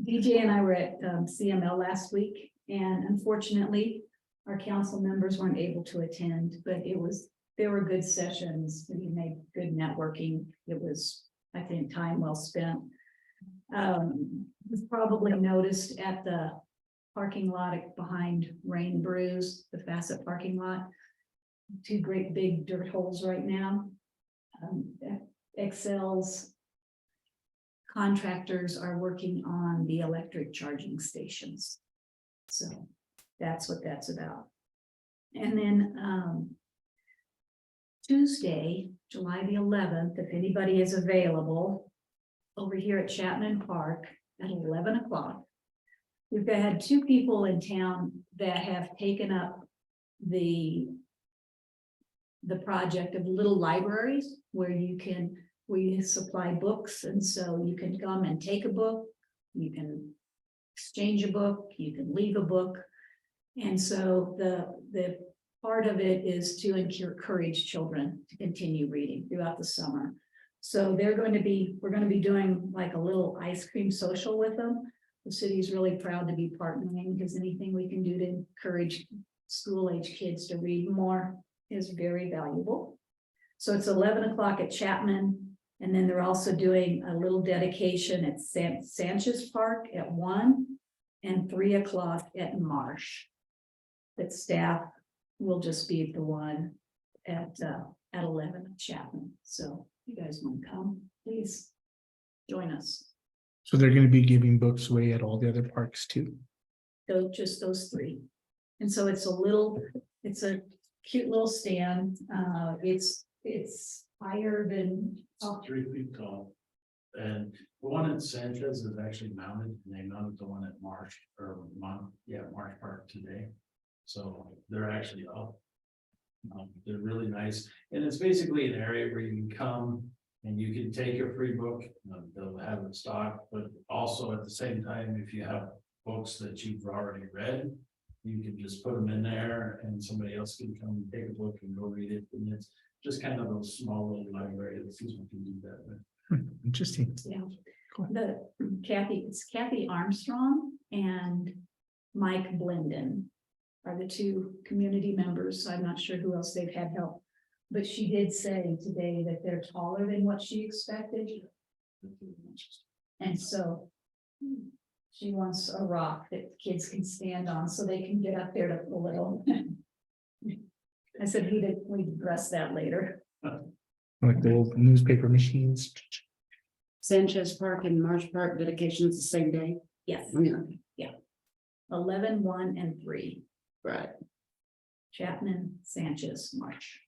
DJ and I were at CML last week, and unfortunately, our council members weren't able to attend, but there were good sessions. We made good networking. It was, I think, time well spent. You've probably noticed at the parking lot behind Rain Brews, the Facet parking lot, 2 great big dirt holes right now. Excel's contractors are working on the electric charging stations. So that's what that's about. And then Tuesday, July the 11th, if anybody is available, over here at Chapman Park at 11 o'clock. We've had 2 people in town that have taken up the project of little libraries where we supply books, and so you can come and take a book, you can exchange a book, you can leave a book. And so the part of it is to encourage children to continue reading throughout the summer. So we're going to be doing like a little ice cream social with them. The city is really proud to be partnering, because anything we can do to encourage school-age kids to read more is very valuable. So it's 11 o'clock at Chapman, and then they're also doing a little dedication at Sanchez Park at 1 and 3 o'clock at Marsh. That staff will just be at the one at 11 at Chapman. So if you guys want to come, please join us. So they're going to be giving books away at all the other parks too. So just those 3. And so it's a cute little stand. It's higher than, 3 feet tall. And the one in Sanchez is actually mounted, and they mounted the one at Marsh Marsh Park today. So they're actually up. They're really nice. And it's basically an area where you can come and you can take your free book. They'll have it stocked, but also at the same time, if you have books that you've already read, you can just put them in there and somebody else can come and take a book and go read it. And it's just kind of a small little library that people can do that with. Interesting. yeah. Cool. It's Kathy Armstrong and Mike Blinden are the 2 community members. I'm not sure who else they've had help, but she did say today that they're taller than what she expected. And so she wants a rock that kids can stand on so they can get up there to pull it over. I said, we address that later. Like the old newspaper machines. Sanchez Park and Marsh Park dedications the same day. Yes, Yeah, 11, 1, and 3. right. Chapman, Sanchez, March.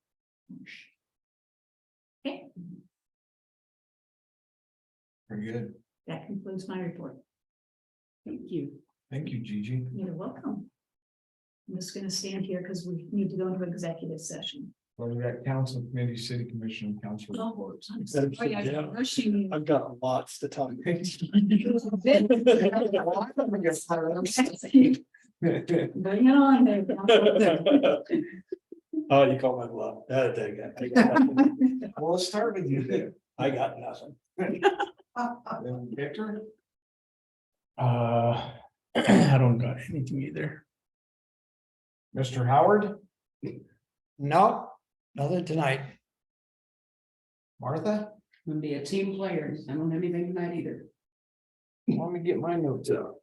Okay, Very good. that concludes my report. Thank you. Thank you, Gigi. You're welcome. I'm just gonna stand here because we need to go into executive session. Well, we got council, committee, city commission, council Oh, reports. I'm sorry, I'm rushing you. I've got lots to talk. Bring it on, there. Oh, you call my bluff. Well, let's start with you then. I got nothing. Victor? I don't got anything either. Mr. Howard? No, nothing tonight. Martha? I'm gonna be a team player. I don't have anything tonight either. Let me get my notes out.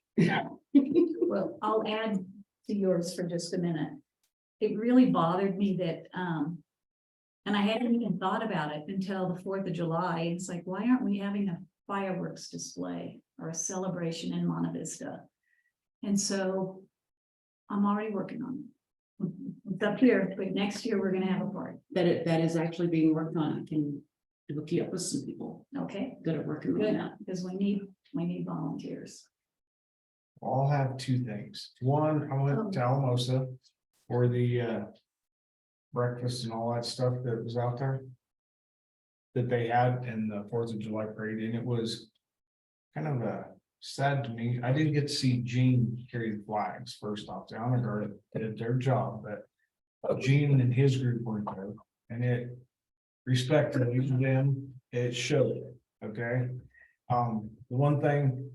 Well, I'll add to yours for just a minute. It really bothered me that, and I hadn't even thought about it until the 4th of July. It's like, why aren't we having a fireworks display or a celebration in Monte Vista? And so I'm already working on it. It's up here, but next year we're gonna have a party. That is actually being worked on. I can hook you up with some people Okay, that are working on good, that. because we need volunteers. I'll have two things. One, I went to Alamosa for the breakfast and all that stuff that was out there. That they had in the 4th of July parade, and it was kind of sad to me. I didn't get to see Gene carry the flags. First off, the honor guard did their job, but Gene and his group weren't there, and it respectfully to them, it showed, okay? The one thing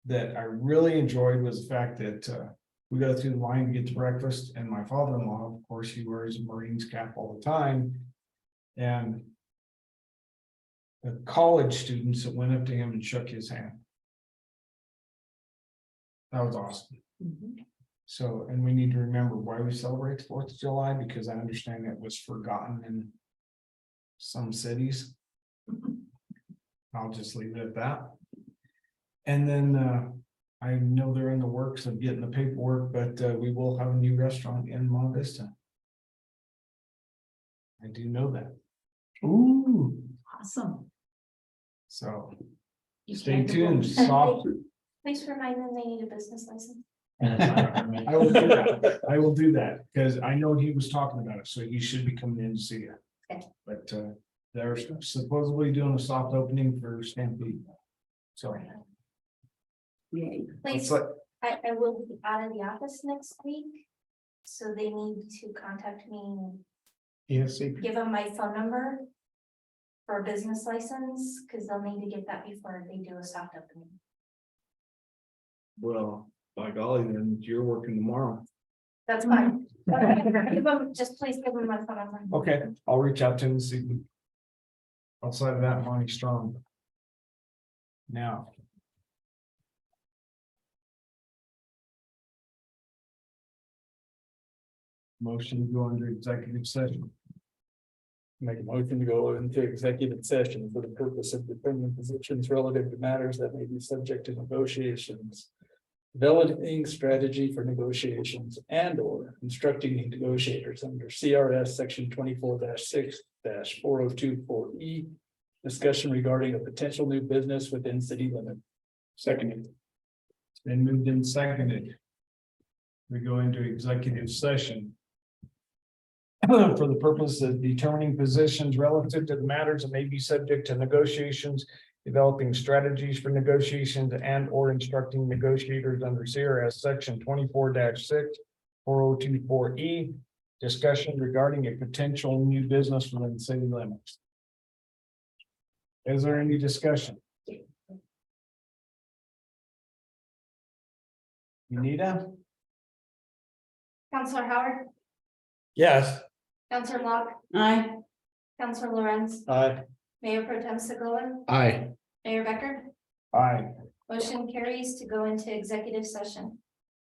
that I really enjoyed was the fact that we go through the line to get to breakfast, and my father-in-law, of course, he wears a Marines cap all the time. And the college students that went up to him and shook his hand. That was awesome. So, and we need to remember why we celebrate the 4th of July, because I understand it was forgotten in some cities. I'll just leave it at that. And then I know they're in the works of getting the paperwork, but we will have a new restaurant in Monte Vista. I do know that. Ooh, Awesome. so You stay can't tuned. divulge. Soft. Please remind them they need a business license. I will do that. I will do that because I know he was talking about it, so he should be coming in to see you. Okay. But they're supposedly doing a soft opening for Stampede. So. Yay. Please, It's like, I will be out of the office next week. So they need to contact me, Yes, give them my phone number. For a business license, because they'll need to get that before they do a soft opening. well, by golly, then you're working tomorrow. That's fine. Give them- Just please give them my phone number. Okay, I'll reach out to him this evening. Outside of that, Monty Strong. Now. Motion to go under executive session. Make a motion to go into executive session for the purpose of determining positions relative to matters that may be subject to negotiations. Developing strategy for negotiations and or instructing the negotiators under CRS section 24-6-4024E. Discussion regarding a potential new business within city limit. Seconded. It's been moved and seconded. We go into executive session. For the purpose of determining positions relative to the matters that may be subject to negotiations, developing strategies for negotiations and or instructing negotiators under CRS section 24-6-4024E. Discussion regarding a potential new business within the city limits. Is there any discussion? Anita? Counselor Howard, Yes. Counselor Locke, Aye. Counselor Lorenz, Aye. Mayor Pro Tem Segola, Aye. Mayor Becker. Aye. Motion carries to go into executive session.